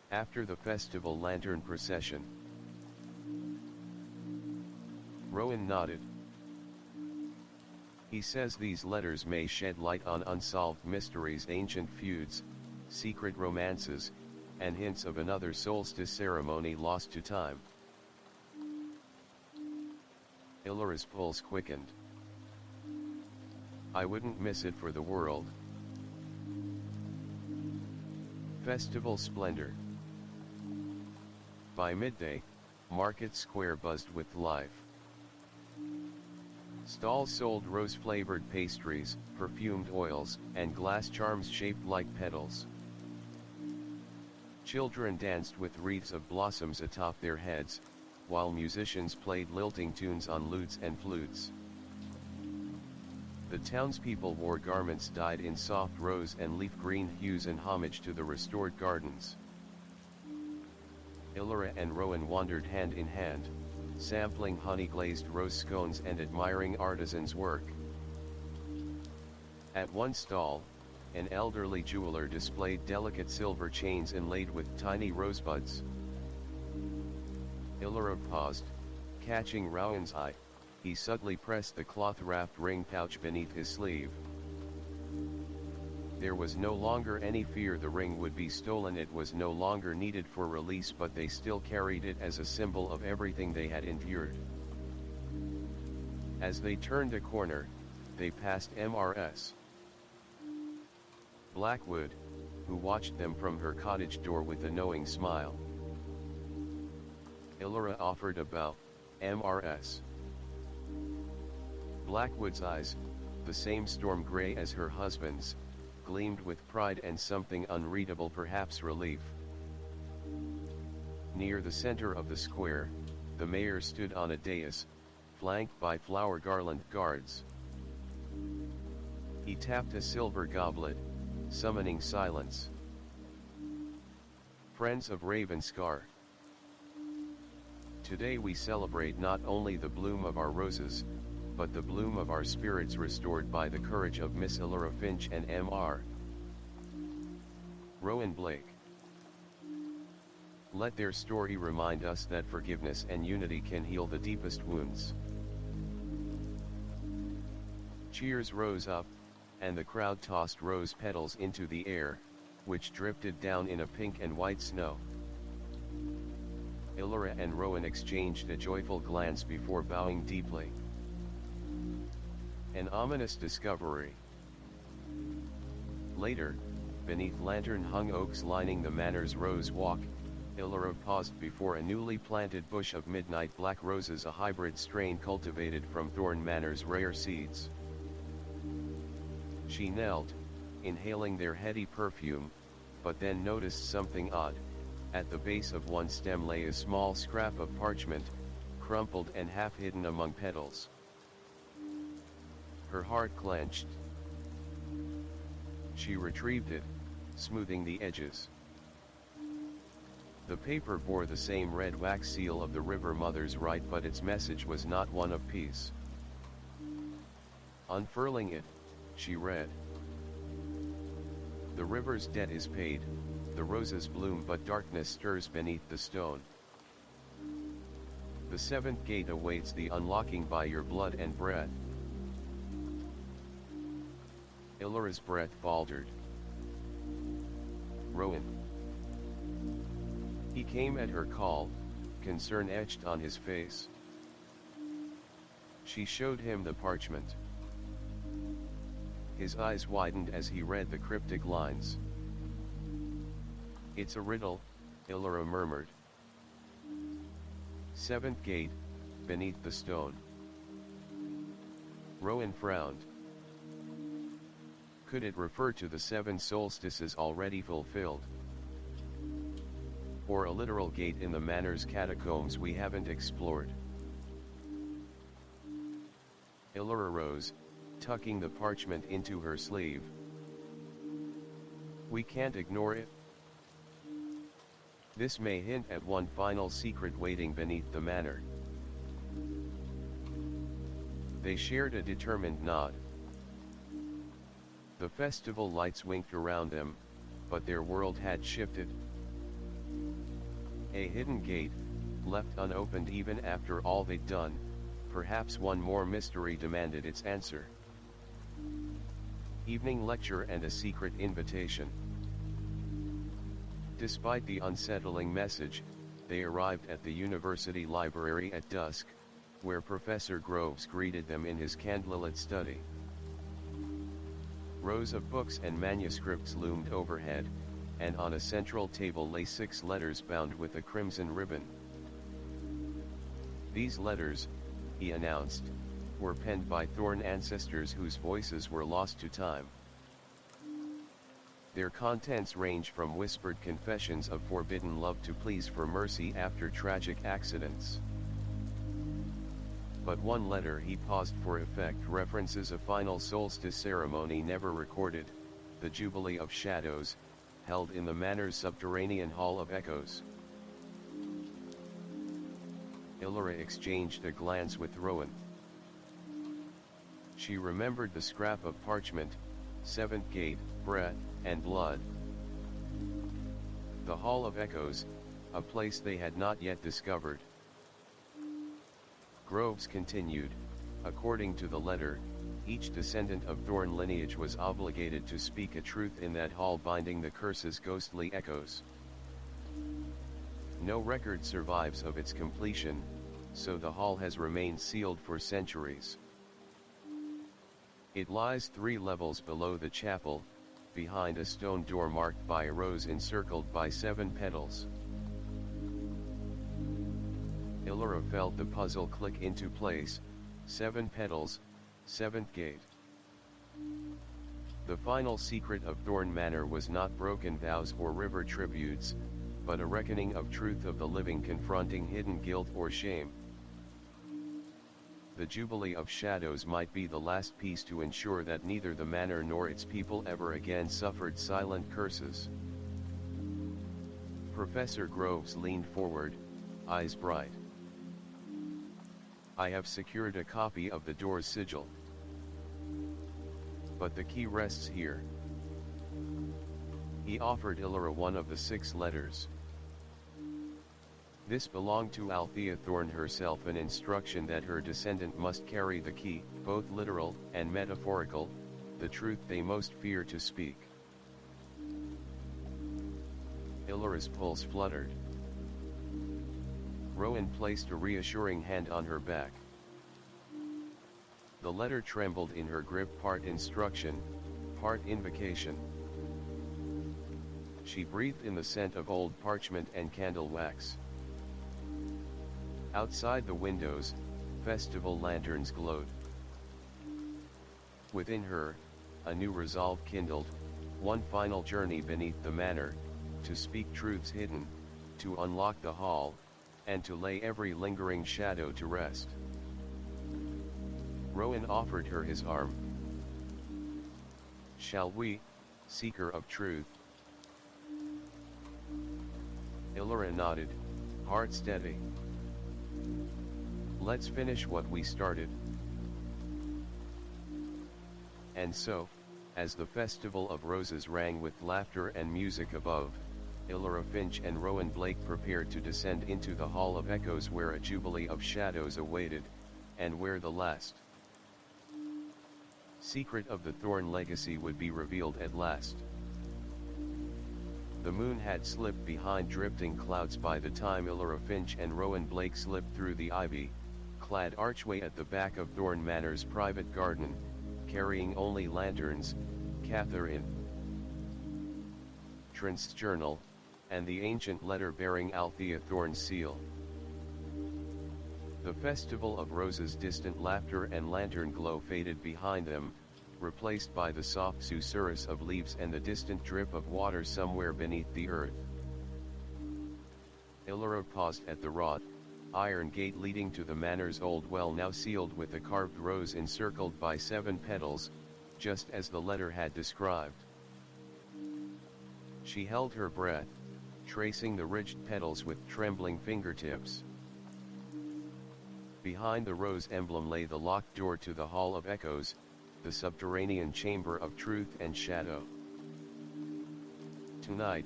After the festival lantern procession." Rowan nodded. "He says these letters may shed light on unsolved mysteries, ancient feuds, secret romances, and hints of another solstice ceremony lost to time." Illyra's pulse quickened. "I wouldn't miss it for the world." Festival splendor. By midday, Market Square buzzed with life. Stalls sold rose-flavored pastries, perfumed oils, and glass charms shaped like petals. Children danced with wreaths of blossoms atop their heads, while musicians played lilting tunes on lutes and flutes. The townspeople wore garments dyed in soft rose and leaf green hues in homage to the restored gardens. Illyra and Rowan wandered hand in hand, sampling honey-glazed rose scones and admiring artisans' work. At one stall, an elderly jeweler displayed delicate silver chains inlaid with tiny rosebuds. Illyra paused, catching Rowan's eye. He subtly pressed the cloth-wrapped ring pouch beneath his sleeve. There was no longer any fear the ring would be stolen. It was no longer needed for release, but they still carried it as a symbol of everything they had endured. As they turned a corner, they passed Mrs. Blackwood, who watched them from her cottage door with a knowing smile. Illyra offered a bow. Mrs. Blackwood's eyes, the same storm gray as her husband's, gleamed with pride and something unreadable, perhaps relief. Near the center of the square, the mayor stood on a dais, flanked by flower garland guards. He tapped a silver goblet, summoning silence. "Friends of Ravenscar, today we celebrate not only the bloom of our roses, but the bloom of our spirits restored by the courage of Miss Illyra Finch and Mr. Rowan Blake. Let their story remind us that forgiveness and unity can heal the deepest wounds." Cheers rose up, and the crowd tossed rose petals into the air, which drifted down in a pink and white snow. Illyra and Rowan exchanged a joyful glance before bowing deeply. An ominous discovery. Later, beneath lantern-hung oaks lining the manor's rose walk, Illyra paused before a newly planted bush of midnight black roses, a hybrid strain cultivated from Thorn Manor's rare seeds. She knelt, inhaling their heady perfume, but then noticed something odd. At the base of one stem lay a small scrap of parchment, crumpled and half hidden among petals. Her heart clenched. She retrieved it, smoothing the edges. The paper bore the same red wax seal of the River Mother's rite, but its message was not one of peace. Unfurling it, she read. The river's debt is paid, the roses bloom but darkness stirs beneath the stone. The seventh gate awaits the unlocking by your blood and breath. Illaра's breath faltered. Rowan. He came at her call, concern etched on his face. She showed him the parchment. His eyes widened as he read the cryptic lines. It's a riddle, Illara murmured. Seventh gate, beneath the stone. Rowan frowned. Could it refer to the 7 solstices already fulfilled? Or a literal gate in the manor's catacombs we haven't explored? Illara rose, tucking the parchment into her sleeve. We can't ignore it. This may hint at one final secret waiting beneath the manor. They shared a determined nod. The festival lights winked around them, but their world had shifted. A hidden gate, left unopened even after all they'd done, perhaps one more mystery demanded its answer. Evening lecture and a secret invitation. Despite the unsettling message, they arrived at the university library at dusk, where Professor Groves greeted them in his candlelit study. Rows of books and manuscripts loomed overhead, and on a central table lay 6 letters bound with a crimson ribbon. These letters, he announced, were penned by Thorn ancestors whose voices were lost to time. Their contents range from whispered confessions of forbidden love to pleas for mercy after tragic accidents. But one letter he paused for effect references a final solstice ceremony never recorded, the Jubilee of Shadows, held in the manor's subterranean Hall of Echoes. Illara exchanged a glance with Rowan. She remembered the scrap of parchment, 7th gate, breath, and blood. The Hall of Echoes, a place they had not yet discovered. Groves continued, according to the letter, each descendant of Thorn lineage was obligated to speak a truth in that hall binding the curse's ghostly echoes. No record survives of its completion, so the hall has remained sealed for centuries. It lies 3 levels below the chapel, behind a stone door marked by a rose encircled by 7 petals. Illara felt the puzzle click into place, 7 petals, 7th gate. The final secret of Thorn Manor was not broken vows or river tributes, but a reckoning of truth of the living confronting hidden guilt or shame. The Jubilee of Shadows might be the last piece to ensure that neither the manor nor its people ever again suffered silent curses. Professor Groves leaned forward, eyes bright. I have secured a copy of the door's sigil. But the key rests here. He offered Illara one of the 6 letters. This belonged to Althea Thorn herself, an instruction that her descendant must carry the key, both literal and metaphorical, the truth they most fear to speak. Illara's pulse fluttered. Rowan placed a reassuring hand on her back. The letter trembled in her grip, part instruction, part invocation. She breathed in the scent of old parchment and candle wax. Outside the windows, festival lanterns glowed. Within her, a new resolve kindled, one final journey beneath the manor, to speak truths hidden, to unlock the hall, and to lay every lingering shadow to rest. Rowan offered her his arm. Shall we, seeker of truth, Illyra nodded, heart steady. Let's finish what we started. And so, as the Festival of Roses rang with laughter and music above, Illyra Finch and Rowan Blake prepared to descend into the Hall of Echoes, where a jubilee of shadows awaited, and where the last secret of the Thorn legacy would be revealed at last. The moon had slipped behind drifting clouds by the time Illyra Finch and Rowan Blake slipped through the ivy-clad archway at the back of Thorn Manor's private garden, carrying only lanterns, Catherine Trent's journal, and the ancient letter bearing Althea Thorn's seal. The Festival of Roses' distant laughter and lantern glow faded behind them, replaced by the soft susurrus of leaves and the distant drip of water somewhere beneath the earth. Illyra paused at the wrought iron gate leading to the manor's old well, now sealed with a carved rose encircled by 7 petals, just as the letter had described. She held her breath, tracing the ridged petals with trembling fingertips. Behind the rose emblem lay the locked door to the Hall of Echoes, the subterranean chamber of truth and shadow. Tonight,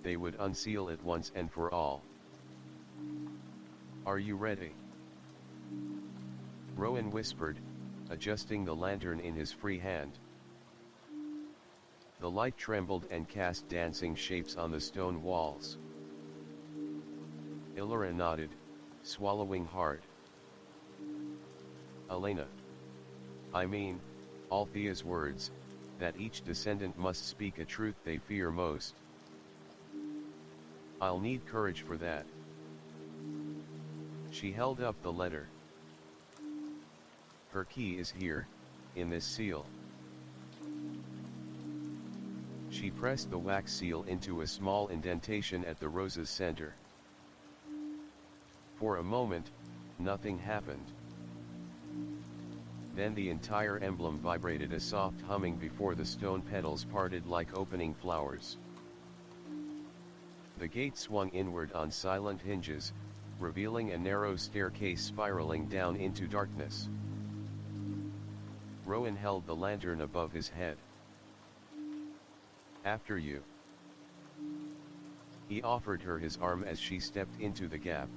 they would unseal it once and for all. Are you ready? Rowan whispered, adjusting the lantern in his free hand. The light trembled and cast dancing shapes on the stone walls. Illyra nodded, swallowing hard. Elena. I mean, Althea's words, that each descendant must speak a truth they fear most. I'll need courage for that. She held up the letter. Her key is here, in this seal. She pressed the wax seal into a small indentation at the rose's center. For a moment, nothing happened. Then the entire emblem vibrated, a soft humming before the stone petals parted like opening flowers. The gate swung inward on silent hinges, revealing a narrow staircase spiraling down into darkness. Rowan held the lantern above his head. After you. He offered her his arm as she stepped into the gap.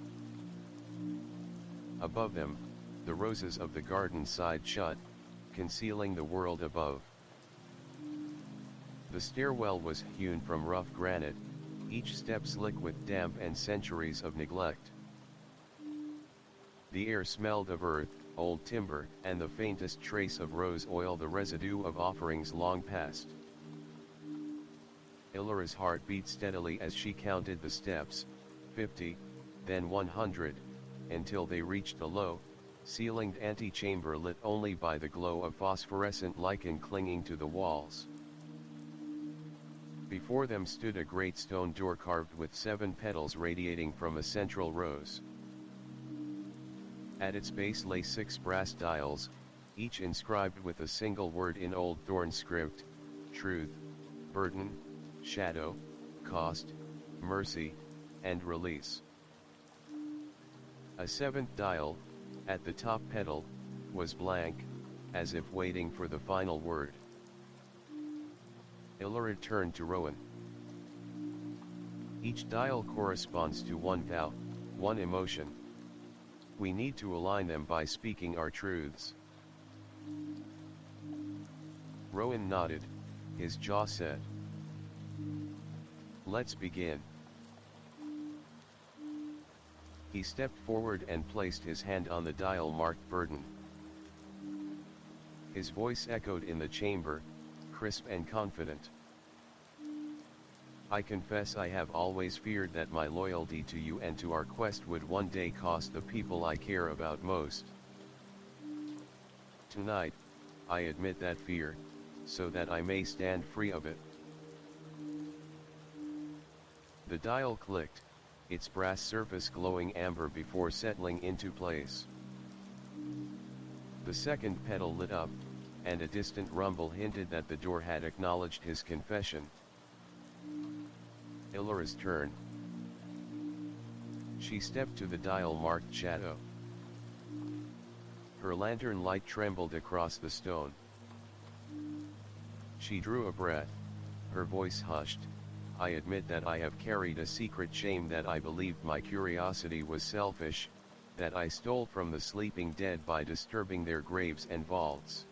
Above them, the roses of the garden sighed shut, concealing the world above. The stairwell was hewn from rough granite, each step slick with damp and centuries of neglect. The air smelled of earth, old timber, and the faintest trace of rose oil, the residue of offerings long past. Illyra's heart beat steadily as she counted the steps, 50, then 100, until they reached a low, ceilinged antechamber lit only by the glow of phosphorescent lichen clinging to the walls. Before them stood a great stone door carved with 7 petals radiating from a central rose. At its base lay 6 brass dials, each inscribed with a single word in Old Thorn script: truth, burden, shadow, cost, mercy, and release. A 7th dial, at the top petal, was blank, as if waiting for the final word. Illyra turned to Rowan. Each dial corresponds to one vow, one emotion. We need to align them by speaking our truths. Rowan nodded, his jaw set. Let's begin. He stepped forward and placed his hand on the dial marked burden. His voice echoed in the chamber, crisp and confident. I confess I have always feared that my loyalty to you and to our quest would one day cost the people I care about most. Tonight, I admit that fear, so that I may stand free of it. The dial clicked, its brass surface glowing amber before settling into place. The 2nd petal lit up, and a distant rumble hinted that the door had acknowledged his confession. Illyra's turn. She stepped to the dial marked shadow. Her lantern light trembled across the stone. She drew a breath, her voice hushed. I admit that I have carried a secret shame, that I believed my curiosity was selfish, that I stole from the sleeping dead by disturbing their graves and vaults.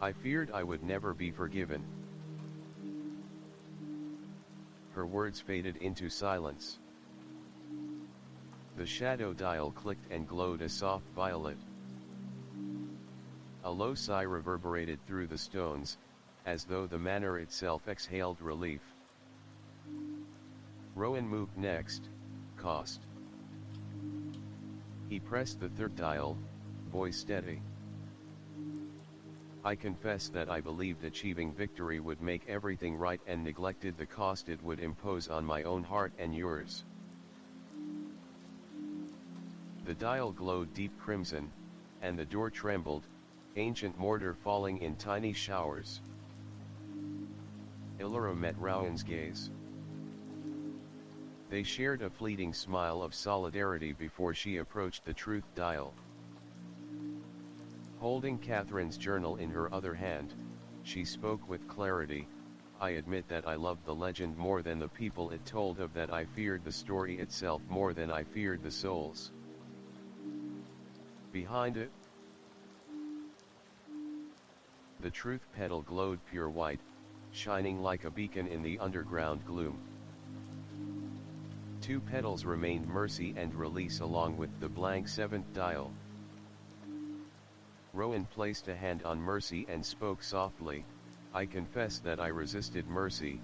I feared I would never be forgiven. Her words faded into silence. The shadow dial clicked and glowed a soft violet. A low sigh reverberated through the stones, as though the manor itself exhaled relief. Rowan moved next, cost. He pressed the third dial, voice steady. I confess that I believed achieving victory would make everything right and neglected the cost it would impose on my own heart and yours. The dial glowed deep crimson, and the door trembled, ancient mortar falling in tiny showers. Illyra met Rowan's gaze. They shared a fleeting smile of solidarity before she approached the truth dial. Holding Catherine's journal in her other hand, she spoke with clarity. I admit that I loved the legend more than the people it told of, that I feared the story itself more than I feared the souls behind it. The truth petal glowed pure white, shining like a beacon in the underground gloom. 2 petals remained, mercy and release, along with the blank 7th dial. Rowan placed a hand on mercy and spoke softly. I confess that I resisted mercy,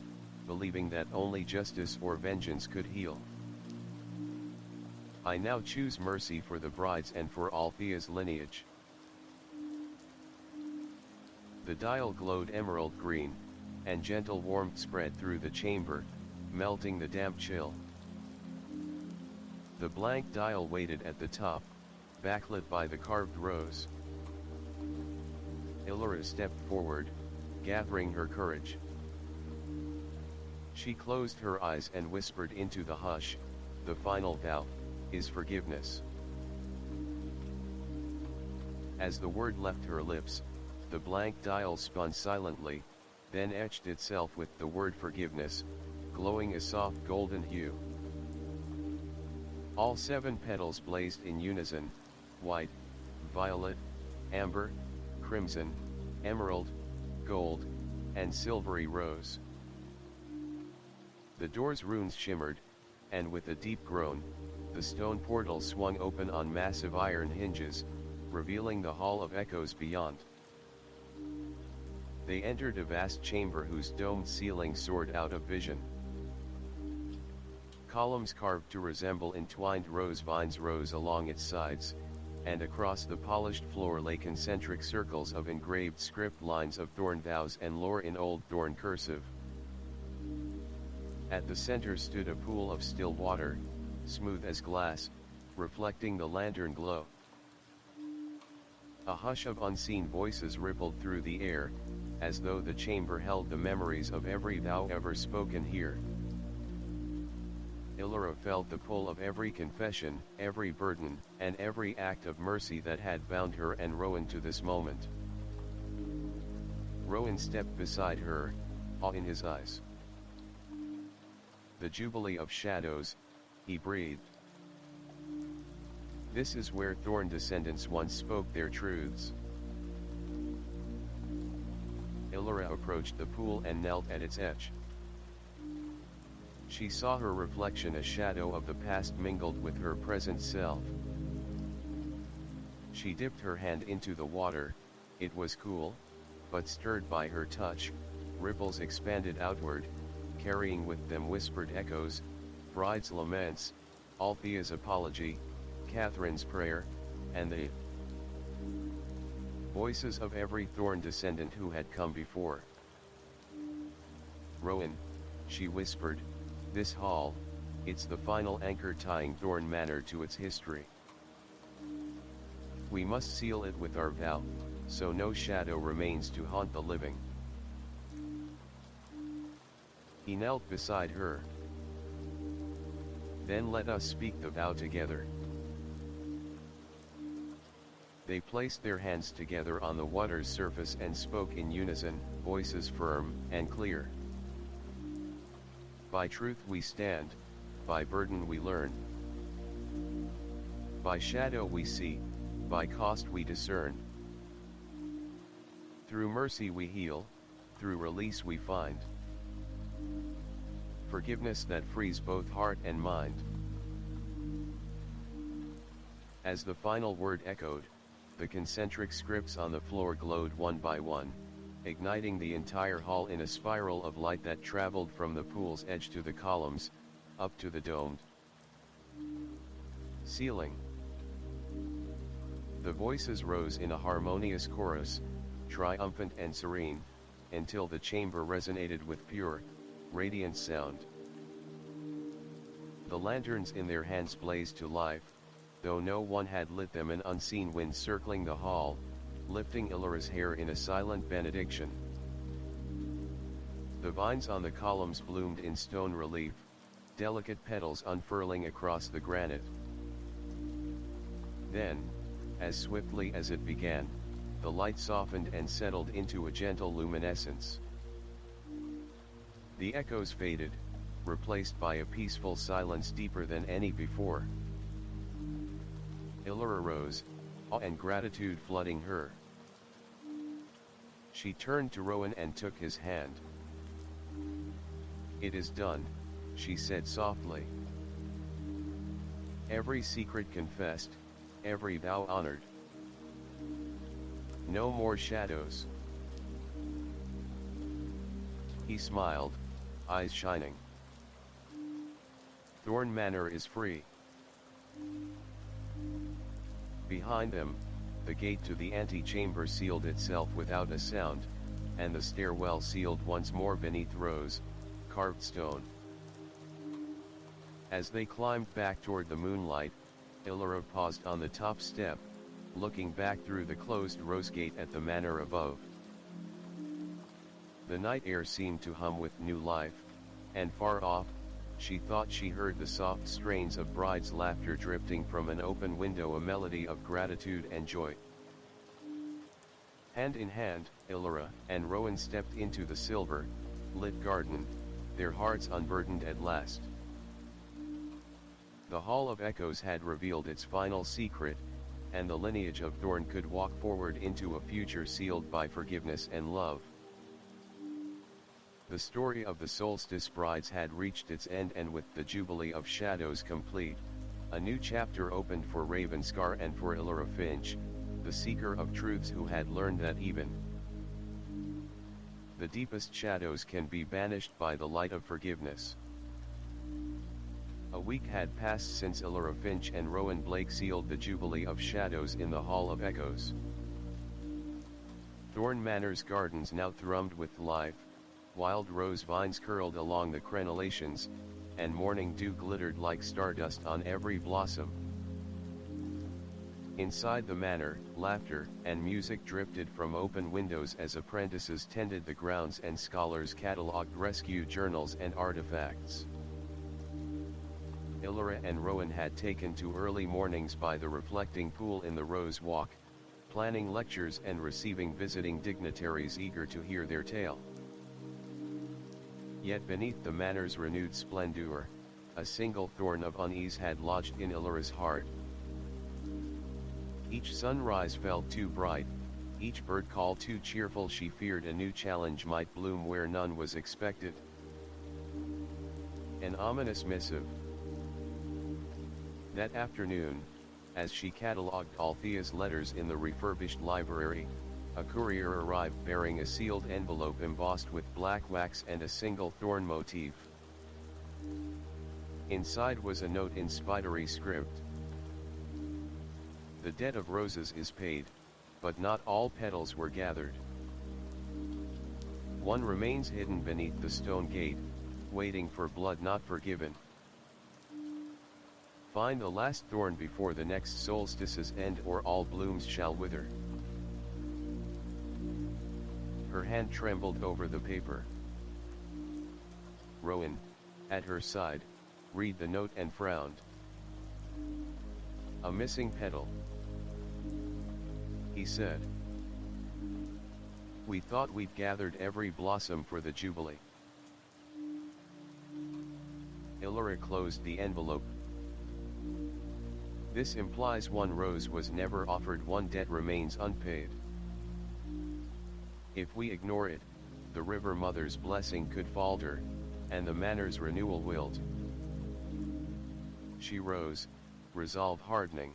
believing that only justice or vengeance could heal. I now choose mercy for the brides and for Althea's lineage. The dial glowed emerald green, and gentle warmth spread through the chamber, melting the damp chill. The blank dial waited at the top, backlit by the carved rose. Illyra stepped forward, gathering her courage. She closed her eyes and whispered into the hush, the final vow is forgiveness. As the word left her lips, the blank dial spun silently, then etched itself with the word forgiveness, glowing a soft golden hue. All 7 petals blazed in unison, white, violet, amber, crimson, emerald, gold, and silvery rose. The door's runes shimmered, and with a deep groan, the stone portal swung open on massive iron hinges, revealing the Hall of Echoes beyond. They entered a vast chamber whose domed ceiling soared out of vision. Columns carved to resemble entwined rose vines rose along its sides, and across the polished floor lay concentric circles of engraved script lines of thorn vows and lore in Old Thorn cursive. At the center stood a pool of still water, smooth as glass, reflecting the lantern glow. A hush of unseen voices rippled through the air, as though the chamber held the memories of every vow ever spoken here. Illyra felt the pull of every confession, every burden, and every act of mercy that had bound her and Rowan to this moment. Rowan stepped beside her, awe in his eyes. The Jubilee of Shadows, he breathed. This is where Thorn descendants once spoke their truths. Illyra approached the pool and knelt at its edge. She saw her reflection, a shadow of the past mingled with her present self. She dipped her hand into the water. It was cool, but stirred by her touch, ripples expanded outward, carrying with them whispered echoes, bride's laments, Althea's apology, Catherine's prayer, and the voices of every Thorn descendant who had come before. Rowan, she whispered, this hall, it's the final anchor tying Thorn Manor to its history. We must seal it with our vow, so no shadow remains to haunt the living. He knelt beside her. Then let us speak the vow together. They placed their hands together on the water's surface and spoke in unison, voices firm and clear. By truth we stand, by burden we learn. By shadow we see, by cost we discern. Through mercy we heal, through release we find forgiveness that frees both heart and mind. As the final word echoed, the concentric scripts on the floor glowed one by one, igniting the entire hall in a spiral of light that traveled from the pool's edge to the columns, up to the domed ceiling. The voices rose in a harmonious chorus, triumphant and serene, until the chamber resonated with pure, radiant sound. The lanterns in their hands blazed to life, though no one had lit them. An unseen wind circling the hall, lifting Illyra's hair in a silent benediction. The vines on the columns bloomed in stone relief, delicate petals unfurling across the granite. Then, as swiftly as it began, the light softened and settled into a gentle luminescence. The echoes faded, replaced by a peaceful silence deeper than any before. Illyra rose, awe and gratitude flooding her. She turned to Rowan and took his hand. "It is done," she said softly. "Every secret confessed, every vow honored. No more shadows." He smiled, eyes shining. "Thorn Manor is free." Behind them, the gate to the antechamber sealed itself without a sound, and the stairwell sealed once more beneath rose, carved stone. As they climbed back toward the moonlight, Illyra paused on the top step, looking back through the closed rose gate at the manor above. The night air seemed to hum with new life, and far off, she thought she heard the soft strains of brides' laughter drifting from an open window, a melody of gratitude and joy. Hand in hand, Illyra and Rowan stepped into the silver-lit garden, their hearts unburdened at last. The Hall of Echoes had revealed its final secret, and the lineage of Thorn could walk forward into a future sealed by forgiveness and love. The story of the Solstice brides had reached its end, and with the Jubilee of Shadows complete, a new chapter opened for Ravenscar and for Illyra Finch, the seeker of truths who had learned that even the deepest shadows can be banished by the light of forgiveness. A week had passed since Illyra Finch and Rowan Blake sealed the Jubilee of Shadows in the Hall of Echoes. Thorn Manor's gardens now thrummed with life, wild rose vines curled along the crenellations, and morning dew glittered like stardust on every blossom. Inside the manor, laughter and music drifted from open windows as apprentices tended the grounds and scholars catalogued rescue journals and artifacts. Illyra and Rowan had taken to early mornings by the reflecting pool in the Rose Walk, planning lectures and receiving visiting dignitaries eager to hear their tale. Yet beneath the manor's renewed splendor, a single thorn of unease had lodged in Illyra's heart. Each sunrise felt too bright, each bird call too cheerful. She feared a new challenge might bloom where none was expected. An ominous missive. That afternoon, as she catalogued Althea's letters in the refurbished library, a courier arrived bearing a sealed envelope embossed with black wax and a single thorn motif. Inside was a note in spidery script. "The debt of roses is paid, but not all petals were gathered. One remains hidden beneath the stone gate, waiting for blood not forgiven. Find the last thorn before the next solstice's end, or all blooms shall wither." Her hand trembled over the paper. Rowan, at her side, read the note and frowned. "A missing petal," he said. "We thought we'd gathered every blossom for the Jubilee." Illyra closed the envelope. "This implies one rose was never offered, one debt remains unpaid. If we ignore it, the River Mother's blessing could falter, and the manor's renewal wilt." She rose, resolve hardening.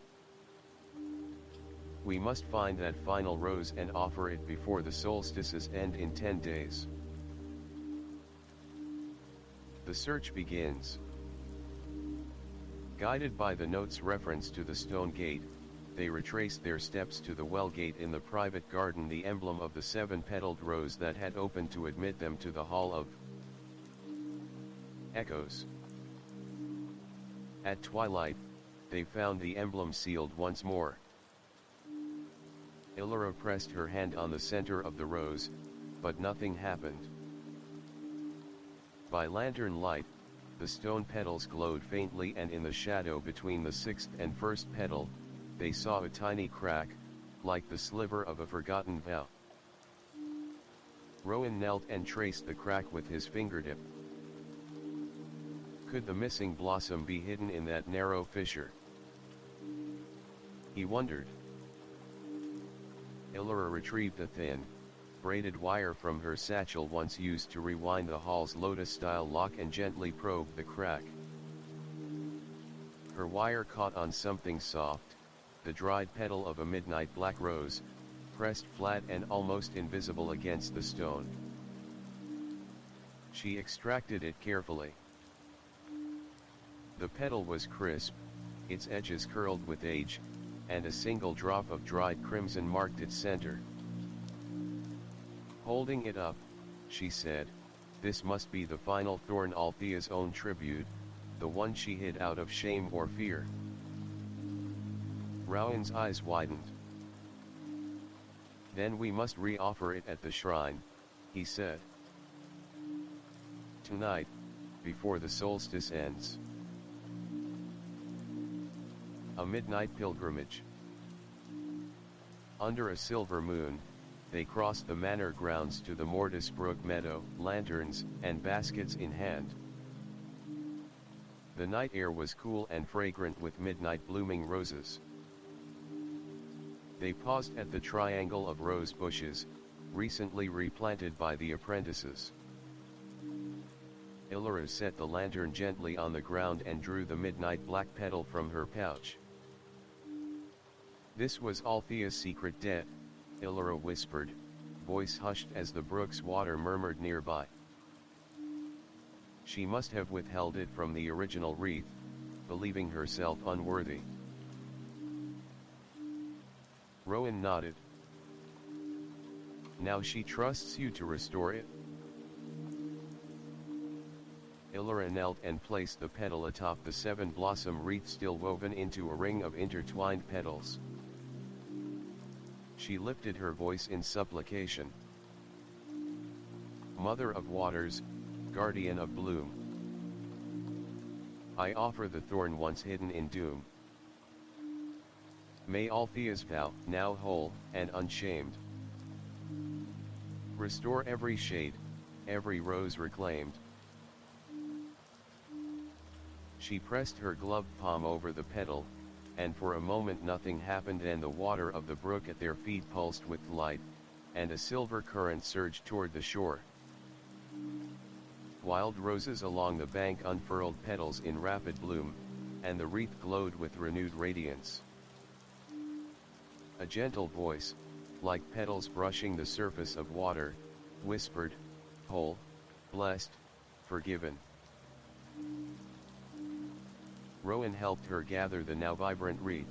"We must find that final rose and offer it before the solstices end in 10 days. The search begins." Guided by the note's reference to the stone gate, they retraced their steps to the well gate in the private garden, the emblem of the 7-petaled rose that had opened to admit them to the Hall of Echoes. At twilight, they found the emblem sealed once more. Illyra pressed her hand on the center of the rose, but nothing happened. By lantern light, the stone petals glowed faintly, and in the shadow between the 6th and 1st petal, they saw a tiny crack, like the sliver of a forgotten vow. Rowan knelt and traced the crack with his fingertip. Could the missing blossom be hidden in that narrow fissure? He wondered. Illyra retrieved the thin, braided wire from her satchel once used to rewind the hall's lotus-style lock and gently probed the crack. Her wire caught on something soft, the dried petal of a midnight black rose, pressed flat and almost invisible against the stone. She extracted it carefully. The petal was crisp, its edges curled with age, and a single drop of dried crimson marked its center. Holding it up, she said, "This must be the final thorn, Althea's own tribute, the one she hid out of shame or fear." Rowan's eyes widened. "Then we must re-offer it at the shrine," he said. "Tonight, before the solstice ends." A midnight pilgrimage. Under a silver moon, they crossed the manor grounds to the Mortis Brook meadow, lanterns and baskets in hand. The night air was cool and fragrant with midnight blooming roses. They paused at the triangle of rose bushes, recently replanted by the apprentices. Illyra set the lantern gently on the ground and drew the midnight black petal from her pouch. "This was Althea's secret debt," Illyra whispered, voice hushed as the brook's water murmured nearby. "She must have withheld it from the original wreath, believing herself unworthy." Rowan nodded. "Now she trusts you to restore it?" Illyra knelt and placed the petal atop the 7-blossom wreath, still woven into a ring of intertwined petals. She lifted her voice in supplication. "Mother of waters, guardian of bloom, I offer the thorn once hidden in doom. May Althea's vow, now whole and unshamed, restore every shade, every rose reclaimed." She pressed her gloved palm over the petal, and for a moment nothing happened. Then the water of the brook at their feet pulsed with light, and a silver current surged toward the shore. Wild roses along the bank unfurled petals in rapid bloom, and the wreath glowed with renewed radiance. A gentle voice, like petals brushing the surface of water, whispered, "Whole, blessed, forgiven." Rowan helped her gather the now vibrant wreath.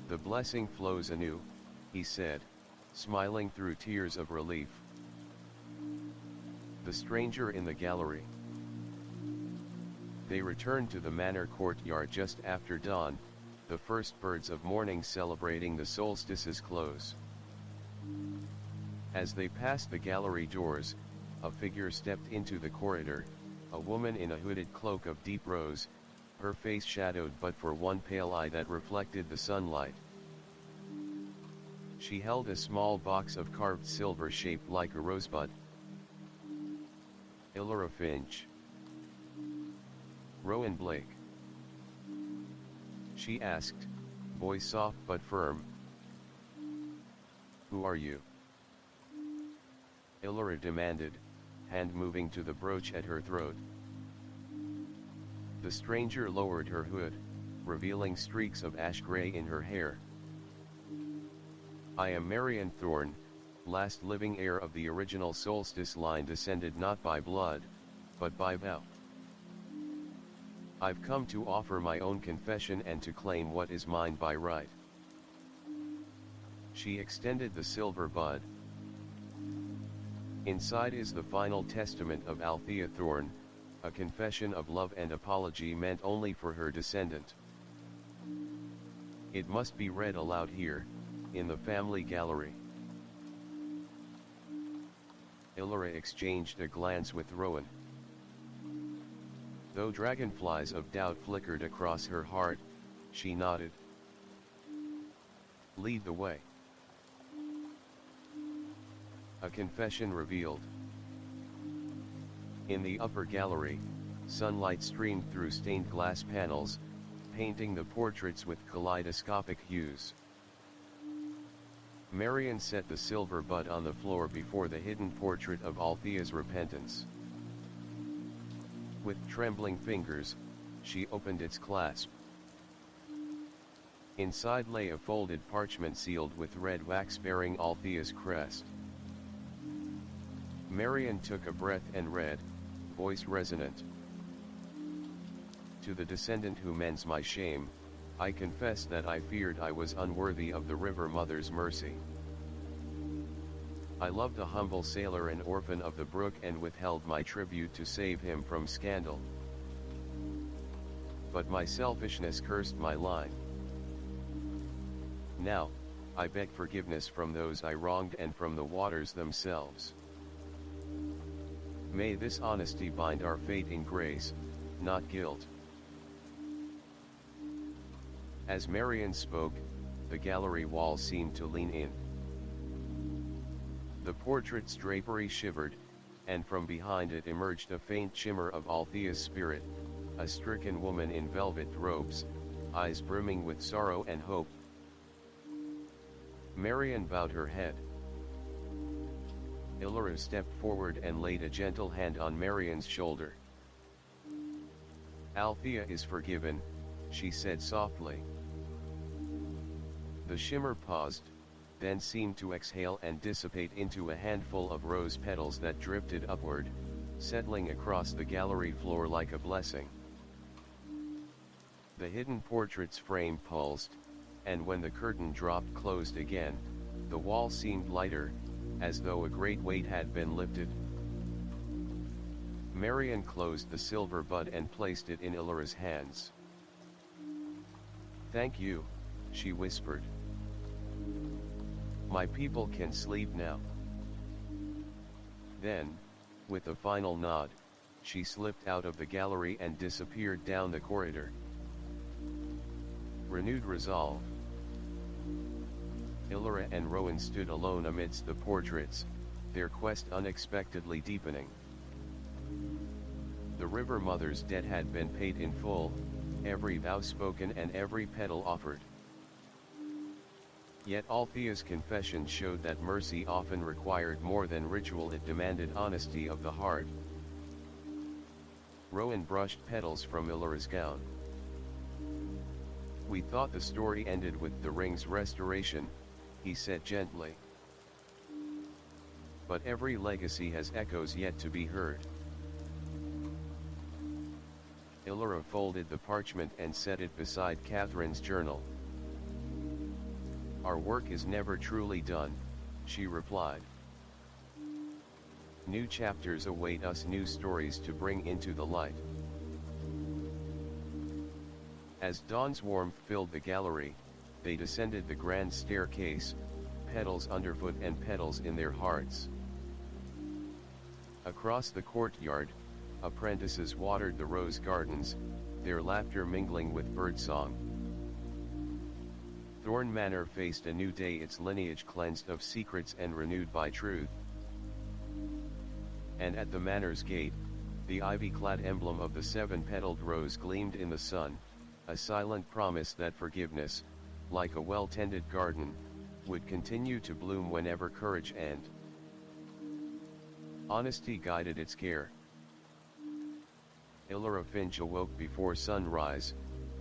"The blessing flows anew," he said, smiling through tears of relief. The stranger in the gallery. They returned to the manor courtyard just after dawn, the first birds of morning celebrating the solstice's close. As they passed the gallery doors, a figure stepped into the corridor, a woman in a hooded cloak of deep rose, her face shadowed but for one pale eye that reflected the sunlight. She held a small box of carved silver shaped like a rosebud. Illyra Finch. Rowan Blake. She asked, voice soft but firm. Who are you? Illyra demanded, hand moving to the brooch at her throat. The stranger lowered her hood, revealing streaks of ash gray in her hair. I am Marian Thorne, last living heir of the original Solstice line, descended not by blood, but by vow. I've come to offer my own confession and to claim what is mine by right. She extended the silver bud. Inside is the final testament of Althea Thorne, a confession of love and apology meant only for her descendant. It must be read aloud here, in the family gallery. Illyra exchanged a glance with Rowan. Though dragonflies of doubt flickered across her heart, she nodded. Lead the way. A confession revealed. In the upper gallery, sunlight streamed through stained glass panels, painting the portraits with kaleidoscopic hues. Marian set the silver bud on the floor before the hidden portrait of Althea's repentance. With trembling fingers, she opened its clasp. Inside lay a folded parchment sealed with red wax bearing Althea's crest. Marian took a breath and read, voice resonant. To the descendant who mends my shame, I confess that I feared I was unworthy of the River Mother's mercy. I loved a humble sailor and orphan of the brook and withheld my tribute to save him from scandal. But my selfishness cursed my line. Now, I beg forgiveness from those I wronged and from the waters themselves. May this honesty bind our fate in grace, not guilt. As Marian spoke, the gallery wall seemed to lean in. The portrait's drapery shivered, and from behind it emerged a faint shimmer of Althea's spirit, a stricken woman in velvet robes, eyes brimming with sorrow and hope. Marian bowed her head. Illyra stepped forward and laid a gentle hand on Marian's shoulder. Althea is forgiven, she said softly. The shimmer paused, then seemed to exhale and dissipate into a handful of rose petals that drifted upward, settling across the gallery floor like a blessing. The hidden portrait's frame pulsed, and when the curtain dropped closed again, the wall seemed lighter, as though a great weight had been lifted. Marian closed the silver bud and placed it in Illyra's hands. Thank you, she whispered. My people can sleep now. Then, with a final nod, she slipped out of the gallery and disappeared down the corridor. Renewed resolve. Illyra and Rowan stood alone amidst the portraits, their quest unexpectedly deepening. The River Mother's debt had been paid in full, every vow spoken and every petal offered. Yet Althea's confession showed that mercy often required more than ritual, it demanded honesty of the heart. Rowan brushed petals from Illyra's gown. We thought the story ended with the ring's restoration, he said gently. But every legacy has echoes yet to be heard. Illyra folded the parchment and set it beside Catherine's journal. Our work is never truly done, she replied. New chapters await us, new stories to bring into the light. As dawn's warmth filled the gallery, they descended the grand staircase, petals underfoot and petals in their hearts. Across the courtyard, apprentices watered the rose gardens, their laughter mingling with birdsong. Thorn Manor faced a new day, its lineage cleansed of secrets and renewed by truth. And at the manor's gate, the ivy-clad emblem of the seven-petaled rose gleamed in the sun, a silent promise that forgiveness, like a well-tended garden, would continue to bloom whenever courage and honesty guided its care. Illyra Finch awoke before sunrise,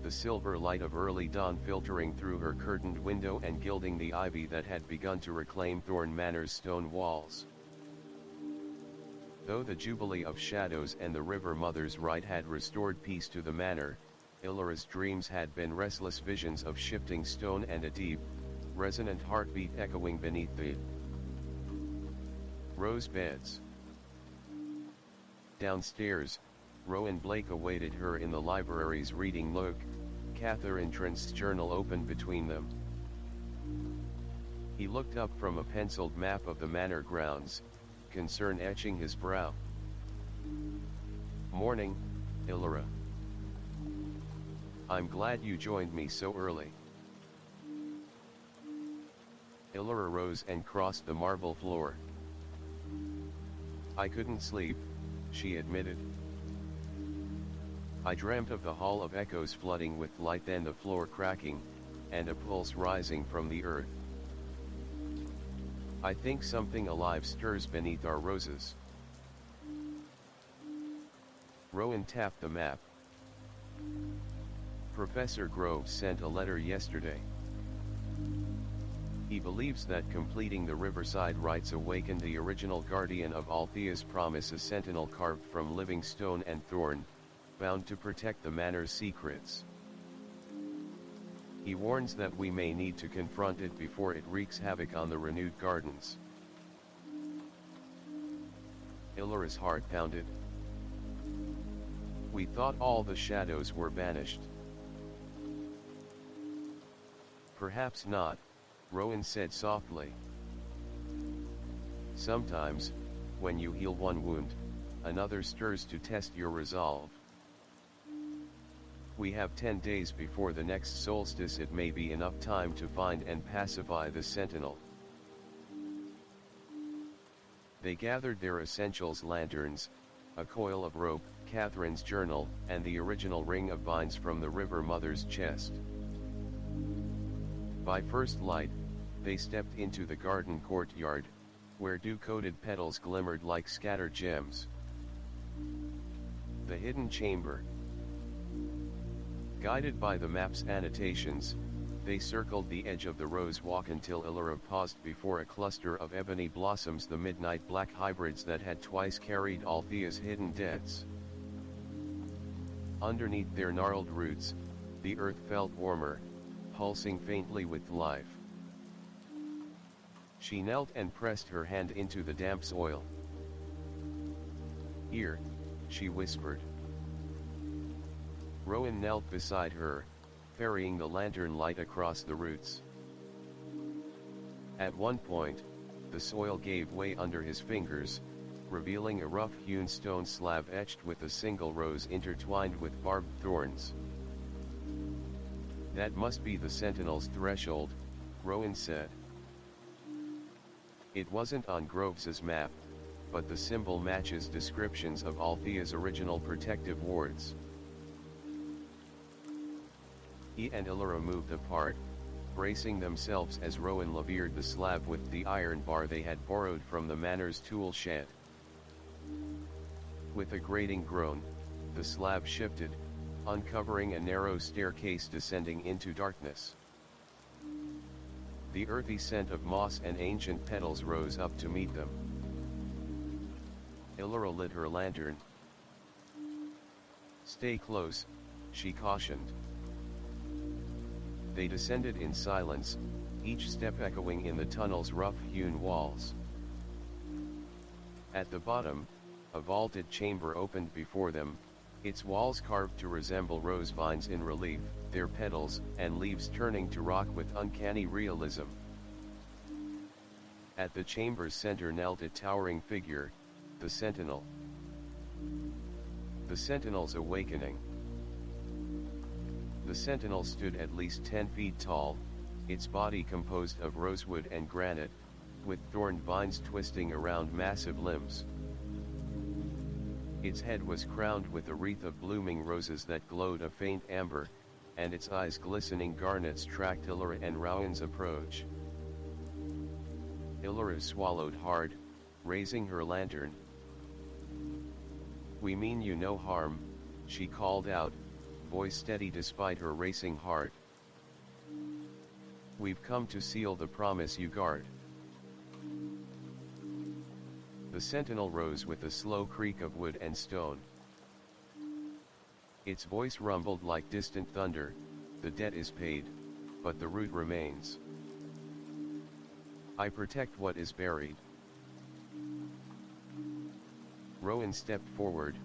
the silver light of early dawn filtering through her curtained window and gilding the ivy that had begun to reclaim Thorn Manor's stone walls. Though the Jubilee of Shadows and the River Mother's rite had restored peace to the manor, Illyra's dreams had been restless visions of shifting stone and a deep, resonant heartbeat echoing beneath the rose beds. Downstairs, Rowan Blake awaited her in the library's reading nook, Catherine Trent's journal open between them. He looked up from a penciled map of the manor grounds, concern etching his brow. "Morning, Illyra. I'm glad you joined me so early." Illyra rose and crossed the marble floor. "I couldn't sleep," she admitted. "I dreamt of the Hall of Echoes flooding with light, then the floor cracking, and a pulse rising from the earth. I think something alive stirs beneath our roses." Rowan tapped the map. "Professor Groves sent a letter yesterday. He believes that completing the Riverside rites awakened the original guardian of Althea's promise, a sentinel carved from living stone and thorn, bound to protect the manor's secrets. He warns that we may need to confront it before it wreaks havoc on the renewed gardens." Illyra's heart pounded. "We thought all the shadows were banished." "Perhaps not," Rowan said softly. "Sometimes, when you heal one wound, another stirs to test your resolve. We have 10 days before the next solstice. It may be enough time to find and pacify the sentinel." They gathered their essentials: lanterns, a coil of rope, Catherine's journal, and the original ring of vines from the River Mother's chest. By first light, they stepped into the garden courtyard, where dew-coated petals glimmered like scattered gems. The hidden chamber. Guided by the map's annotations, they circled the edge of the rose walk until Illyra paused before a cluster of ebony blossoms, the midnight black hybrids that had twice carried Althea's hidden deaths. Underneath their gnarled roots, the earth felt warmer, pulsing faintly with life. She knelt and pressed her hand into the damp soil. "Here," she whispered. Rowan knelt beside her, ferrying the lantern light across the roots. At one point, the soil gave way under his fingers, revealing a rough-hewn stone slab etched with a single rose intertwined with barbed thorns. "That must be the sentinel's threshold," Rowan said. It wasn't on Groves's map, but the symbol matches descriptions of Althea's original protective wards. He and Illyra moved apart, bracing themselves as Rowan levered the slab with the iron bar they had borrowed from the manor's tool shed. With a grating groan, the slab shifted, uncovering a narrow staircase descending into darkness. The earthy scent of moss and ancient petals rose up to meet them. Illyra lit her lantern. "Stay close," she cautioned. They descended in silence, each step echoing in the tunnel's rough-hewn walls. At the bottom, a vaulted chamber opened before them, its walls carved to resemble rose vines in relief, their petals and leaves turning to rock with uncanny realism. At the chamber's center knelt a towering figure, the sentinel. The Sentinel's Awakening. The Sentinel stood at least 10 feet tall, its body composed of rosewood and granite, with thorn vines twisting around massive limbs. Its head was crowned with a wreath of blooming roses that glowed a faint amber, and its eyes glistening garnets tracked Illyra and Rowan's approach. Illyra swallowed hard, raising her lantern. "We mean you no harm," she called out, voice steady despite her racing heart. "We've come to seal the promise you guard." The sentinel rose with a slow creak of wood and stone. Its voice rumbled like distant thunder, "The debt is paid, but the root remains. I protect what is buried." Rowan stepped forward,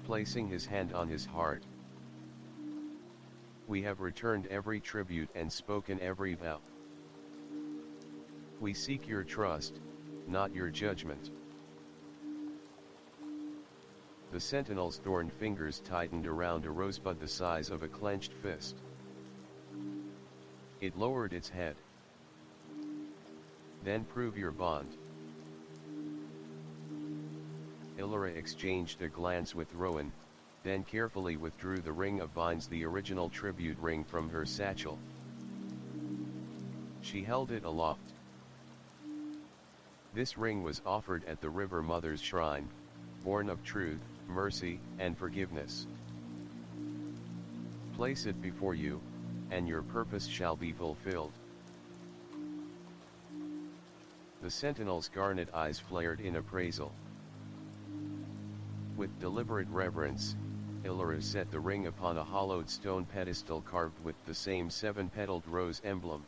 placing his hand on his heart. "We have returned every tribute and spoken every vow. We seek your trust, not your judgment." The sentinel's thorned fingers tightened around a rosebud the size of a clenched fist. It lowered its head. "Then prove your bond." Illyra exchanged a glance with Rowan, then carefully withdrew the ring of vines, the original tribute ring, from her satchel. She held it aloft. This ring was offered at the River Mother's shrine, born of truth, mercy, and forgiveness. "Place it before you, and your purpose shall be fulfilled." The sentinel's garnet eyes flared in appraisal. With deliberate reverence, Illyra set the ring upon a hollowed stone pedestal carved with the same 7-petaled rose emblem.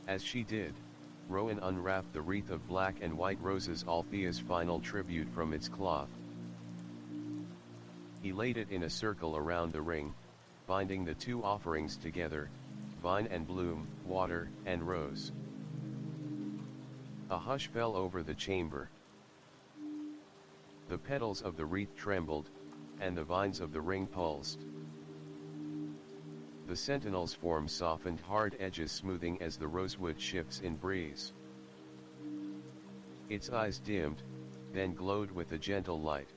As she did, Rowan unwrapped the wreath of black and white roses, Althea's final tribute, from its cloth. He laid it in a circle around the ring, binding the two offerings together, vine and bloom, water and rose. A hush fell over the chamber. The petals of the wreath trembled, and the vines of the ring pulsed. The sentinel's form softened, hard edges smoothing as the rosewood shifts in breeze. Its eyes dimmed, then glowed with a gentle light.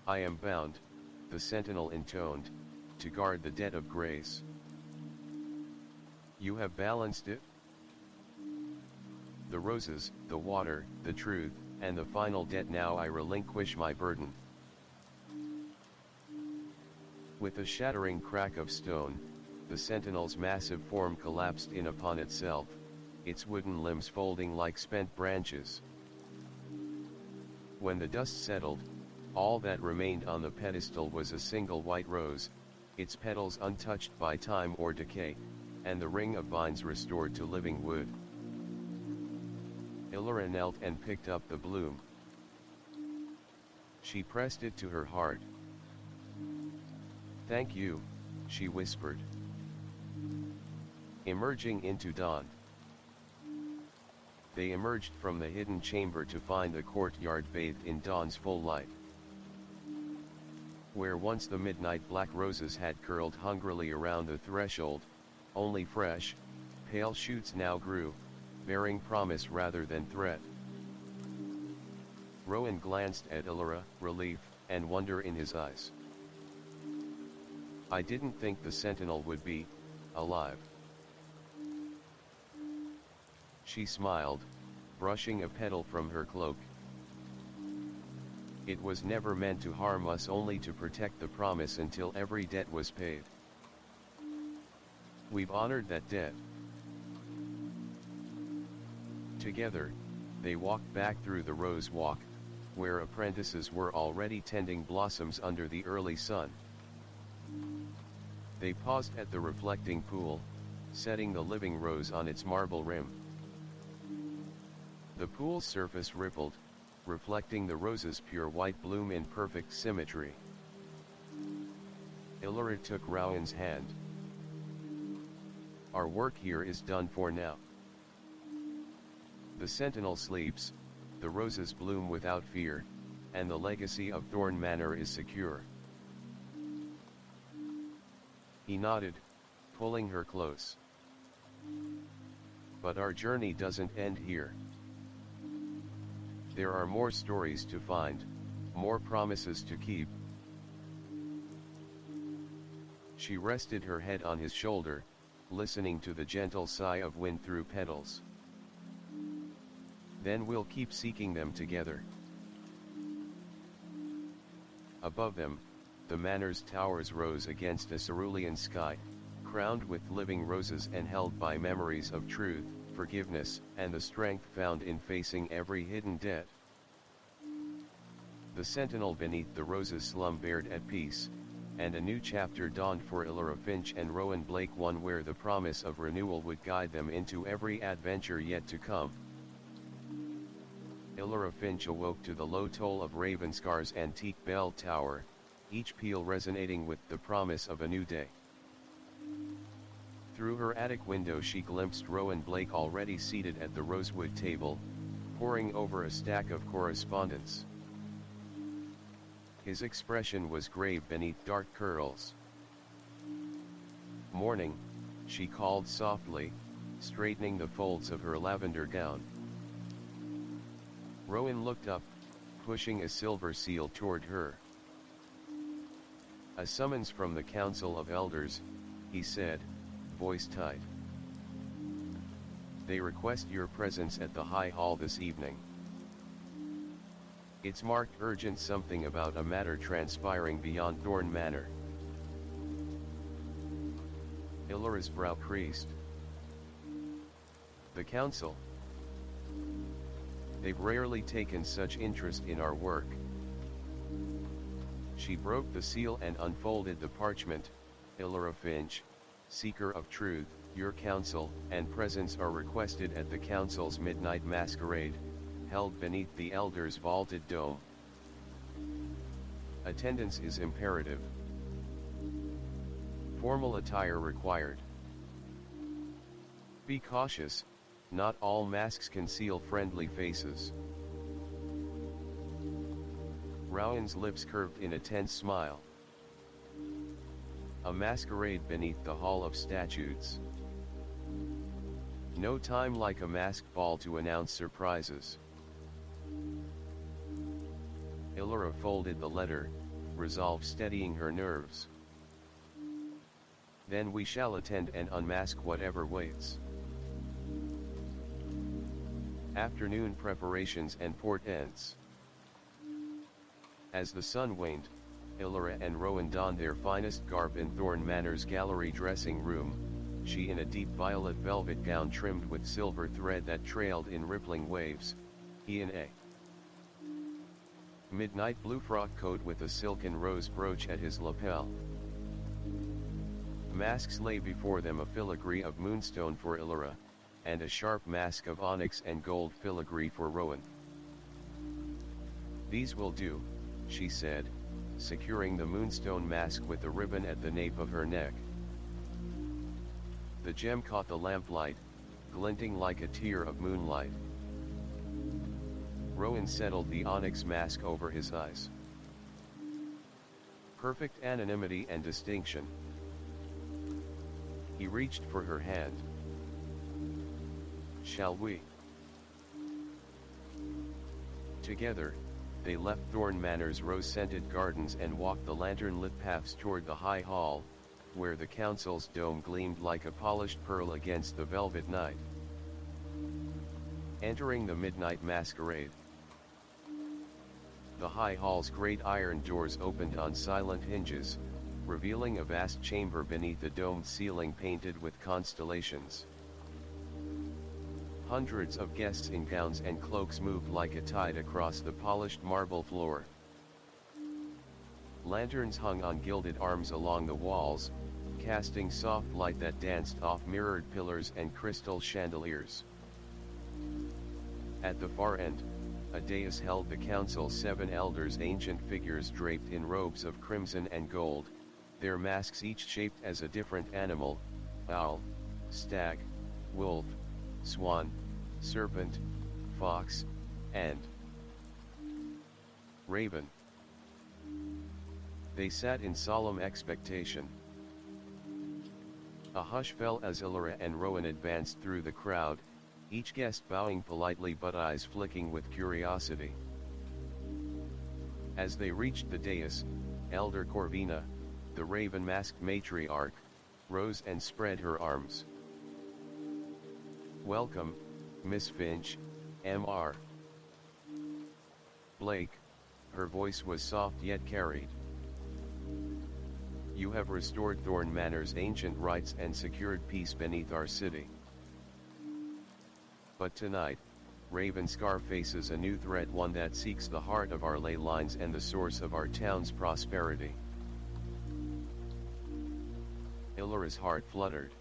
"I am bound," the sentinel intoned, "to guard the debt of grace. You have balanced it? The roses, the water, the truth, and the final debt. Now I relinquish my burden." With a shattering crack of stone, the sentinel's massive form collapsed in upon itself, its wooden limbs folding like spent branches. When the dust settled, all that remained on the pedestal was a single white rose, its petals untouched by time or decay, and the ring of vines restored to living wood. Illyra knelt and picked up the bloom. She pressed it to her heart. "Thank you," she whispered. Emerging into dawn. They emerged from the hidden chamber to find the courtyard bathed in dawn's full light. Where once the midnight black roses had curled hungrily around the threshold, only fresh, pale shoots now grew, bearing promise rather than threat. Rowan glanced at Illyra, relief and wonder in his eyes. "I didn't think the sentinel would be alive." She smiled, brushing a petal from her cloak. "It was never meant to harm us, only to protect the promise until every debt was paid. We've honored that debt." Together, they walked back through the rose walk, where apprentices were already tending blossoms under the early sun. They paused at the reflecting pool, setting the living rose on its marble rim. The pool's surface rippled, reflecting the rose's pure white bloom in perfect symmetry. Illyra took Rowan's hand. "Our work here is done for now. The sentinel sleeps, the roses bloom without fear, and the legacy of Thorn Manor is secure." He nodded, pulling her close. "But our journey doesn't end here. There are more stories to find, more promises to keep." She rested her head on his shoulder, listening to the gentle sigh of wind through petals. "Then we'll keep seeking them together." Above them, the manor's towers rose against a cerulean sky, crowned with living roses and held by memories of truth, forgiveness, and the strength found in facing every hidden debt. The sentinel beneath the roses slumbered at peace, and a new chapter dawned for Illyra Finch and Rowan Blake, one where the promise of renewal would guide them into every adventure yet to come. Illyra Finch awoke to the low toll of Ravenscar's antique bell tower, each peal resonating with the promise of a new day. Through her attic window she glimpsed Rowan Blake already seated at the rosewood table, poring over a stack of correspondence. His expression was grave beneath dark curls. "Morning," she called softly, straightening the folds of her lavender gown. Rowan looked up, pushing a silver seal toward her. "A summons from the Council of Elders," he said, voice tight. "They request your presence at the High Hall this evening. It's marked urgent, something about a matter transpiring beyond Thorn Manor." Illyra's brow creased. "The Council? They've rarely taken such interest in our work." She broke the seal and unfolded the parchment. "Illyra Finch, seeker of truth, your counsel and presence are requested at the Council's midnight masquerade, held beneath the Elders' vaulted dome. Attendance is imperative. Formal attire required. Be cautious, not all masks conceal friendly faces." Rowan's lips curved in a tense smile. "A masquerade beneath the Hall of Statutes. No time like a masked ball to announce surprises." Illyra folded the letter, resolve steadying her nerves. "Then we shall attend and unmask whatever waits." Afternoon preparations and portents. As the sun waned, Illyra and Rowan donned their finest garb in Thorn Manor's gallery dressing room, she in a deep violet velvet gown trimmed with silver thread that trailed in rippling waves, he in a midnight blue frock coat with a silken rose brooch at his lapel. Masks lay before them, a filigree of moonstone for Illyra, and a sharp mask of onyx and gold filigree for Rowan. "These will do," she said, securing the moonstone mask with a ribbon at the nape of her neck. The gem caught the lamplight, glinting like a tear of moonlight. Rowan settled the onyx mask over his eyes. Perfect anonymity and distinction. He reached for her hand. "Shall we?" Together, they left Thorn Manor's rose-scented gardens and walked the lantern-lit paths toward the High Hall, where the Council's dome gleamed like a polished pearl against the velvet night. Entering the midnight masquerade. The High Hall's great iron doors opened on silent hinges, revealing a vast chamber beneath the domed ceiling painted with constellations. Hundreds of guests in gowns and cloaks moved like a tide across the polished marble floor. Lanterns hung on gilded arms along the walls, casting soft light that danced off mirrored pillars and crystal chandeliers. At the far end, a dais held the Council's 7 elders, ancient figures draped in robes of crimson and gold, their masks each shaped as a different animal: owl, stag, wolf, swan, serpent, fox, and Raven. They sat in solemn expectation. A hush fell as Illyra and Rowan advanced through the crowd, each guest bowing politely but eyes flicking with curiosity. As they reached the dais, Elder Corvina, the raven-masked matriarch, rose and spread her arms. "Welcome, Miss Finch, Mr. Blake," her voice was soft yet carried. "You have restored Thorn Manor's ancient rights and secured peace beneath our city. But tonight, Ravenscar faces a new threat, one that seeks the heart of our ley lines and the source of our town's prosperity." Illyra's heart fluttered.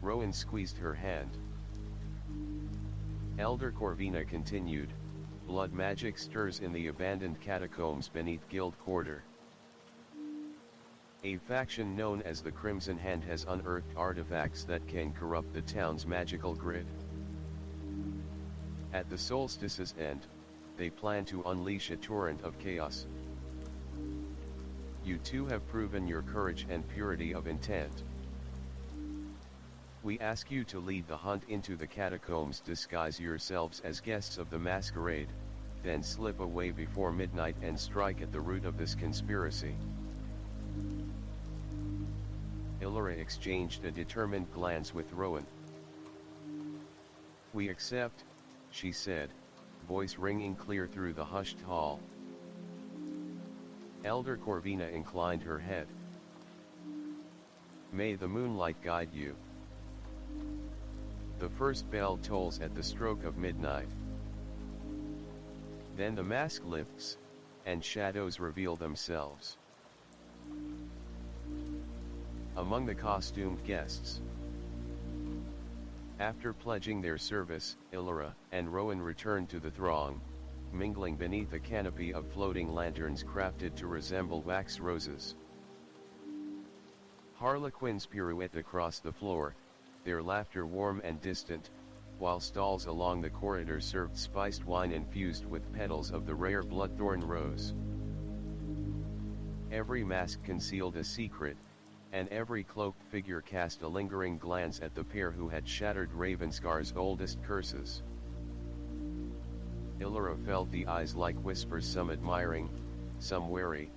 Rowan squeezed her hand. Elder Corvina continued, "Blood magic stirs in the abandoned catacombs beneath Guild Quarter. A faction known as the Crimson Hand has unearthed artifacts that can corrupt the town's magical grid. At the Solstice's end, they plan to unleash a torrent of chaos. You two have proven your courage and purity of intent. We ask you to lead the hunt into the catacombs, disguise yourselves as guests of the masquerade, then slip away before midnight and strike at the root of this conspiracy." Illyra exchanged a determined glance with Rowan. "We accept," she said, voice ringing clear through the hushed hall. Elder Corvina inclined her head. "May the moonlight guide you." The first bell tolls at the stroke of midnight. Then the mask lifts, and shadows reveal themselves. Among the costumed guests. After pledging their service, Illyra and Rowan returned to the throng, mingling beneath a canopy of floating lanterns crafted to resemble wax roses. Harlequins pirouette across the floor, their laughter warm and distant, while stalls along the corridor served spiced wine infused with petals of the rare bloodthorn rose. Every mask concealed a secret, and every cloaked figure cast a lingering glance at the pair who had shattered Ravenscar's oldest curses. Illyra felt the eyes like whispers, some admiring, some wary,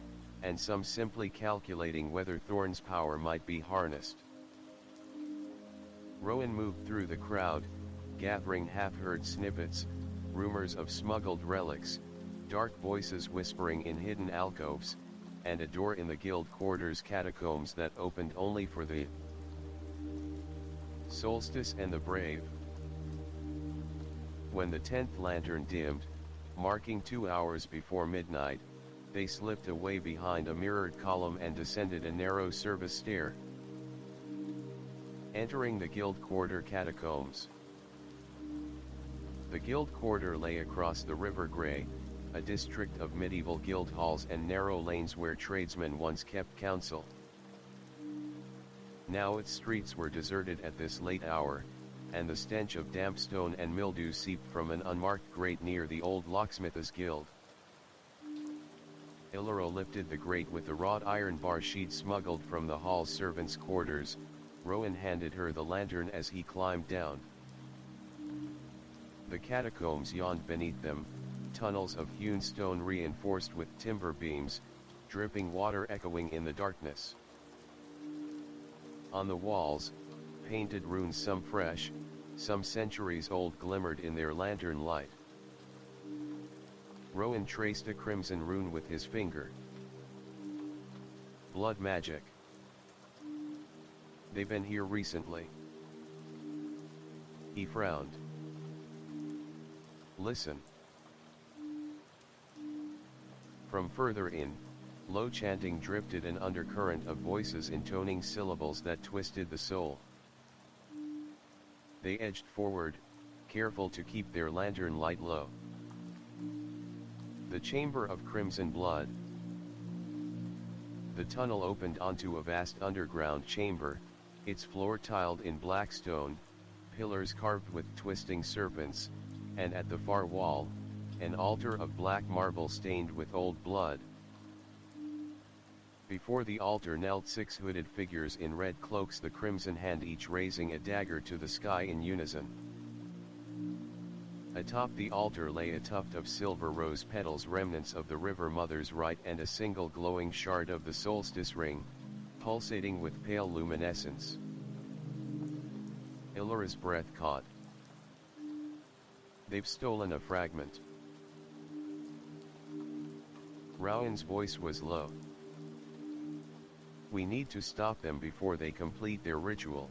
and some simply calculating whether Thorn's power might be harnessed. Rowan moved through the crowd, gathering half-heard snippets, rumors of smuggled relics, dark voices whispering in hidden alcoves, and a door in the guild quarters catacombs that opened only for the Solstice and the brave. When the 10th lantern dimmed, marking 2 hours before midnight, they slipped away behind a mirrored column and descended a narrow service stair. Entering the guild quarter catacombs. The guild quarter lay across the River Grey, a district of medieval guild halls and narrow lanes where tradesmen once kept counsel. Now its streets were deserted at this late hour, and the stench of damp stone and mildew seeped from an unmarked grate near the old locksmith's guild. Illyra lifted the grate with the wrought iron bar sheet smuggled from the hall's servants' quarters. Rowan handed her the lantern as he climbed down. The catacombs yawned beneath them, tunnels of hewn stone reinforced with timber beams, dripping water echoing in the darkness. On the walls, painted runes, some fresh, some centuries old, glimmered in their lantern light. Rowan traced a crimson rune with his finger. Blood magic. They've been here recently. He frowned. Listen. From further in, low chanting drifted, an undercurrent of voices intoning syllables that twisted the soul. They edged forward, careful to keep their lantern light low. The chamber of crimson blood. The tunnel opened onto a vast underground chamber, its floor tiled in black stone, pillars carved with twisting serpents, and at the far wall, an altar of black marble stained with old blood. Before the altar knelt 6 hooded figures in red cloaks, the crimson hand each raising a dagger to the sky in unison. Atop the altar lay a tuft of silver rose petals, remnants of the River Mother's rite, and a single glowing shard of the Solstice ring, pulsating with pale luminescence. Illyra's breath caught. They've stolen a fragment. Rowan's voice was low. We need to stop them before they complete their ritual.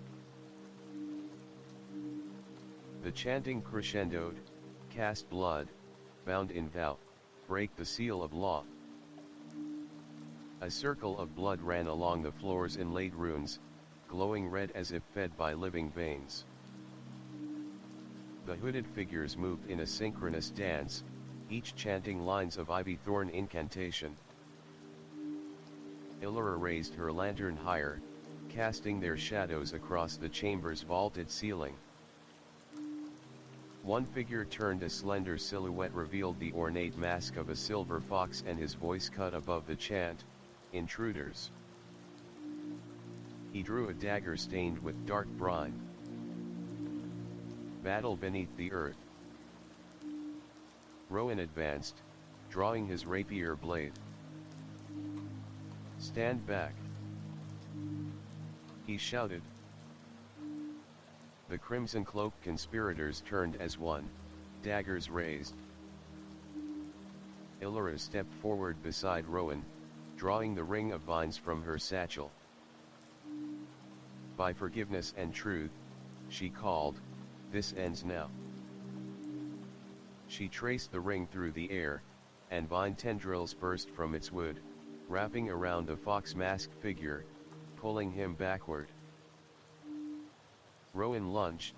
The chanting crescendoed, cast blood, bound in vow, break the seal of law. A circle of blood ran along the floor's inlaid runes, glowing red as if fed by living veins. The hooded figures moved in a synchronous dance, each chanting lines of ivy thorn incantation. Illyra raised her lantern higher, casting their shadows across the chamber's vaulted ceiling. One figure turned, a slender silhouette revealed the ornate mask of a silver fox, and his voice cut above the chant, "Intruders." He drew a dagger stained with dark brine. Battle beneath the earth. Rowan advanced, drawing his rapier blade. Stand back, he shouted. The crimson-cloaked conspirators turned as one, daggers raised. Illyra stepped forward beside Rowan, drawing the ring of vines from her satchel. By forgiveness and truth, she called, this ends now. She traced the ring through the air, and vine tendrils burst from its wood, wrapping around the fox-masked figure, pulling him backward. Rowan lunged,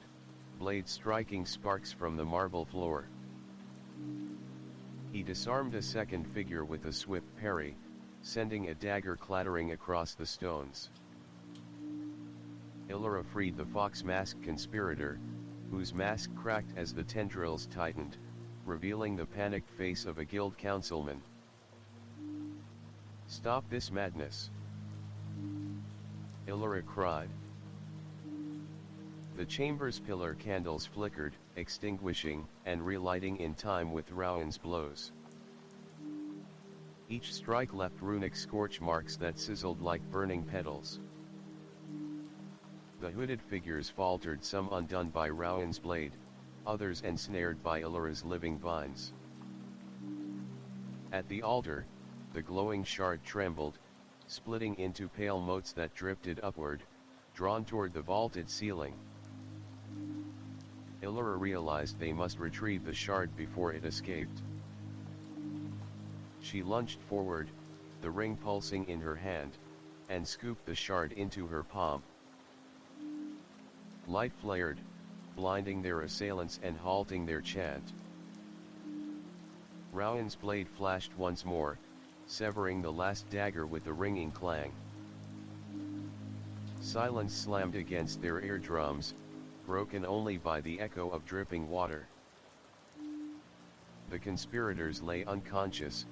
blade striking sparks from the marble floor. He disarmed a second figure with a swift parry, sending a dagger clattering across the stones. Illyra freed the fox-masked conspirator, whose mask cracked as the tendrils tightened, revealing the panicked face of a guild councilman. Stop this madness, Illyra cried. The chamber's pillar candles flickered, extinguishing and relighting in time with Rowan's blows. Each strike left runic scorch marks that sizzled like burning petals. The hooded figures faltered, some undone by Rowan's blade, others ensnared by Illyra's living vines. At the altar, the glowing shard trembled, splitting into pale motes that drifted upward, drawn toward the vaulted ceiling. Illyra realized they must retrieve the shard before it escaped. She lunged forward, the ring pulsing in her hand, and scooped the shard into her palm. Light flared, blinding their assailants and halting their chant. Rowan's blade flashed once more, severing the last dagger with a ringing clang. Silence slammed against their eardrums, broken only by the echo of dripping water. The conspirators lay unconscious,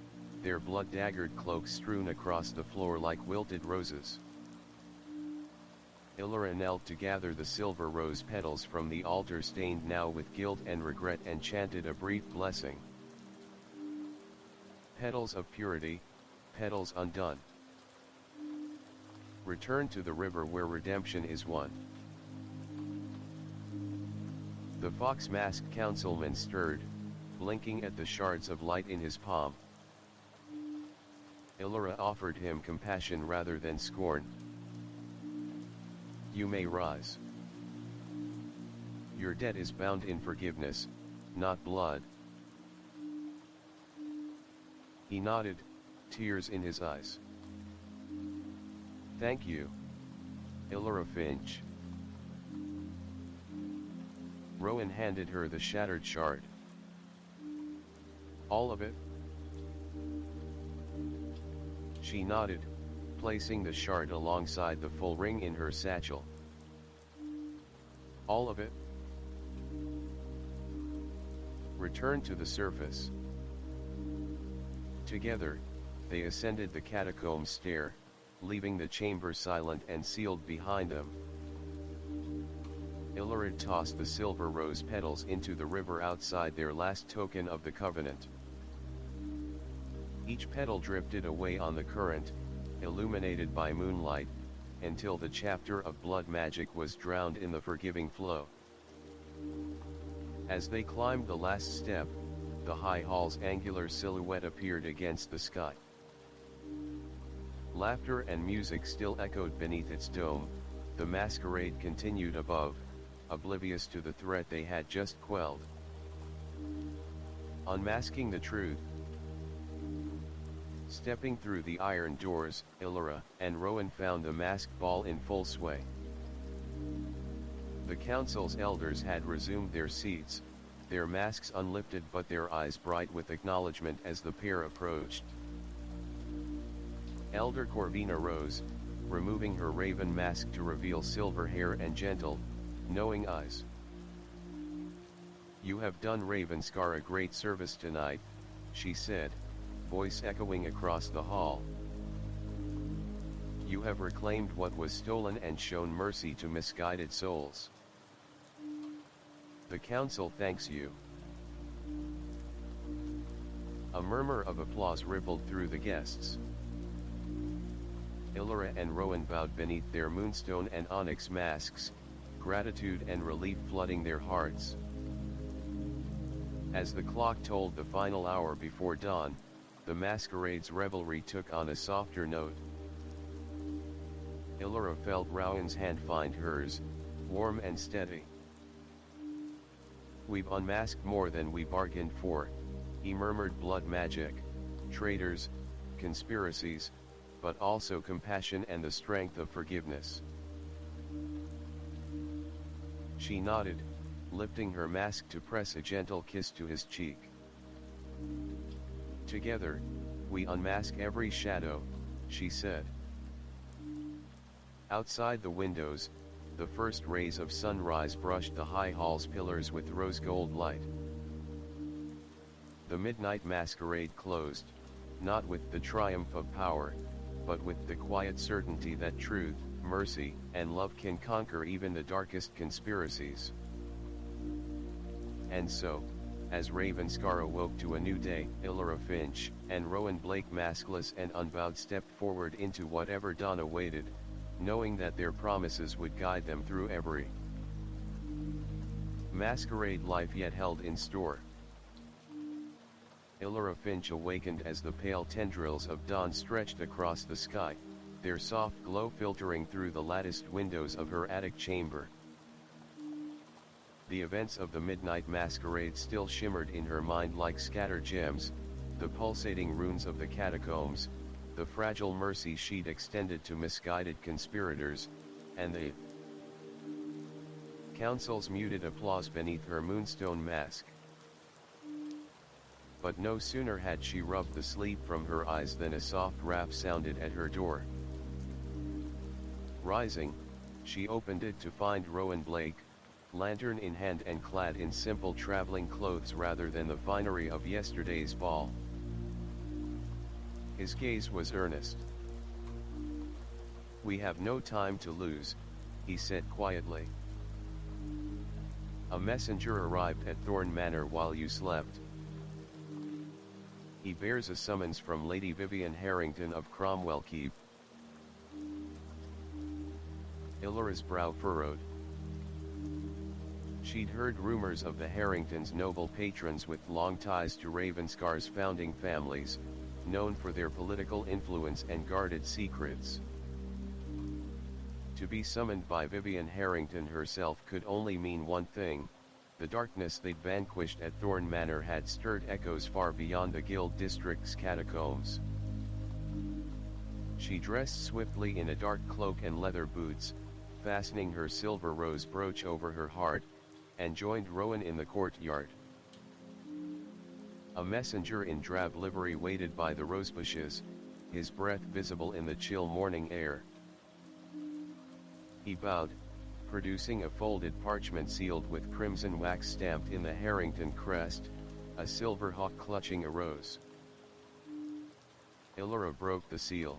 their blood-daggered cloaks strewn across the floor like wilted roses. Illyra knelt to gather the silver rose petals from the altar, stained now with guilt and regret, and chanted a brief blessing. Petals of purity, petals undone. Return to the river where redemption is won. The fox-masked councilman stirred, blinking at the shards of light in his palm. Illyra offered him compassion rather than scorn. You may rise. Your debt is bound in forgiveness, not blood. He nodded, tears in his eyes. Thank you, Illyra Finch. Rowan handed her the shattered shard. All of it? She nodded, placing the shard alongside the full ring in her satchel. All of it? Return to the surface. Together, they ascended the catacomb stair, leaving the chamber silent and sealed behind them. Illyrid tossed the silver rose petals into the river outside their last token of the covenant. Each petal drifted away on the current, illuminated by moonlight, until the chapter of blood magic was drowned in the forgiving flow. As they climbed the last step, the high hall's angular silhouette appeared against the sky. Laughter and music still echoed beneath its dome. The masquerade continued above, oblivious to the threat they had just quelled. Unmasking the truth. Stepping through the iron doors, Illyra and Rowan found the masked ball in full sway. The council's elders had resumed their seats, their masks unlifted but their eyes bright with acknowledgement as the pair approached. Elder Corvina rose, removing her raven mask to reveal silver hair and gentle, knowing eyes. "You have done Ravenscar a great service tonight," she said, voice echoing across the hall. "You have reclaimed what was stolen and shown mercy to misguided souls. The council thanks you." A murmur of applause rippled through the guests. Illyra and Rowan bowed beneath their moonstone and onyx masks, gratitude and relief flooding their hearts. As the clock told the final hour before dawn, the masquerade's revelry took on a softer note. Illyra felt Rowan's hand find hers, warm and steady. "We've unmasked more than we bargained for," he murmured. "Blood magic, traitors, conspiracies, but also compassion and the strength of forgiveness." She nodded, lifting her mask to press a gentle kiss to his cheek. "Together, we unmask every shadow," she said. Outside the windows, the first rays of sunrise brushed the high hall's pillars with rose-gold light. The midnight masquerade closed, not with the triumph of power, but with the quiet certainty that truth, mercy, and love can conquer even the darkest conspiracies. And so, as Ravenscar awoke to a new day, Illyra Finch and Rowan Blake maskless and unbowed stepped forward into whatever dawn awaited, knowing that their promises would guide them through every masquerade life yet held in store. Illyra Finch awakened as the pale tendrils of dawn stretched across the sky, their soft glow filtering through the latticed windows of her attic chamber. The events of the midnight masquerade still shimmered in her mind like scattered gems, the pulsating runes of the catacombs, the fragile mercy sheet extended to misguided conspirators, and the council's muted applause beneath her moonstone mask. But no sooner had she rubbed the sleep from her eyes than a soft rap sounded at her door. Rising, she opened it to find Rowan Blake, lantern in hand and clad in simple traveling clothes rather than the finery of yesterday's ball. His gaze was earnest. "We have no time to lose," he said quietly. "A messenger arrived at Thorn Manor while you slept. He bears a summons from Lady Vivian Harrington of Cromwell Keep." Illyra's brow furrowed. She'd heard rumors of the Harringtons, noble patrons with long ties to Ravenscar's founding families, known for their political influence and guarded secrets. To be summoned by Vivian Harrington herself could only mean one thing: the darkness they'd vanquished at Thorn Manor had stirred echoes far beyond the Guild District's catacombs. She dressed swiftly in a dark cloak and leather boots, fastening her silver rose brooch over her heart, and joined Rowan in the courtyard. A messenger in drab livery waited by the rosebushes, his breath visible in the chill morning air. He bowed, producing a folded parchment sealed with crimson wax stamped in the Harrington crest, a silver hawk clutching a rose. Illyra broke the seal.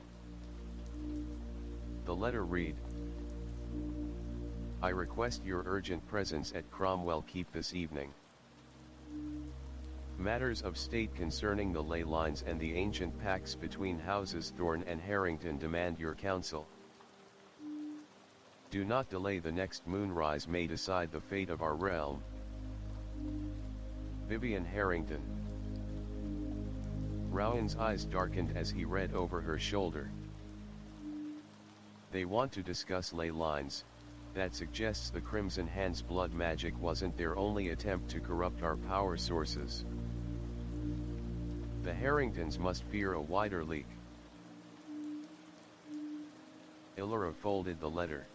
The letter read: I request your urgent presence at Cromwell Keep this evening. Matters of state concerning the ley lines and the ancient pacts between houses Thorn and Harrington demand your counsel. Do not delay, the next moonrise may decide the fate of our realm. Vivian Harrington. Rowan's eyes darkened as he read over her shoulder. They want to discuss ley lines. That suggests the Crimson Hand's blood magic wasn't their only attempt to corrupt our power sources. The Harringtons must fear a wider leak. Illyra folded the letter.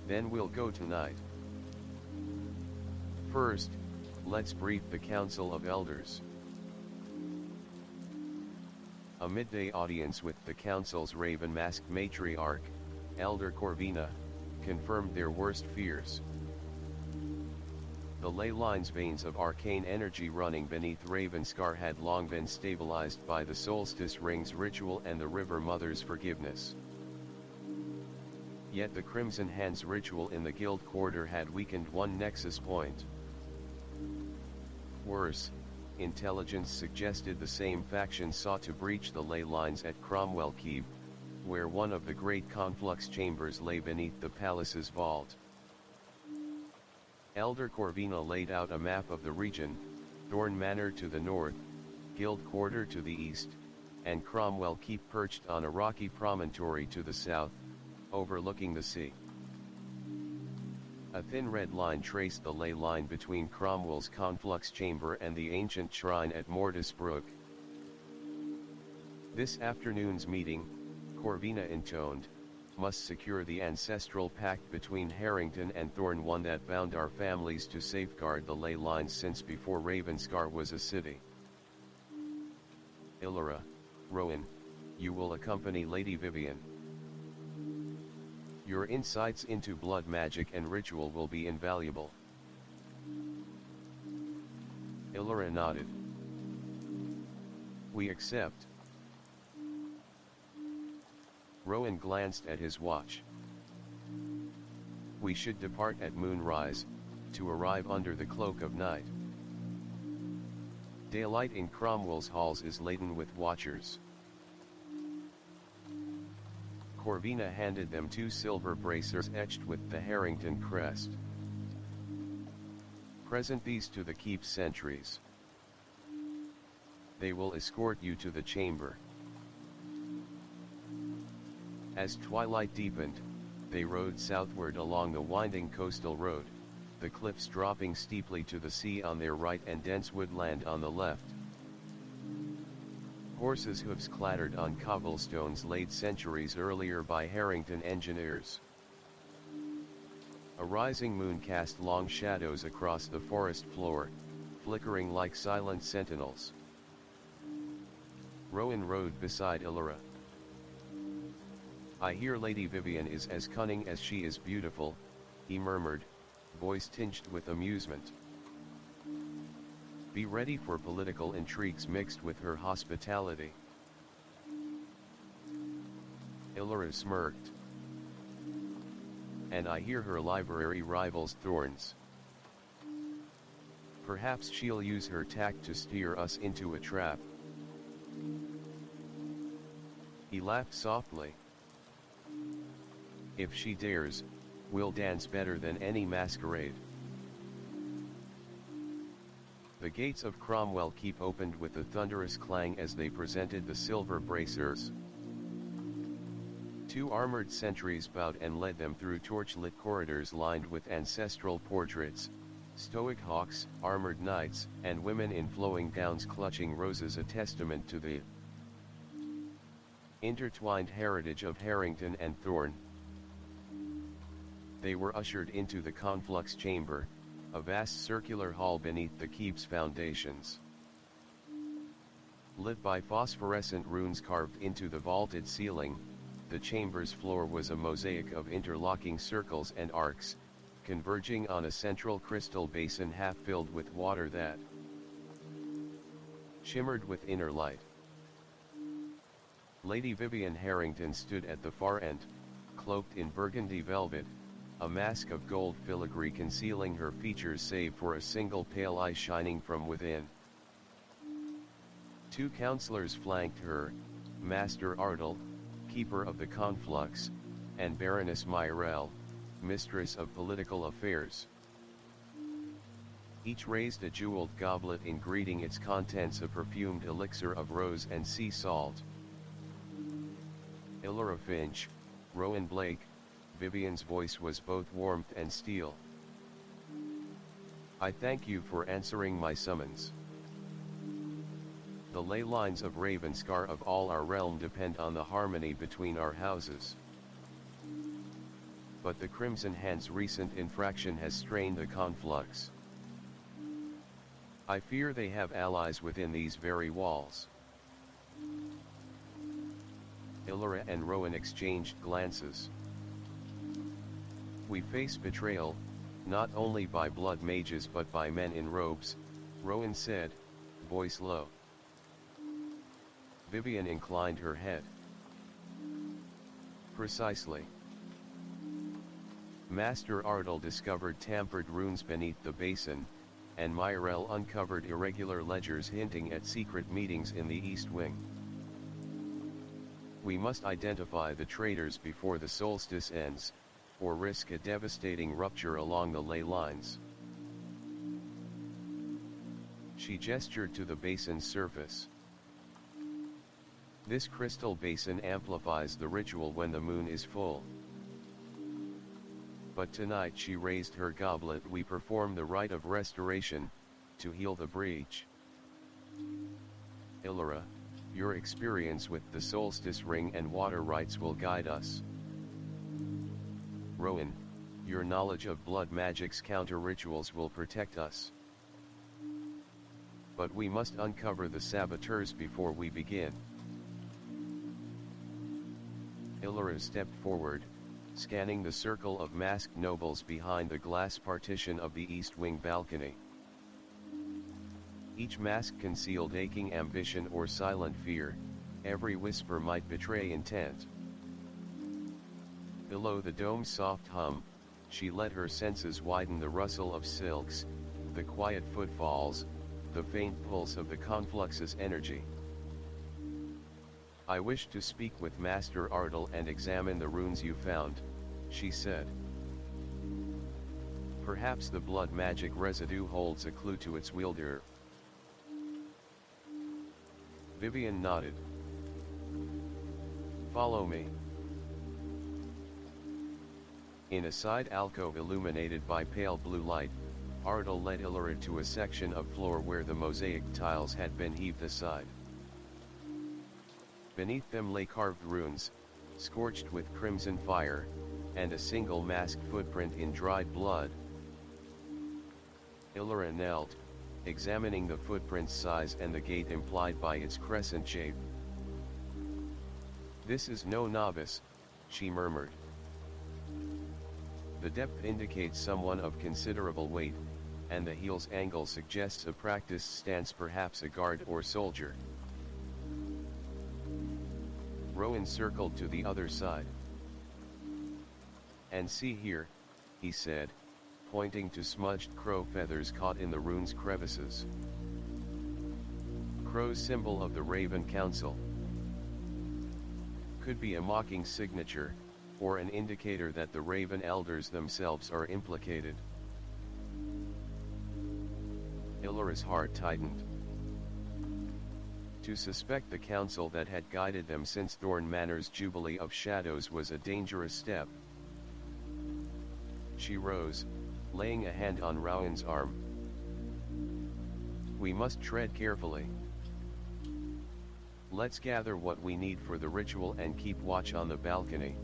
Then we'll go tonight. First, let's brief the Council of Elders. A midday audience with the Council's raven-masked matriarch, Elder Corvina, confirmed their worst fears. The ley lines, veins of arcane energy running beneath Ravenscar, had long been stabilized by the Solstice Rings ritual and the River Mother's forgiveness. Yet the Crimson Hand's ritual in the Guild Quarter had weakened one nexus point. Worse, intelligence suggested the same faction sought to breach the ley lines at Cromwell Keep, where one of the great conflux chambers lay beneath the palace's vault. Elder Corvina laid out a map of the region: Thorn Manor to the north, Guild Quarter to the east, and Cromwell Keep perched on a rocky promontory to the south, overlooking the sea. A thin red line traced the ley line between Cromwell's conflux chamber and the ancient shrine at Mortis Brook. This afternoon's meeting, Corvina intoned, must secure the ancestral pact between Harrington and Thorn, one that bound our families to safeguard the ley lines since before Ravenscar was a city. Illyra, Rowan, you will accompany Lady Vivian. Your insights into blood magic and ritual will be invaluable. Illyra nodded. We accept. Rowan glanced at his watch. We should depart at moonrise, to arrive under the cloak of night. Daylight in Cromwell's halls is laden with watchers. Corvina handed them 2 silver bracers etched with the Harrington crest. Present these to the keep's sentries. They will escort you to the chamber. As twilight deepened, they rode southward along the winding coastal road, the cliffs dropping steeply to the sea on their right and dense woodland on the left. Horses' hooves clattered on cobblestones laid centuries earlier by Harrington engineers. A rising moon cast long shadows across the forest floor, flickering like silent sentinels. Rowan rode beside Illyra. I hear Lady Vivian is as cunning as she is beautiful, he murmured, voice tinged with amusement. Be ready for political intrigues mixed with her hospitality. Illyra smirked. And I hear her library rivals Thorn's. Perhaps she'll use her tact to steer us into a trap. He laughed softly. If she dares, we'll dance better than any masquerade. The gates of Cromwell Keep opened with a thunderous clang as they presented the silver bracers. 2 armored sentries bowed and led them through torch-lit corridors lined with ancestral portraits, stoic hawks, armored knights, and women in flowing gowns clutching roses, a testament to the intertwined heritage of Harrington and Thorn. They were ushered into the conflux chamber, a vast circular hall beneath the keep's foundations. Lit by phosphorescent runes carved into the vaulted ceiling, the chamber's floor was a mosaic of interlocking circles and arcs, converging on a central crystal basin half filled with water that shimmered with inner light. Lady Vivian Harrington stood at the far end, cloaked in burgundy velvet, a mask of gold filigree concealing her features save for a single pale eye shining from within. Two counselors flanked her, Master Ardel, keeper of the conflux, and Baroness Myrell, mistress of political affairs. Each raised a jeweled goblet in greeting, its contents a perfumed elixir of rose and sea salt. Illyra Finch, Rowan Blake, Vivian's voice was both warmth and steel. I thank you for answering my summons. The ley lines of Ravenscar of all our realm depend on the harmony between our houses. But the Crimson Hand's recent infraction has strained the conflux. I fear they have allies within these very walls. Illyra and Rowan exchanged glances. We face betrayal, not only by blood mages but by men in robes, Rowan said, voice low. Vivian inclined her head. Precisely. Master Ardel discovered tampered runes beneath the basin, and Myrell uncovered irregular ledgers hinting at secret meetings in the East Wing. We must identify the traitors before the solstice ends, or risk a devastating rupture along the ley lines. She gestured to the basin's surface. This crystal basin amplifies the ritual when the moon is full. But tonight, she raised her goblet, we perform the rite of restoration, to heal the breach. Illyra, your experience with the solstice ring and water rites will guide us. Rowan, your knowledge of blood magic's counter rituals will protect us. But we must uncover the saboteurs before we begin. Illyra stepped forward, scanning the circle of masked nobles behind the glass partition of the East Wing balcony. Each mask concealed aching ambition or silent fear, every whisper might betray intent. Below the dome's soft hum, she let her senses widen, the rustle of silks, the quiet footfalls, the faint pulse of the conflux's energy. I wish to speak with Master Ardel and examine the runes you found, she said. Perhaps the blood magic residue holds a clue to its wielder. Vivian nodded. Follow me. In a side alcove illuminated by pale blue light, Ardel led Illyra to a section of floor where the mosaic tiles had been heaved aside. Beneath them lay carved runes, scorched with crimson fire, and a single masked footprint in dried blood. Illyra knelt, examining the footprint's size and the gait implied by its crescent shape. This is no novice, she murmured. The depth indicates someone of considerable weight, and the heel's angle suggests a practiced stance, perhaps a guard or soldier. Rowan circled to the other side. And see here, he said, pointing to smudged crow feathers caught in the rune's crevices. Crow's symbol of the Raven Council. Could be a mocking signature, or an indicator that the Raven Elders themselves are implicated. Illyra's heart tightened. To suspect the council that had guided them since Thorn Manor's Jubilee of Shadows was a dangerous step. She rose, laying a hand on Rowan's arm. We must tread carefully. Let's gather what we need for the ritual and keep watch on the balcony.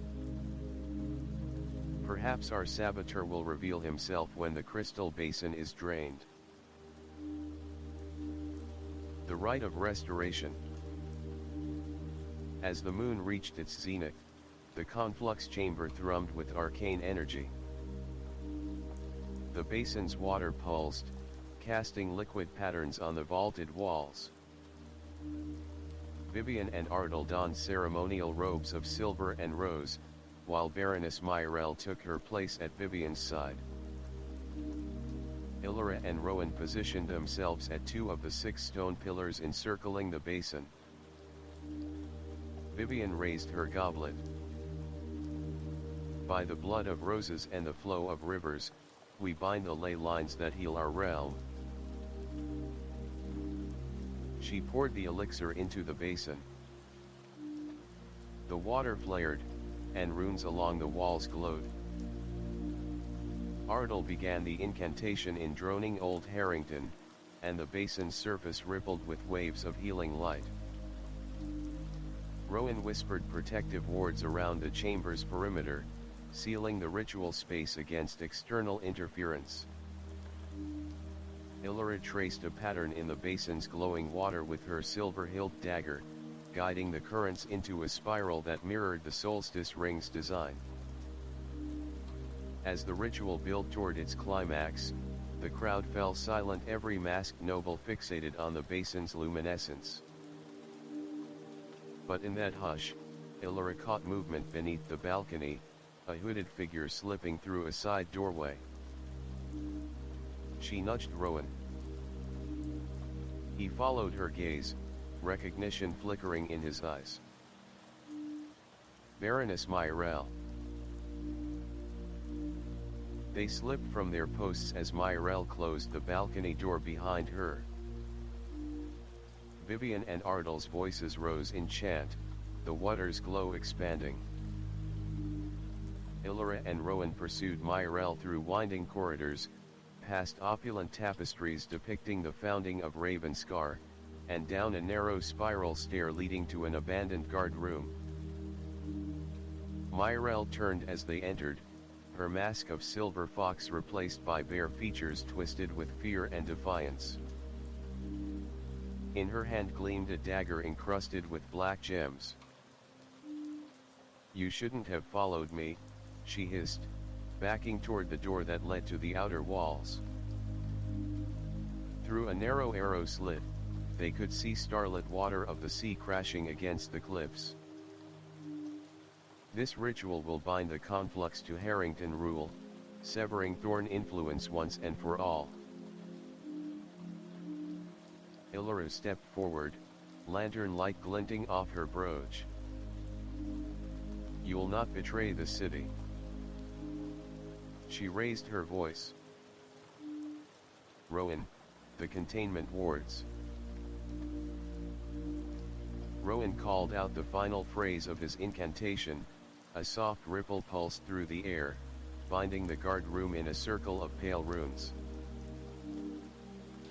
Perhaps our saboteur will reveal himself when the crystal basin is drained. The rite of restoration. As the moon reached its zenith, the conflux chamber thrummed with arcane energy. The basin's water pulsed, casting liquid patterns on the vaulted walls. Vivian and Ardal donned ceremonial robes of silver and rose, while Baroness Myrell took her place at Vivian's side. Illyra and Rowan positioned themselves at 2 of the 6 stone pillars encircling the basin. Vivian raised her goblet. By the blood of roses and the flow of rivers, we bind the ley lines that heal our realm. She poured the elixir into the basin. The water flared, and runes along the walls glowed. Ardal began the incantation in droning Old Harrington, and the basin's surface rippled with waves of healing light. Rowan whispered protective words around the chamber's perimeter, sealing the ritual space against external interference. Illyra traced a pattern in the basin's glowing water with her silver-hilt dagger, guiding the currents into a spiral that mirrored the Solstice ring's design. As the ritual built toward its climax, the crowd fell silent, every masked noble fixated on the basin's luminescence. But in that hush, Illyra caught movement beneath the balcony, a hooded figure slipping through a side doorway. She nudged Rowan. He followed her gaze, recognition flickering in his eyes. Baroness Myrell. They slipped from their posts as Myrell closed the balcony door behind her. Vivian and Ardal's voices rose in chant, the water's glow expanding. Illyra and Rowan pursued Myrell through winding corridors, past opulent tapestries depicting the founding of Ravenscar, and down a narrow spiral stair leading to an abandoned guard room. Myrell turned as they entered, her mask of silver fox replaced by bare features twisted with fear and defiance. In her hand gleamed a dagger encrusted with black gems. "You shouldn't have followed me," she hissed, backing toward the door that led to the outer walls. Through a narrow arrow slit, they could see starlit water of the sea crashing against the cliffs. "This ritual will bind the conflux to Harrington rule, severing Thorn influence once and for all." Illyra stepped forward, lantern light glinting off her brooch. "You'll not betray the city." She raised her voice. "Rowan, the containment wards." Rowan called out the final phrase of his incantation, a soft ripple pulsed through the air, binding the guard room in a circle of pale runes.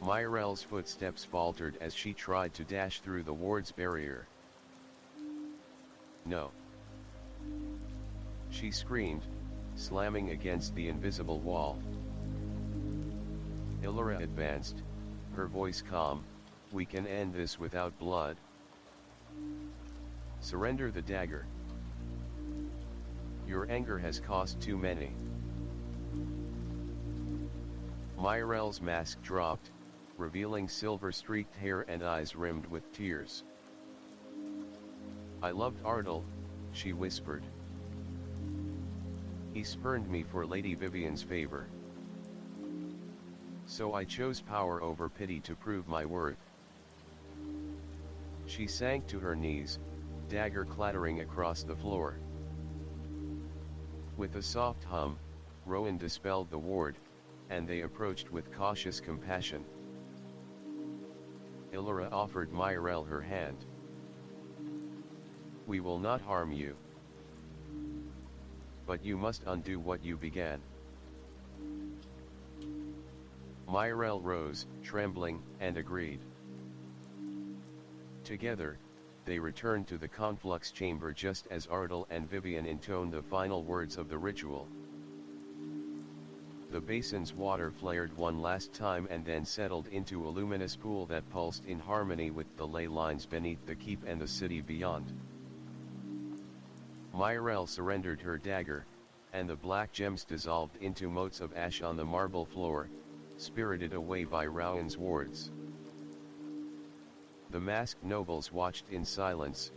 Myrell's footsteps faltered as she tried to dash through the ward's barrier. "No!" she screamed, slamming against the invisible wall. Illyra advanced, her voice calm. "We can end this without blood. Surrender the dagger. Your anger has cost too many." Myrell's mask dropped, revealing silver-streaked hair and eyes rimmed with tears. "I loved Ardal," she whispered. "He spurned me for Lady Vivian's favor. So I chose power over pity to prove my worth." She sank to her knees, dagger clattering across the floor. With a soft hum, Rowan dispelled the ward, and they approached with cautious compassion. Illyra offered Myrell her hand. "We will not harm you. But you must undo what you began." Myrell rose, trembling, and agreed. Together, they returned to the conflux chamber just as Ardal and Vivian intoned the final words of the ritual. The basin's water flared one last time and then settled into a luminous pool that pulsed in harmony with the ley lines beneath the keep and the city beyond. Myrell surrendered her dagger, and the black gems dissolved into motes of ash on the marble floor, spirited away by Rowan's wards. The masked nobles watched in silence,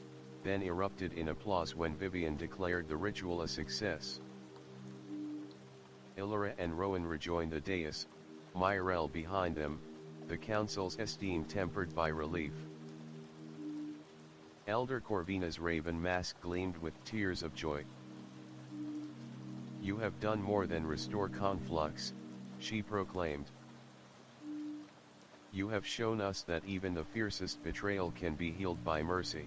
then erupted in applause when Vivian declared the ritual a success. Illyra and Rowan rejoined the dais, Myrel behind them, the council's esteem tempered by relief. Elder Corvina's raven mask gleamed with tears of joy. "You have done more than restore conflux," she proclaimed. "You have shown us that even the fiercest betrayal can be healed by mercy."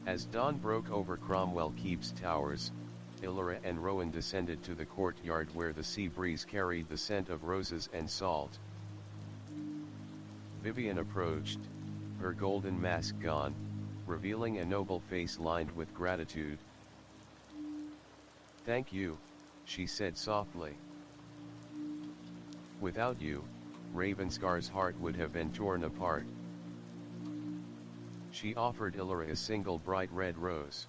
As dawn broke over Cromwell Keep's towers, Illyra and Rowan descended to the courtyard where the sea breeze carried the scent of roses and salt. Vivian approached, her golden mask gone, revealing a noble face lined with gratitude. "Thank you," she said softly. "Without you, Ravenscar's heart would have been torn apart." She offered Illyra a single bright red rose.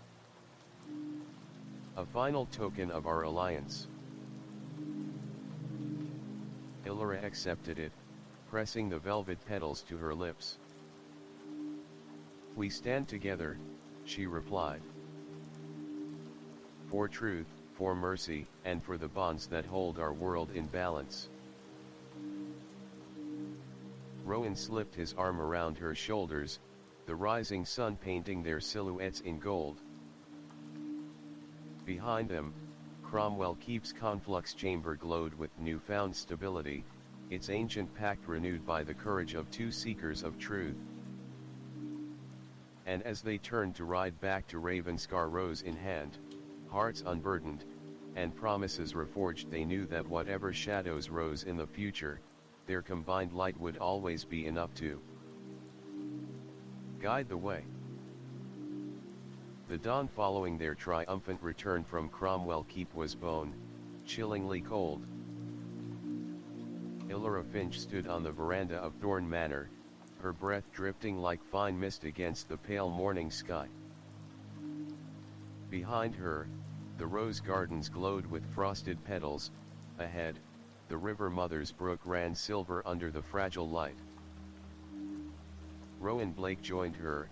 "A final token of our alliance." Illyra accepted it, pressing the velvet petals to her lips. "We stand together," she replied. "For truth, for mercy, and for the bonds that hold our world in balance." Rowan slipped his arm around her shoulders, the rising sun painting their silhouettes in gold. Behind them, Cromwell Keep's conflux chamber glowed with newfound stability, its ancient pact renewed by the courage of two seekers of truth. And as they turned to ride back to Ravenscar rose in hand, hearts unburdened, and promises reforged, they knew that whatever shadows rose in the future, their combined light would always be enough to guide the way. The dawn following their triumphant return from Cromwell Keep was bone-chillingly cold. Illyra Finch stood on the veranda of Thorn Manor, her breath drifting like fine mist against the pale morning sky. Behind her, the rose gardens glowed with frosted petals. Ahead, the river Mother's Brook ran silver under the fragile light. Rowan Blake joined her,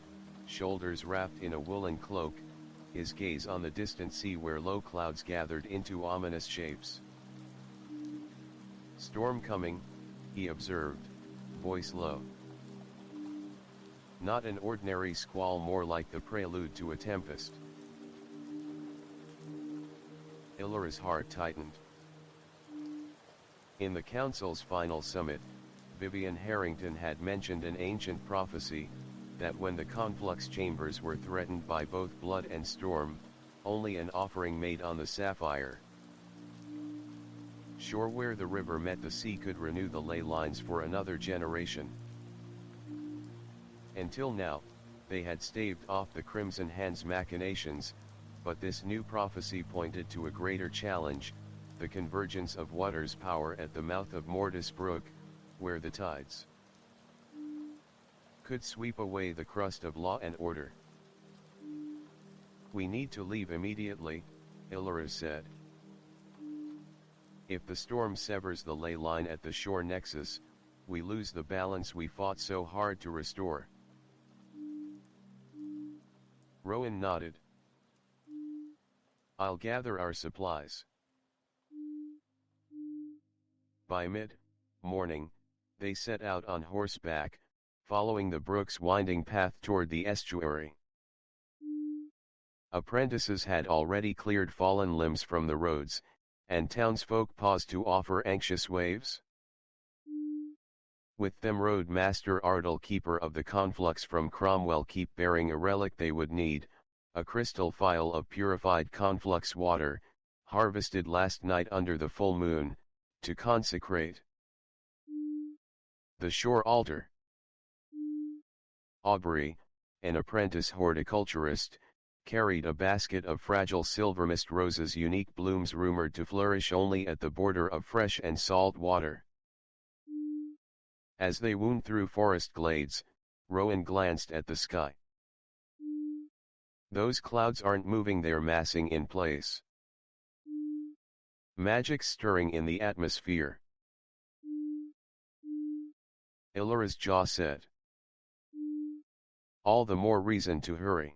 shoulders wrapped in a woolen cloak, his gaze on the distant sea where low clouds gathered into ominous shapes. "Storm coming," he observed, voice low. "Not an ordinary squall, more like the prelude to a tempest." Illyra's heart tightened. In the council's final summit, Vivian Harrington had mentioned an ancient prophecy, that when the conflux chambers were threatened by both blood and storm, only an offering made on the sapphire shore where the river met the sea could renew the ley lines for another generation. Until now, they had staved off the Crimson Hand's machinations, but this new prophecy pointed to a greater challenge, the convergence of water's power at the mouth of Mortis Brook, where the tides could sweep away the crust of law and order. "We need to leave immediately," Illyra said. "If the storm severs the ley line at the shore nexus, we lose the balance we fought so hard to restore." Rowan nodded. "I'll gather our supplies." By mid-morning, they set out on horseback, following the brook's winding path toward the estuary. Apprentices had already cleared fallen limbs from the roads, and townsfolk paused to offer anxious waves. With them rode Master Ardle, keeper of the conflux from Cromwell Keep, bearing a relic they would need, a crystal phial of purified conflux water, harvested last night under the full moon, to consecrate the shore altar. Aubrey, an apprentice horticulturist, carried a basket of fragile silver mist roses, unique blooms rumored to flourish only at the border of fresh and salt water. As they wound through forest glades, Rowan glanced at the sky. "Those clouds aren't moving, they're massing in place. Magic's stirring in the atmosphere." Illyra's jaw set. All the more reason to hurry.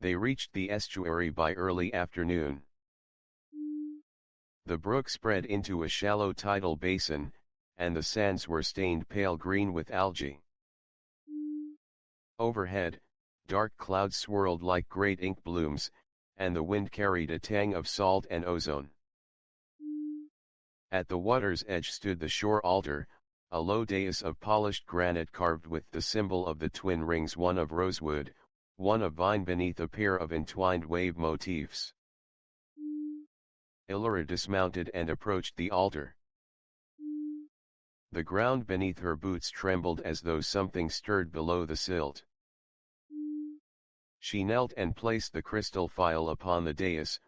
They reached the estuary by early afternoon. The brook spread into a shallow tidal basin, and the sands were stained pale green with algae. Overhead, dark clouds swirled like great ink blooms, and the wind carried a tang of salt and ozone. At the water's edge stood the shore altar, a low dais of polished granite carved with the symbol of the twin rings, one of rosewood, one of vine, beneath a pair of entwined wave motifs. Illyra dismounted and approached the altar. The ground beneath her boots trembled as though something stirred below the silt. She knelt and placed the crystal phial upon the dais.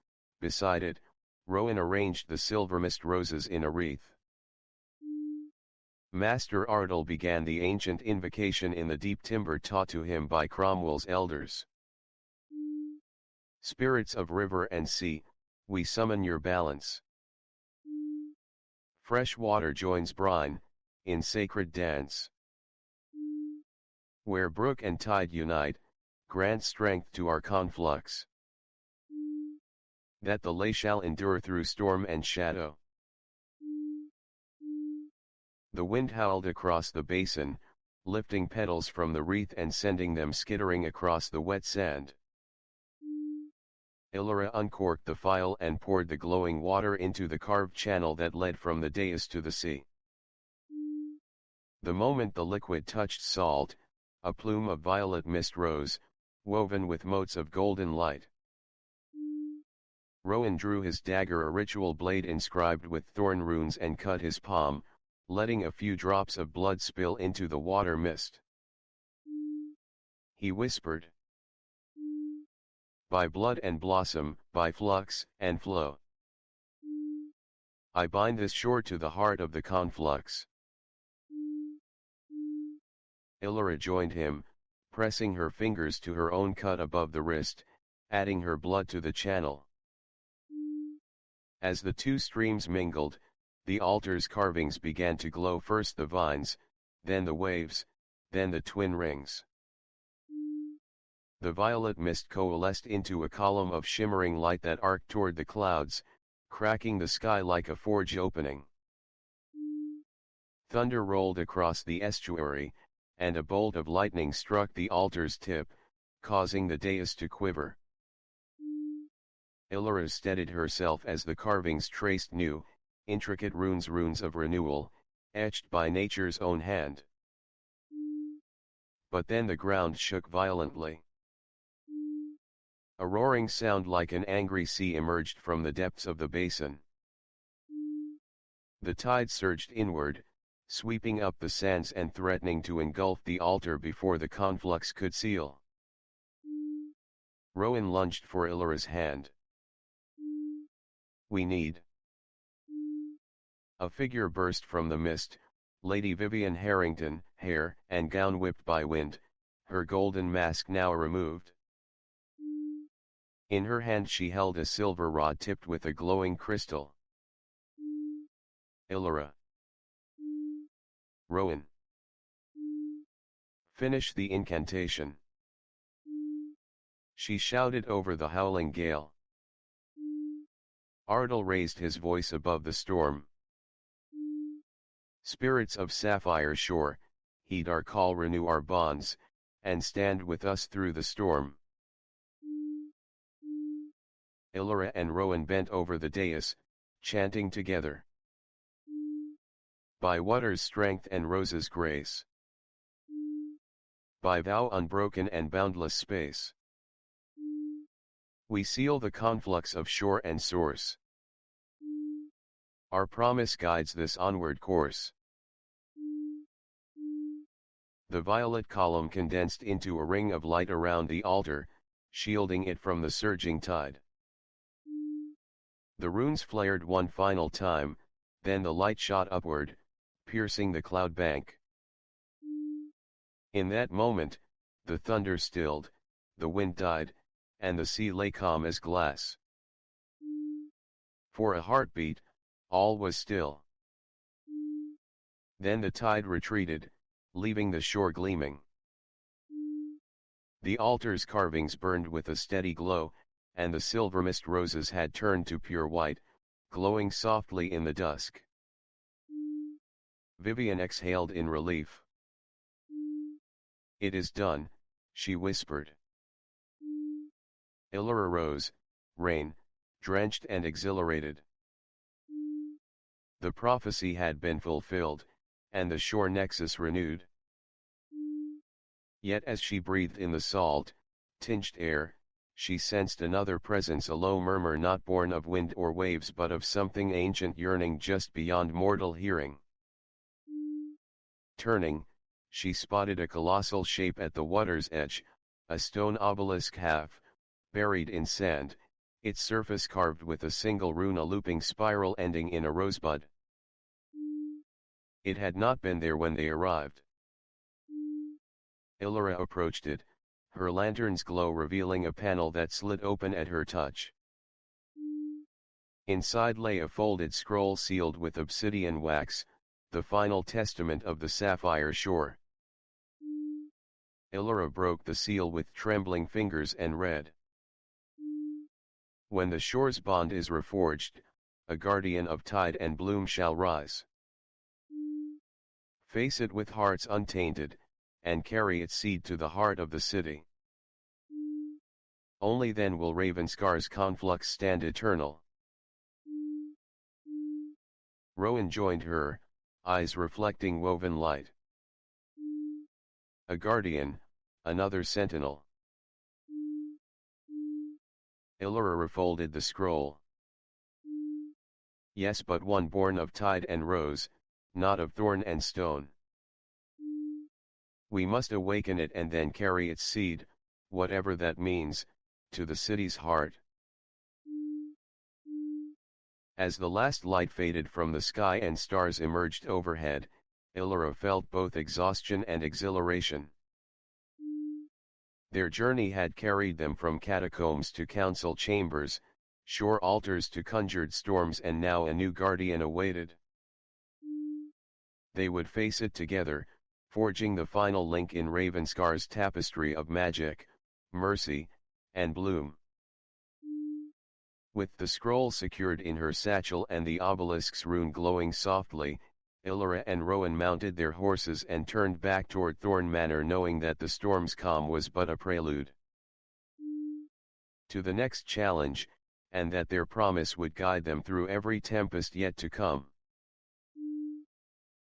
Beside it, Rowan arranged the silvermist roses in a wreath. Master Ardal began the ancient invocation in the deep timbre taught to him by Cromwell's elders. Spirits of river and sea, we summon your balance. Fresh water joins brine, in sacred dance. Where brook and tide unite, grant strength to our conflux, that the lay shall endure through storm and shadow. The wind howled across the basin, lifting petals from the wreath and sending them skittering across the wet sand. Illyra uncorked the phial and poured the glowing water into the carved channel that led from the dais to the sea. The moment the liquid touched salt, a plume of violet mist rose, woven with motes of golden light. Rowan drew his dagger, a ritual blade inscribed with thorn runes, and cut his palm, letting a few drops of blood spill into the water mist. He whispered, "By blood and blossom, by flux and flow, I bind this shore to the heart of the conflux." Illyra joined him, pressing her fingers to her own cut above the wrist, adding her blood to the channel. As the two streams mingled, the altar's carvings began to glow, first the vines, then the waves, then the twin rings. The violet mist coalesced into a column of shimmering light that arced toward the clouds, cracking the sky like a forge opening. Thunder rolled across the estuary, and a bolt of lightning struck the altar's tip, causing the dais to quiver. Illyra steadied herself as the carvings traced new, intricate runes of renewal, etched by nature's own hand. But then the ground shook violently. A roaring sound like an angry sea emerged from the depths of the basin. The tide surged inward, sweeping up the sands and threatening to engulf the altar before the conflux could seal. Rowan lunged for Illyra's hand. "We need." A figure burst from the mist, Lady Vivian Harrington, hair and gown whipped by wind, her golden mask now removed. In her hand she held a silver rod tipped with a glowing crystal. "Illyra." "Rowan." "Finish the incantation," she shouted over the howling gale. Ardal raised his voice above the storm. "Spirits of sapphire shore, heed our call, renew our bonds, and stand with us through the storm." Illyra and Rowan bent over the dais, chanting together. "By water's strength and rose's grace, by thou unbroken and boundless space, we seal the conflux of shore and source. Our promise guides this onward course." The violet column condensed into a ring of light around the altar, shielding it from the surging tide. The runes flared one final time, then the light shot upward, piercing the cloud bank. In that moment, the thunder stilled, the wind died, and the sea lay calm as glass. For a heartbeat, all was still. Then the tide retreated, leaving the shore gleaming. The altar's carvings burned with a steady glow, and the silver mist roses had turned to pure white, glowing softly in the dusk. Vivian exhaled in relief. "It is done," she whispered. Illyra rose, rain, drenched and exhilarated. The prophecy had been fulfilled, and the shore nexus renewed. Yet as she breathed in the salt, tinged air, she sensed another presence, a low murmur not born of wind or waves but of something ancient yearning just beyond mortal hearing. Turning, she spotted a colossal shape at the water's edge, a stone obelisk half buried in sand, its surface carved with a single rune, a looping spiral ending in a rosebud. It had not been there when they arrived. Illyra approached it, her lantern's glow revealing a panel that slid open at her touch. Inside lay a folded scroll sealed with obsidian wax, the final testament of the sapphire shore. Illyra broke the seal with trembling fingers and read: "When the shore's bond is reforged, a guardian of tide and bloom shall rise. Face it with hearts untainted, and carry its seed to the heart of the city. Only then will Ravenscar's conflux stand eternal." Rowan joined her, eyes reflecting woven light. "A guardian, another sentinel." Illyra refolded the scroll. "Yes, but one born of tide and rose, not of thorn and stone. We must awaken it and then carry its seed, whatever that means, to the city's heart." As the last light faded from the sky and stars emerged overhead, Illyra felt both exhaustion and exhilaration. Their journey had carried them from catacombs to council chambers, shore altars to conjured storms, and now a new guardian awaited. They would face it together, forging the final link in Ravenscar's tapestry of magic, mercy, and bloom. With the scroll secured in her satchel and the obelisk's rune glowing softly, Illyra and Rowan mounted their horses and turned back toward Thorn Manor, knowing that the storm's calm was but a prelude to the next challenge, and that their promise would guide them through every tempest yet to come.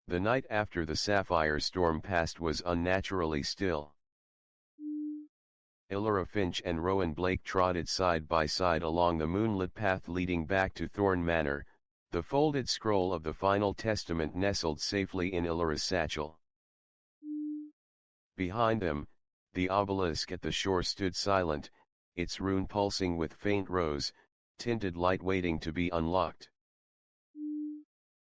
The night after the sapphire storm passed was unnaturally still. Illyra Finch and Rowan Blake trotted side by side along the moonlit path leading back to Thorn Manor, the folded scroll of the final testament nestled safely in Illyra's satchel. Behind them, the obelisk at the shore stood silent, its rune pulsing with faint rose-tinted light waiting to be unlocked.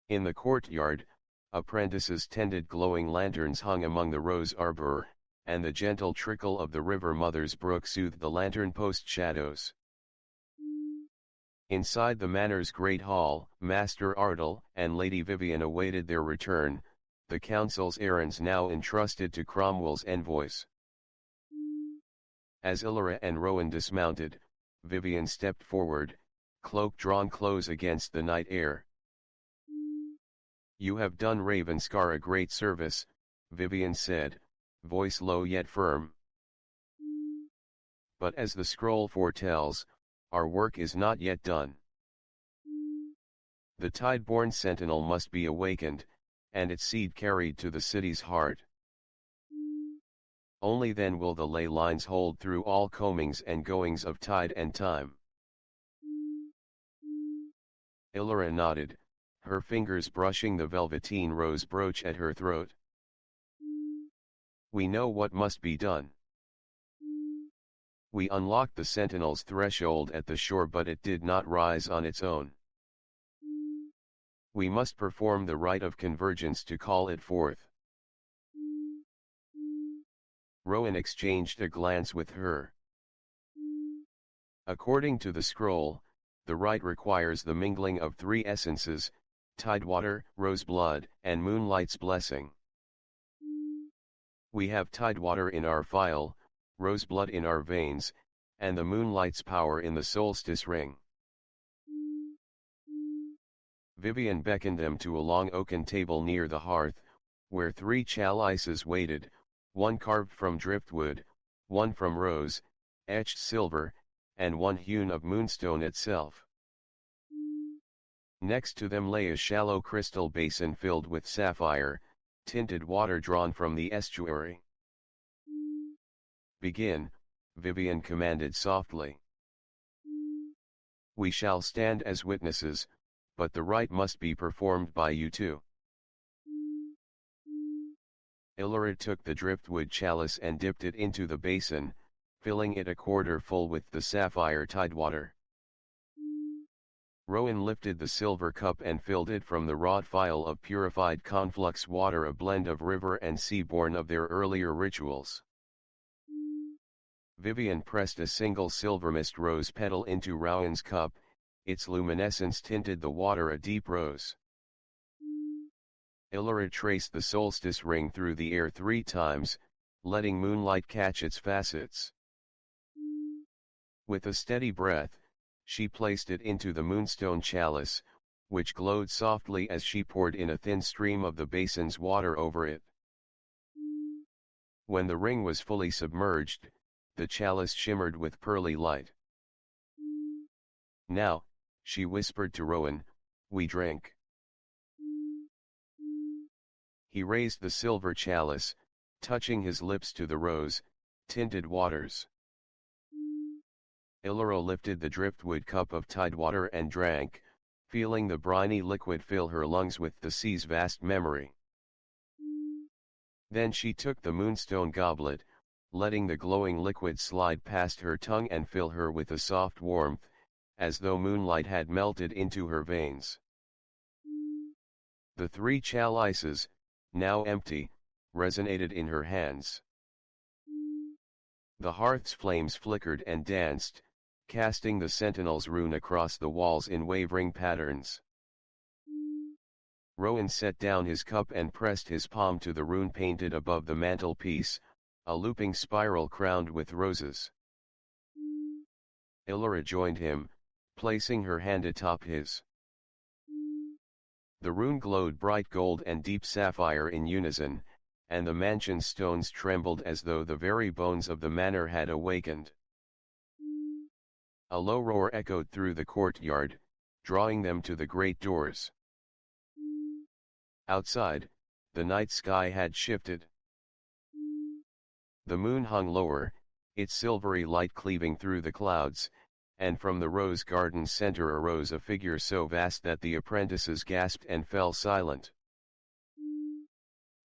In the courtyard, apprentices tended glowing lanterns hung among the rose arbor, and the gentle trickle of the river mother's brook soothed the lantern post shadows. Inside the manor's great hall, Master Ardal and Lady Vivian awaited their return, the council's errands now entrusted to Cromwell's envoys. As Illyra and Rowan dismounted, Vivian stepped forward, cloak drawn close against the night air. "You have done Ravenscar a great service," Vivian said, voice low yet firm. "But as the scroll foretells, our work is not yet done. The Tideborn sentinel must be awakened, and its seed carried to the city's heart. Only then will the ley lines hold through all comings and goings of tide and time." Illyra nodded, her fingers brushing the velveteen rose brooch at her throat. "We know what must be done. We unlocked the sentinel's threshold at the shore, but it did not rise on its own. We must perform the rite of convergence to call it forth." Rowan exchanged a glance with her. "According to the scroll, the rite requires the mingling of three essences, Tidewater, Roseblood, and Moonlight's Blessing. We have Tidewater in our file, Roseblood in our veins, and the Moonlight's power in the Solstice ring. Vivian beckoned them to a long oaken table near the hearth, where 3 chalices waited, one carved from driftwood, one from rose, etched silver, and one hewn of moonstone itself. Next to them lay a shallow crystal basin filled with sapphire, tinted water drawn from the estuary. "Begin," Vivian commanded softly. "We shall stand as witnesses, but the rite must be performed by you too." Illyra took the driftwood chalice and dipped it into the basin, filling it a quarter full with the sapphire tidewater. Rowan lifted the silver cup and filled it from the wrought phial of purified conflux water, a blend of river and sea born of their earlier rituals. Vivian pressed a single silvermist rose petal into Rowan's cup, its luminescence tinted the water a deep rose. Illyra traced the solstice ring through the air 3 times, letting moonlight catch its facets. With a steady breath, she placed it into the moonstone chalice, which glowed softly as she poured in a thin stream of the basin's water over it. When the ring was fully submerged, the chalice shimmered with pearly light. "Now," she whispered to Rowan, "we drink." He raised the silver chalice, touching his lips to the rose-tinted waters. Illyra lifted the driftwood cup of tidewater and drank, feeling the briny liquid fill her lungs with the sea's vast memory. Then she took the moonstone goblet, letting the glowing liquid slide past her tongue and fill her with a soft warmth, as though moonlight had melted into her veins. The 3 chalices, now empty, resonated in her hands. The hearth's flames flickered and danced, casting the sentinel's rune across the walls in wavering patterns. Rowan set down his cup and pressed his palm to the rune painted above the mantelpiece, a looping spiral crowned with roses. Illyra joined him, placing her hand atop his. The rune glowed bright gold and deep sapphire in unison, and the mansion's stones trembled as though the very bones of the manor had awakened. A low roar echoed through the courtyard, drawing them to the great doors. Outside, the night sky had shifted. The moon hung lower, its silvery light cleaving through the clouds, and from the rose garden's center arose a figure so vast that the apprentices gasped and fell silent.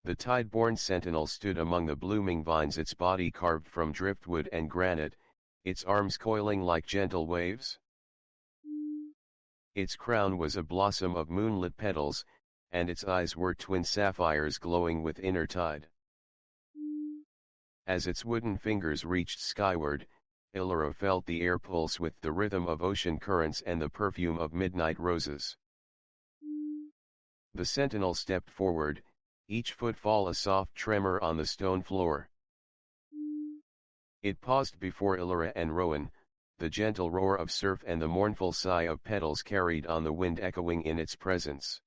The Tideborn sentinel stood among the blooming vines, its body carved from driftwood and granite, its arms coiling like gentle waves. Its crown was a blossom of moonlit petals, and its eyes were twin sapphires glowing with inner tide. As its wooden fingers reached skyward, Illyra felt the air pulse with the rhythm of ocean currents and the perfume of midnight roses. The sentinel stepped forward, each footfall a soft tremor on the stone floor. It paused before Illyra and Rowan, the gentle roar of surf and the mournful sigh of petals carried on the wind echoing in its presence.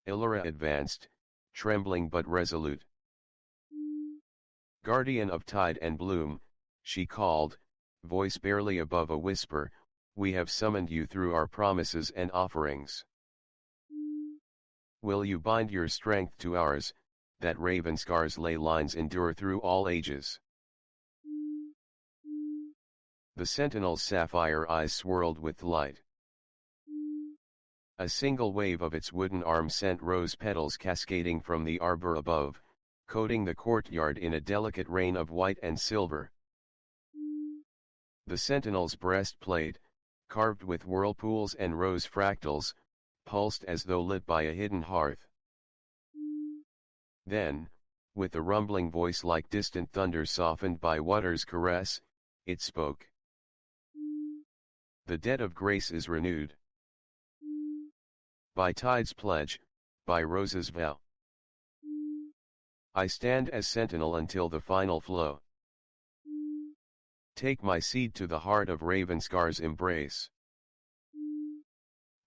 Illyra advanced, trembling but resolute. "Guardian of tide and bloom," she called, voice barely above a whisper, "we have summoned you through our promises and offerings. Will you bind your strength to ours, that Ravenscar's ley lines endure through all ages?" The sentinel's sapphire eyes swirled with light. A single wave of its wooden arm sent rose petals cascading from the arbor above, coating the courtyard in a delicate rain of white and silver. The sentinel's breastplate, carved with whirlpools and rose fractals, pulsed as though lit by a hidden hearth. Then, with a rumbling voice like distant thunder softened by water's caress, it spoke. "The debt of grace is renewed. By Tide's Pledge, by Rose's Vow. I stand as sentinel until the final flow. Take my seed to the heart of Ravenscar's embrace.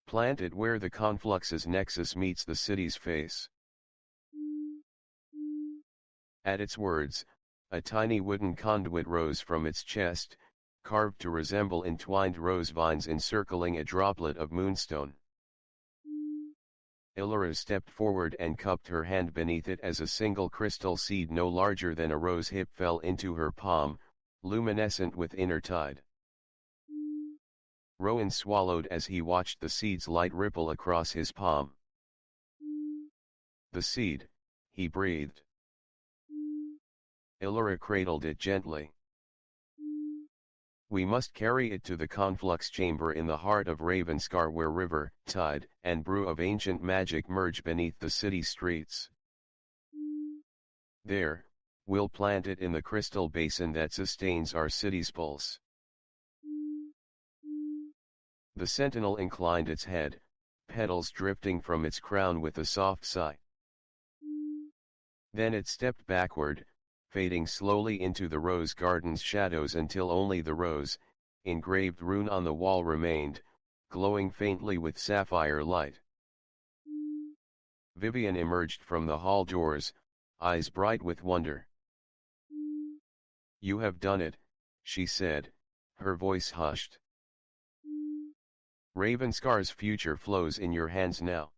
Plant it where the conflux's nexus meets the city's face. At its words, a tiny wooden conduit rose from its chest, carved to resemble entwined rose vines encircling a droplet of moonstone. Illyra stepped forward and cupped her hand beneath it as a single crystal seed no larger than a rose hip fell into her palm, luminescent with inner tide. Rowan swallowed as he watched the seed's light ripple across his palm. The seed, he breathed. Illyra cradled it gently. We must carry it to the conflux chamber in the heart of Ravenscar where river, tide, and brew of ancient magic merge beneath the city streets. There, we'll plant it in the crystal basin that sustains our city's pulse. The sentinel inclined its head, petals drifting from its crown with a soft sigh. Then it stepped backward, fading slowly into the rose garden's shadows until only the rose, engraved rune on the wall remained, glowing faintly with sapphire light. Vivian emerged from the hall doors, eyes bright with wonder. You have done it, she said, her voice hushed. Ravenscar's future flows in your hands now.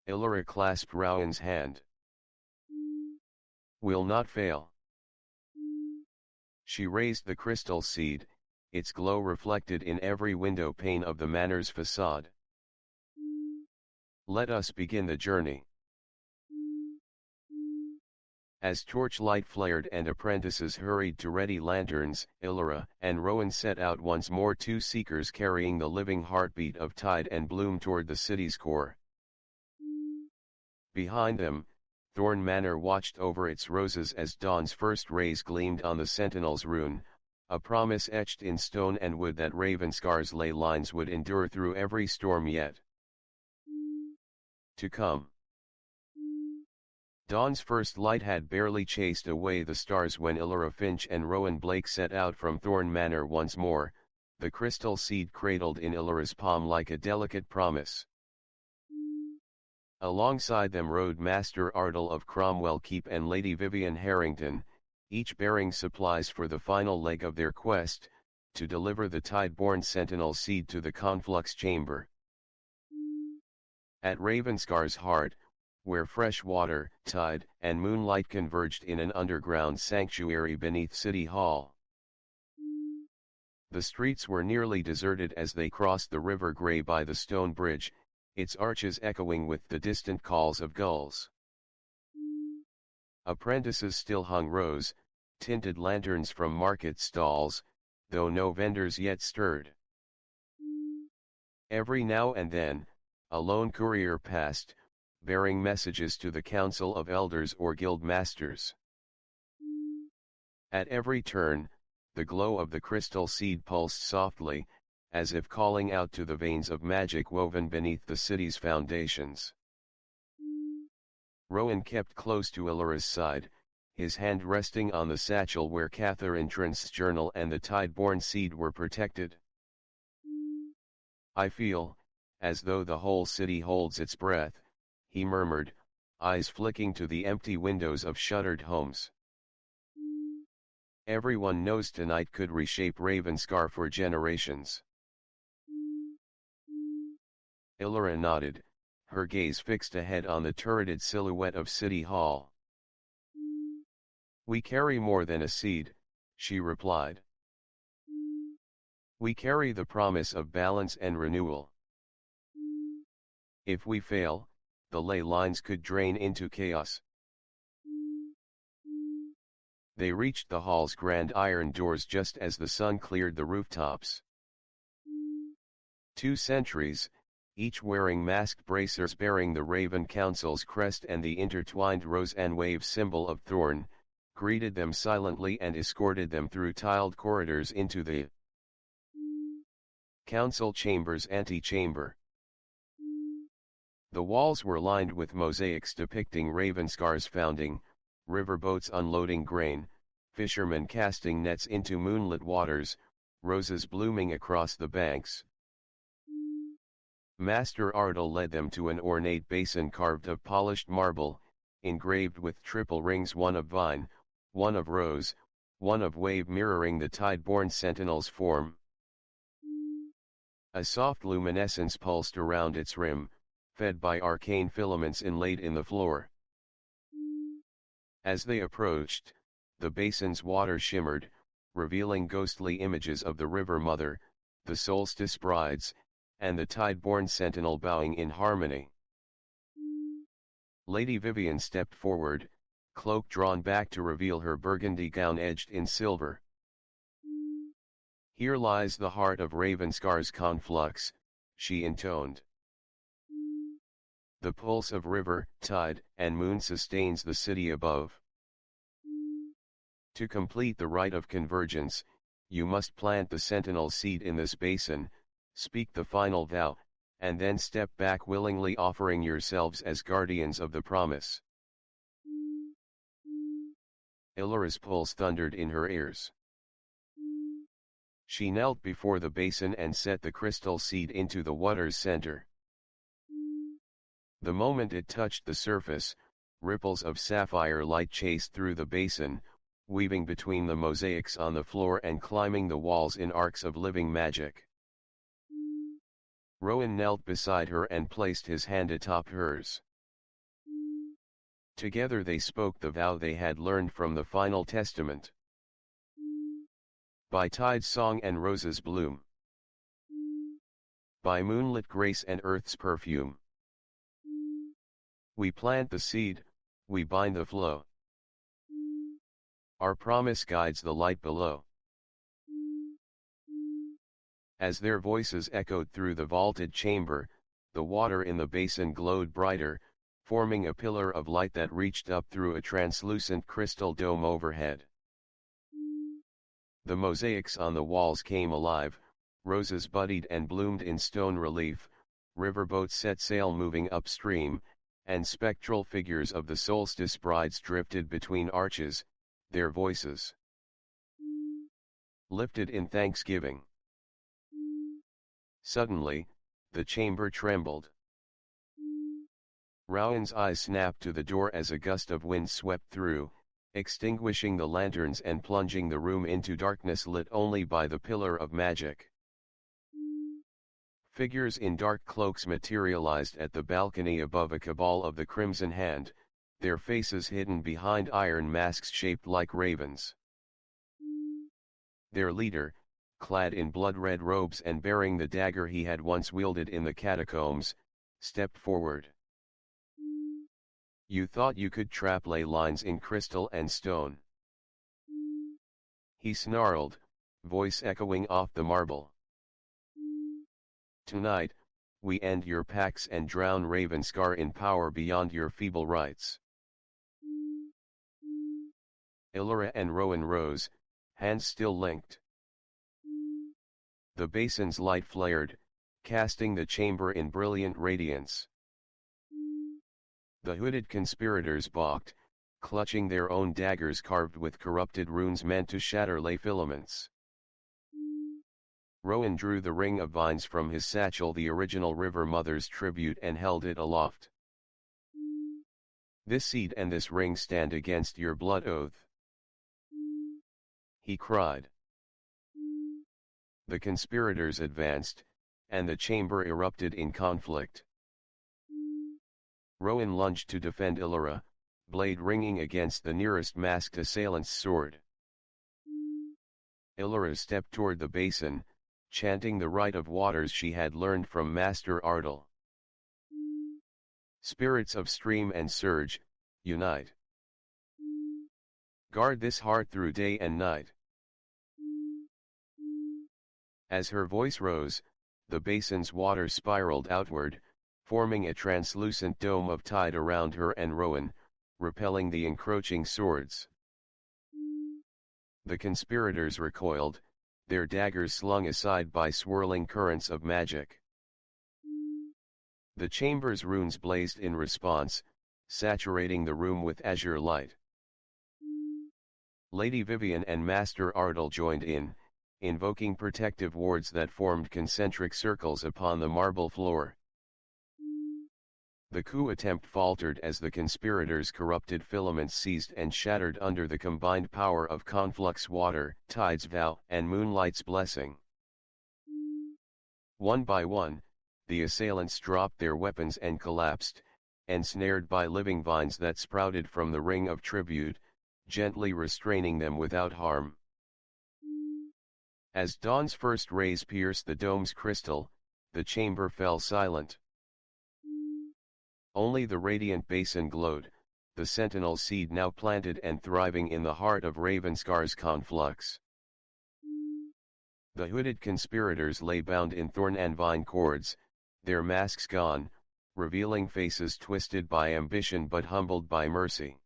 Illyra clasped Rowan's hand. Will not fail. She raised the crystal seed, its glow reflected in every window pane of the manor's facade. Let us begin the journey. As torchlight flared and apprentices hurried to ready lanterns, Illyra and Rowan set out once more, two seekers carrying the living heartbeat of tide and bloom toward the city's core. Behind them, Thorn Manor watched over its roses as dawn's first rays gleamed on the sentinel's rune, a promise etched in stone and wood that Ravenscar's ley lines would endure through every storm yet to come. Dawn's first light had barely chased away the stars when Illyra Finch and Rowan Blake set out from Thorn Manor once more, the crystal seed cradled in Illyra's palm like a delicate promise. Alongside them rode Master Ardle of Cromwell Keep and Lady Vivian Harrington, each bearing supplies for the final leg of their quest, to deliver the Tideborn sentinel seed to the conflux chamber. At Ravenscar's heart, where fresh water, tide, and moonlight converged in an underground sanctuary beneath City Hall. The streets were nearly deserted as they crossed the River Grey by the stone bridge, its arches echoing with the distant calls of gulls. Apprentices still hung rose-tinted lanterns from market stalls, though no vendors yet stirred. Every now and then, a lone courier passed, bearing messages to the council of elders or guild masters. At every turn, the glow of the crystal seed pulsed softly, as if calling out to the veins of magic woven beneath the city's foundations. Rowan kept close to Illyra's side, his hand resting on the satchel where Catherine Trent's journal and the Tideborn seed were protected. I feel, as though the whole city holds its breath, he murmured, eyes flicking to the empty windows of shuttered homes. Everyone knows tonight could reshape Ravenscar for generations. Illyra nodded, her gaze fixed ahead on the turreted silhouette of City Hall. We carry more than a seed, she replied. We carry the promise of balance and renewal. If we fail, the ley lines could drain into chaos. They reached the hall's grand iron doors just as the sun cleared the rooftops. Two sentries, each wearing masked bracers bearing the Raven Council's crest and the intertwined rose and wave symbol of thorn, greeted them silently and escorted them through tiled corridors into the Council Chamber's antechamber. The walls were lined with mosaics depicting Ravenscar's founding, riverboats unloading grain, fishermen casting nets into moonlit waters, roses blooming across the banks. Master Ardal led them to an ornate basin carved of polished marble, engraved with triple rings, one of vine, one of rose, one of wave, mirroring the Tideborn sentinel's form. A soft luminescence pulsed around its rim, fed by arcane filaments inlaid in the floor. As they approached, the basin's water shimmered, revealing ghostly images of the River Mother, the Solstice brides, and the Tideborn sentinel bowing in harmony. Lady Vivian stepped forward, cloak drawn back to reveal her burgundy gown edged in silver. "Here lies the heart of Ravenscar's conflux," she intoned. "The pulse of river, tide, and moon sustains the city above. To complete the rite of convergence, you must plant the sentinel seed in this basin, speak the final vow, and then step back willingly, offering yourselves as guardians of the promise." Illyra's pulse thundered in her ears. She knelt before the basin and set the crystal seed into the water's center. The moment it touched the surface, ripples of sapphire light chased through the basin, weaving between the mosaics on the floor and climbing the walls in arcs of living magic. Rowan knelt beside her and placed his hand atop hers. Together they spoke the vow they had learned from the final testament. By tide's song and rose's bloom, by moonlit grace and earth's perfume, we plant the seed, we bind the flow. Our promise guides the light below. As their voices echoed through the vaulted chamber, the water in the basin glowed brighter, forming a pillar of light that reached up through a translucent crystal dome overhead. The mosaics on the walls came alive, roses budded and bloomed in stone relief, riverboats set sail moving upstream, and spectral figures of the Solstice brides drifted between arches, their voices lifted in thanksgiving. Suddenly, the chamber trembled. Rowan's eyes snapped to the door as a gust of wind swept through, extinguishing the lanterns and plunging the room into darkness lit only by the pillar of magic. Figures in dark cloaks materialized at the balcony above a cabal of the Crimson Hand, their faces hidden behind iron masks shaped like ravens. Their leader, clad in blood-red robes and bearing the dagger he had once wielded in the catacombs, stepped forward. "You thought you could trap ley lines in crystal and stone," he snarled, voice echoing off the marble. "Tonight, we end your pacts and drown Ravenscar in power beyond your feeble rights." Illyra and Rowan rose, hands still linked. The basin's light flared, casting the chamber in brilliant radiance. The hooded conspirators balked, clutching their own daggers carved with corrupted runes meant to shatter ley filaments. Rowan drew the ring of vines from his satchel, the original River Mother's tribute, and held it aloft. "This seed and this ring stand against your blood oath," he cried. The conspirators advanced, and the chamber erupted in conflict. Rowan lunged to defend Illyra, blade ringing against the nearest masked assailant's sword. Illyra stepped toward the basin, chanting the rite of waters she had learned from Master Ardal. "Spirits of stream and surge, unite. Guard this heart through day and night." As her voice rose, the basin's water spiraled outward, forming a translucent dome of tide around her and Rowan, repelling the encroaching swords. The conspirators recoiled, their daggers slung aside by swirling currents of magic. The chamber's runes blazed in response, saturating the room with azure light. Lady Vivian and Master Ardal joined in, invoking protective wards that formed concentric circles upon the marble floor. The coup attempt faltered as the conspirators' corrupted filaments seized and shattered under the combined power of Conflux Water, Tide's Vow, and Moonlight's Blessing. One by one, the assailants dropped their weapons and collapsed, ensnared by living vines that sprouted from the ring of tribute, gently restraining them without harm. As dawn's first rays pierced the dome's crystal, the chamber fell silent. Only the radiant basin glowed, the sentinel seed now planted and thriving in the heart of Ravenscar's conflux. The hooded conspirators lay bound in thorn and vine cords, their masks gone, revealing faces twisted by ambition but humbled by mercy.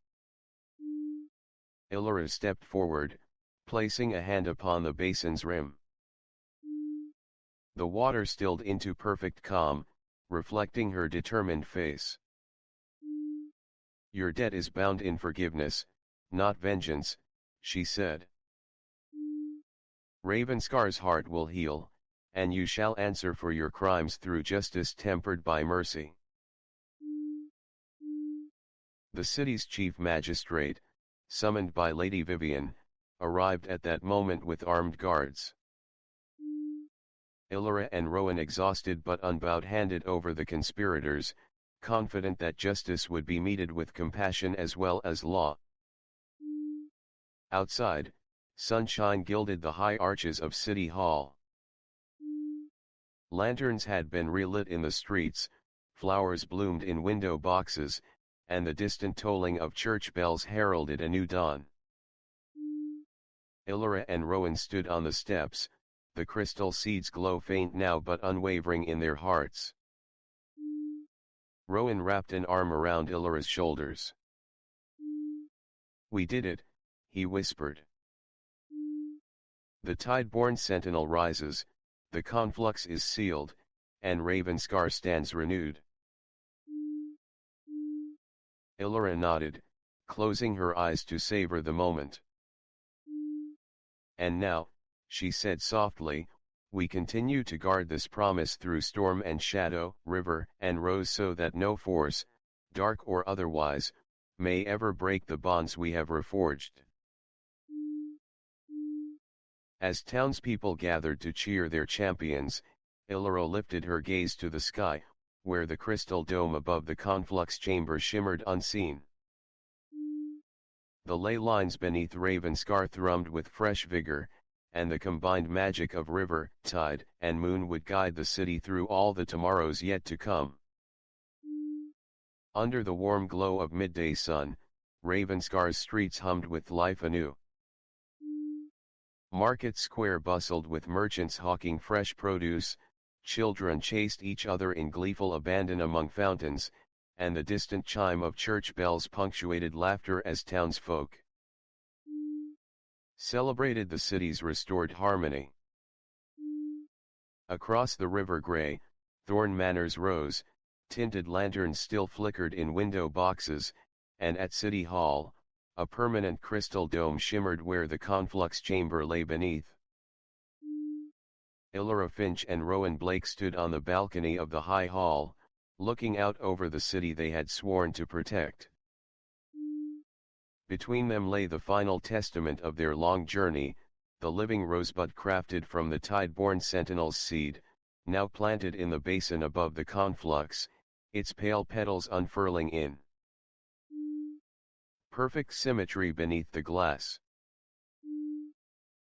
Illyra stepped forward, placing a hand upon the basin's rim. The water stilled into perfect calm, reflecting her determined face. "Your debt is bound in forgiveness, not vengeance," she said. "Ravenscar's heart will heal, and you shall answer for your crimes through justice tempered by mercy." The city's chief magistrate, summoned by Lady Vivian, arrived at that moment with armed guards. Illyra and Rowan, exhausted but unbowed, handed over the conspirators, confident that justice would be meted with compassion as well as law. Outside, sunshine gilded the high arches of City Hall. Lanterns had been relit in the streets, flowers bloomed in window boxes, and the distant tolling of church bells heralded a new dawn. Illyra and Rowan stood on the steps, the crystal seeds glow faint now but unwavering in their hearts. Rowan wrapped an arm around Illyra's shoulders. "We did it," he whispered. "The Tideborn sentinel rises, the conflux is sealed, and Ravenscar stands renewed." Illyra nodded, closing her eyes to savor the moment. "And now," she said softly, "we continue to guard this promise through storm and shadow, river and rose, so that no force, dark or otherwise, may ever break the bonds we have reforged." As townspeople gathered to cheer their champions, Illyra lifted her gaze to the sky, where the crystal dome above the conflux chamber shimmered unseen. The ley lines beneath Ravenscar thrummed with fresh vigor, and the combined magic of river, tide, and moon would guide the city through all the tomorrows yet to come. Under the warm glow of midday sun, Ravenscar's streets hummed with life anew. Market Square bustled with merchants hawking fresh produce, children chased each other in gleeful abandon among fountains, and the distant chime of church bells punctuated laughter as townsfolk celebrated the city's restored harmony. Across the river Grey, Thorn Manors rose, tinted lanterns still flickered in window boxes, and at City Hall, a permanent crystal dome shimmered where the conflux chamber lay beneath. Illyra Finch and Rowan Blake stood on the balcony of the High Hall, looking out over the city they had sworn to protect. Between them lay the final testament of their long journey, the living rosebud crafted from the Tideborn sentinel's seed, now planted in the basin above the conflux, its pale petals unfurling in perfect symmetry beneath the glass.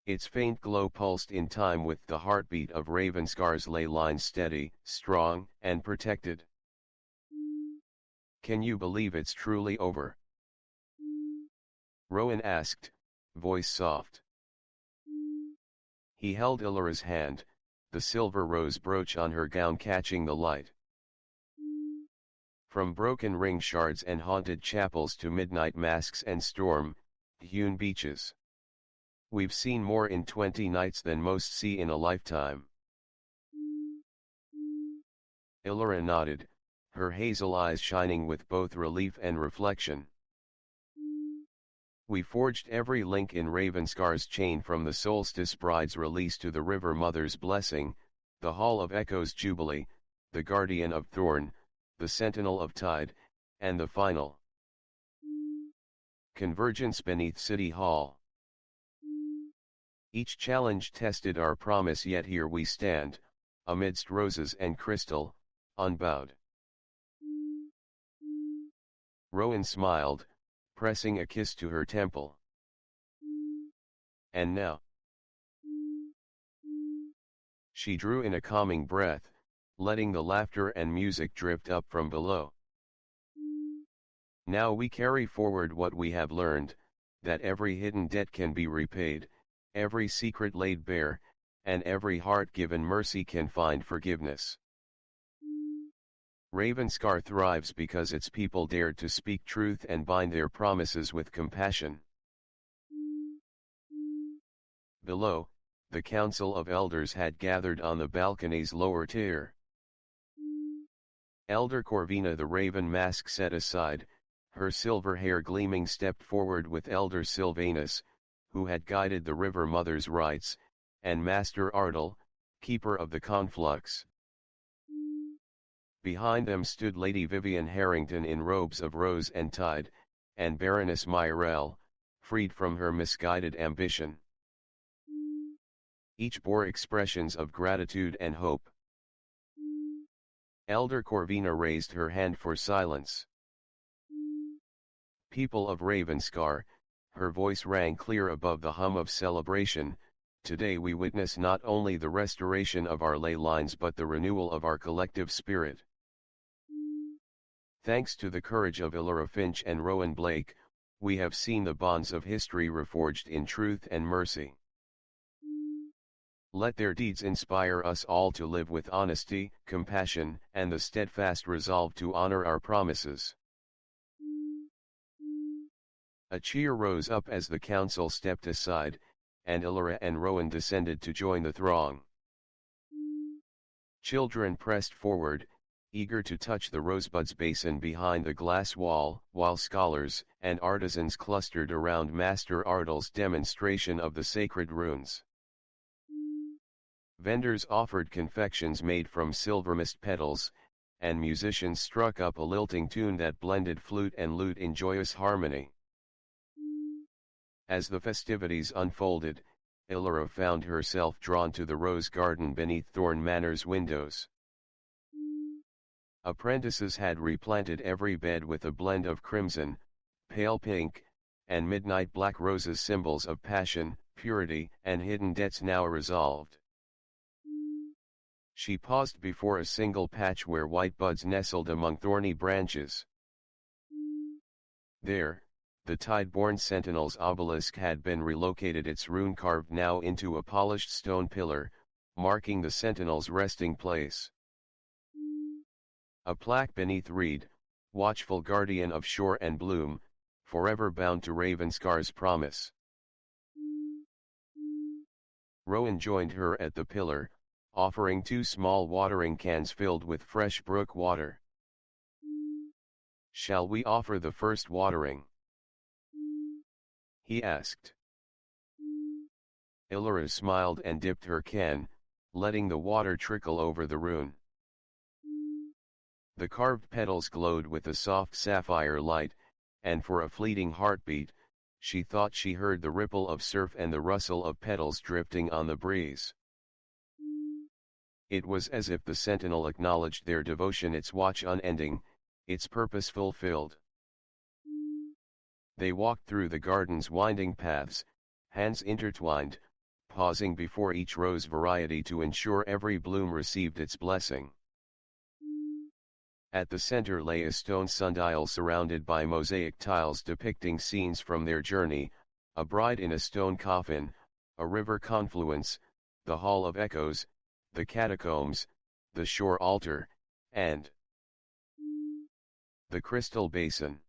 Its faint glow pulsed in time with the heartbeat of Ravenscar's ley lines, steady, strong, and protected. "Can you believe it's truly over?" Rowan asked, voice soft. He held Illyra's hand, the silver rose brooch on her gown catching the light. From broken ring shards and haunted chapels to midnight masks and storm-hewn beaches, We've seen more in 20 nights than most see in a lifetime. Illyra nodded, her hazel eyes shining with both relief and reflection. We forged every link in Ravenscar's chain, from the Solstice bride's release to the River Mother's blessing, the Hall of Echoes jubilee, the Guardian of Thorn, the Sentinel of Tide, and the final convergence beneath City Hall. Each challenge tested our promise, yet here we stand, amidst roses and crystal, unbowed. Rowan smiled, pressing a kiss to her temple. And now? She drew in a calming breath, letting the laughter and music drift up from below. Now we carry forward what we have learned, that every hidden debt can be repaid, every secret laid bare, and every heart given mercy can find forgiveness. Ravenscar thrives because its people dared to speak truth and bind their promises with compassion. Below, the Council of Elders had gathered on the balcony's lower tier. Elder Corvina, the raven mask set aside, her silver hair gleaming, stepped forward with Elder Sylvanus, who had guided the River Mother's rites, and Master Ardal, keeper of the conflux. Behind them stood Lady Vivian Harrington in robes of rose and tide, and Baroness Myrell, freed from her misguided ambition. Each bore expressions of gratitude and hope. Elder Corvina raised her hand for silence. People of Ravenscar, her voice rang clear above the hum of celebration, today we witness not only the restoration of our ley lines but the renewal of our collective spirit. Thanks to the courage of Illyra Finch and Rowan Blake, we have seen the bonds of history reforged in truth and mercy. Let their deeds inspire us all to live with honesty, compassion, and the steadfast resolve to honor our promises. A cheer rose up as the council stepped aside, and Illyra and Rowan descended to join the throng. Children pressed forward, eager to touch the rosebud's basin behind the glass wall, while scholars and artisans clustered around Master Ardal's demonstration of the sacred runes. Vendors offered confections made from silvermist petals, and musicians struck up a lilting tune that blended flute and lute in joyous harmony. As the festivities unfolded, Illyra found herself drawn to the rose garden beneath Thorn Manor's windows. Apprentices had replanted every bed with a blend of crimson, pale pink, and midnight black roses, symbols of passion, purity, and hidden debts now resolved. She paused before a single patch where white buds nestled among thorny branches. There, the Tideborn Sentinel's obelisk had been relocated, its rune carved now into a polished stone pillar, marking the Sentinel's resting place. A plaque beneath read, "Watchful guardian of shore and bloom, forever bound to Ravenscar's promise." Rowan joined her at the pillar, offering 2 small watering cans filled with fresh brook water. "Shall we offer the first watering?" he asked. Illyra smiled and dipped her can, letting the water trickle over the rune. The carved petals glowed with a soft sapphire light, and for a fleeting heartbeat, she thought she heard the ripple of surf and the rustle of petals drifting on the breeze. It was as if the sentinel acknowledged their devotion, its watch unending, its purpose fulfilled. They walked through the garden's winding paths, hands intertwined, pausing before each rose variety to ensure every bloom received its blessing. At the center lay a stone sundial surrounded by mosaic tiles depicting scenes from their journey, a bride in a stone coffin, a river confluence, the Hall of Echoes, the catacombs, the shore altar, and the crystal basin.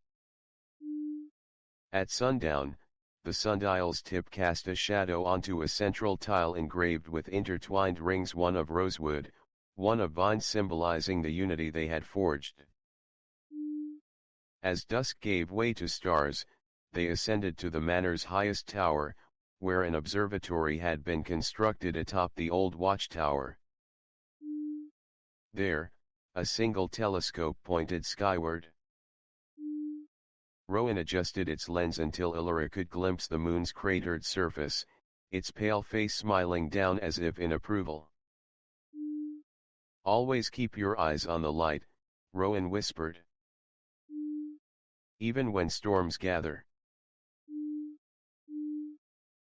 At sundown, the sundial's tip cast a shadow onto a central tile engraved with intertwined rings, one of rosewood, one of vines, symbolizing the unity they had forged. As dusk gave way to stars, they ascended to the manor's highest tower, where an observatory had been constructed atop the old watchtower. There, a single telescope pointed skyward. Rowan adjusted its lens until Illyra could glimpse the moon's cratered surface, its pale face smiling down as if in approval. "Always keep your eyes on the light," Rowan whispered. "Even when storms gather."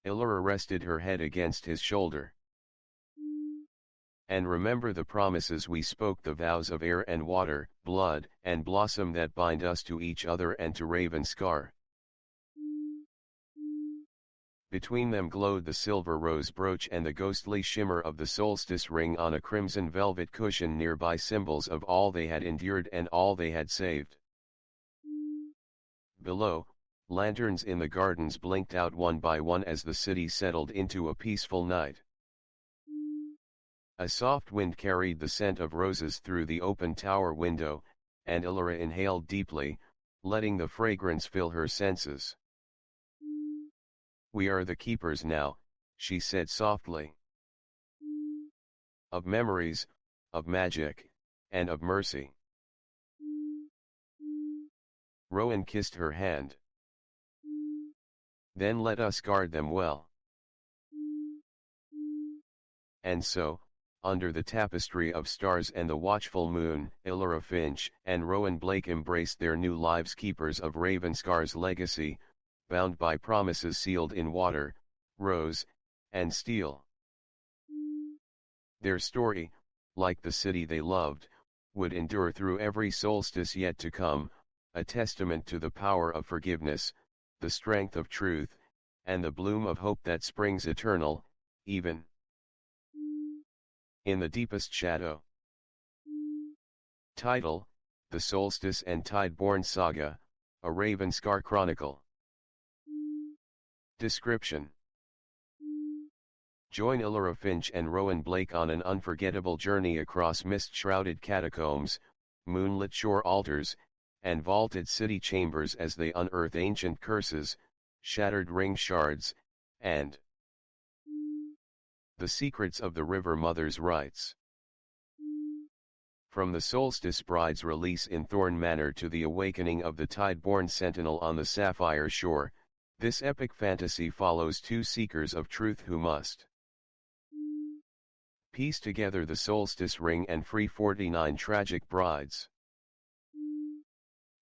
Illyra rested her head against his shoulder. "And remember the promises we spoke, the vows of air and water, blood and blossom that bind us to each other and to Ravenscar." Between them glowed the silver rose brooch and the ghostly shimmer of the solstice ring on a crimson velvet cushion nearby, symbols of all they had endured and all they had saved. Below, lanterns in the gardens blinked out one by one as the city settled into a peaceful night. A soft wind carried the scent of roses through the open tower window, and Illyra inhaled deeply, letting the fragrance fill her senses. "We are the keepers now," she said softly. "Of memories, of magic, and of mercy." Rowan kissed her hand. "Then let us guard them well." And so, under the tapestry of stars and the watchful moon, Illyra Finch and Rowan Blake embraced their new lives, keepers of Ravenscar's legacy, bound by promises sealed in water, rose, and steel. Their story, like the city they loved, would endure through every solstice yet to come, a testament to the power of forgiveness, the strength of truth, and the bloom of hope that springs eternal, even in the deepest shadow. Title: The Solstice and Tideborn Saga, a Ravenscar Chronicle. Description: Join Illyra Finch and Rowan Blake on an unforgettable journey across mist-shrouded catacombs, moonlit shore altars, and vaulted city chambers as they unearth ancient curses, shattered ring shards, and the secrets of the River Mother's rites. From the Solstice Bride's release in Thorn Manor to the awakening of the Tideborn Sentinel on the Sapphire Shore, this epic fantasy follows two seekers of truth who must piece together the Solstice Ring and free 49 tragic brides.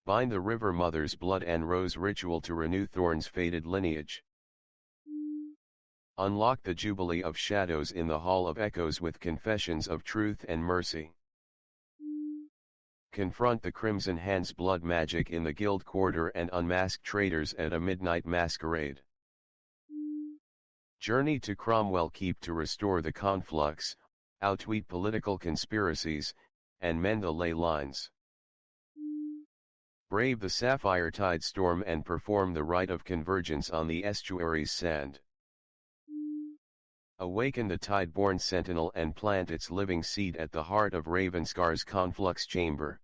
Bind the River Mother's blood and rose ritual to renew Thorn's faded lineage. Unlock the Jubilee of Shadows in the Hall of Echoes with confessions of truth and mercy. Confront the Crimson Hand's blood magic in the Guild Quarter and unmask traitors at a midnight masquerade. Journey to Cromwell Keep to restore the conflux, outweed political conspiracies, and mend the ley lines. Brave the Sapphire Tide storm and perform the rite of convergence on the estuary's sand. Awaken the Tideborn Sentinel and plant its living seed at the heart of Ravenscar's conflux chamber.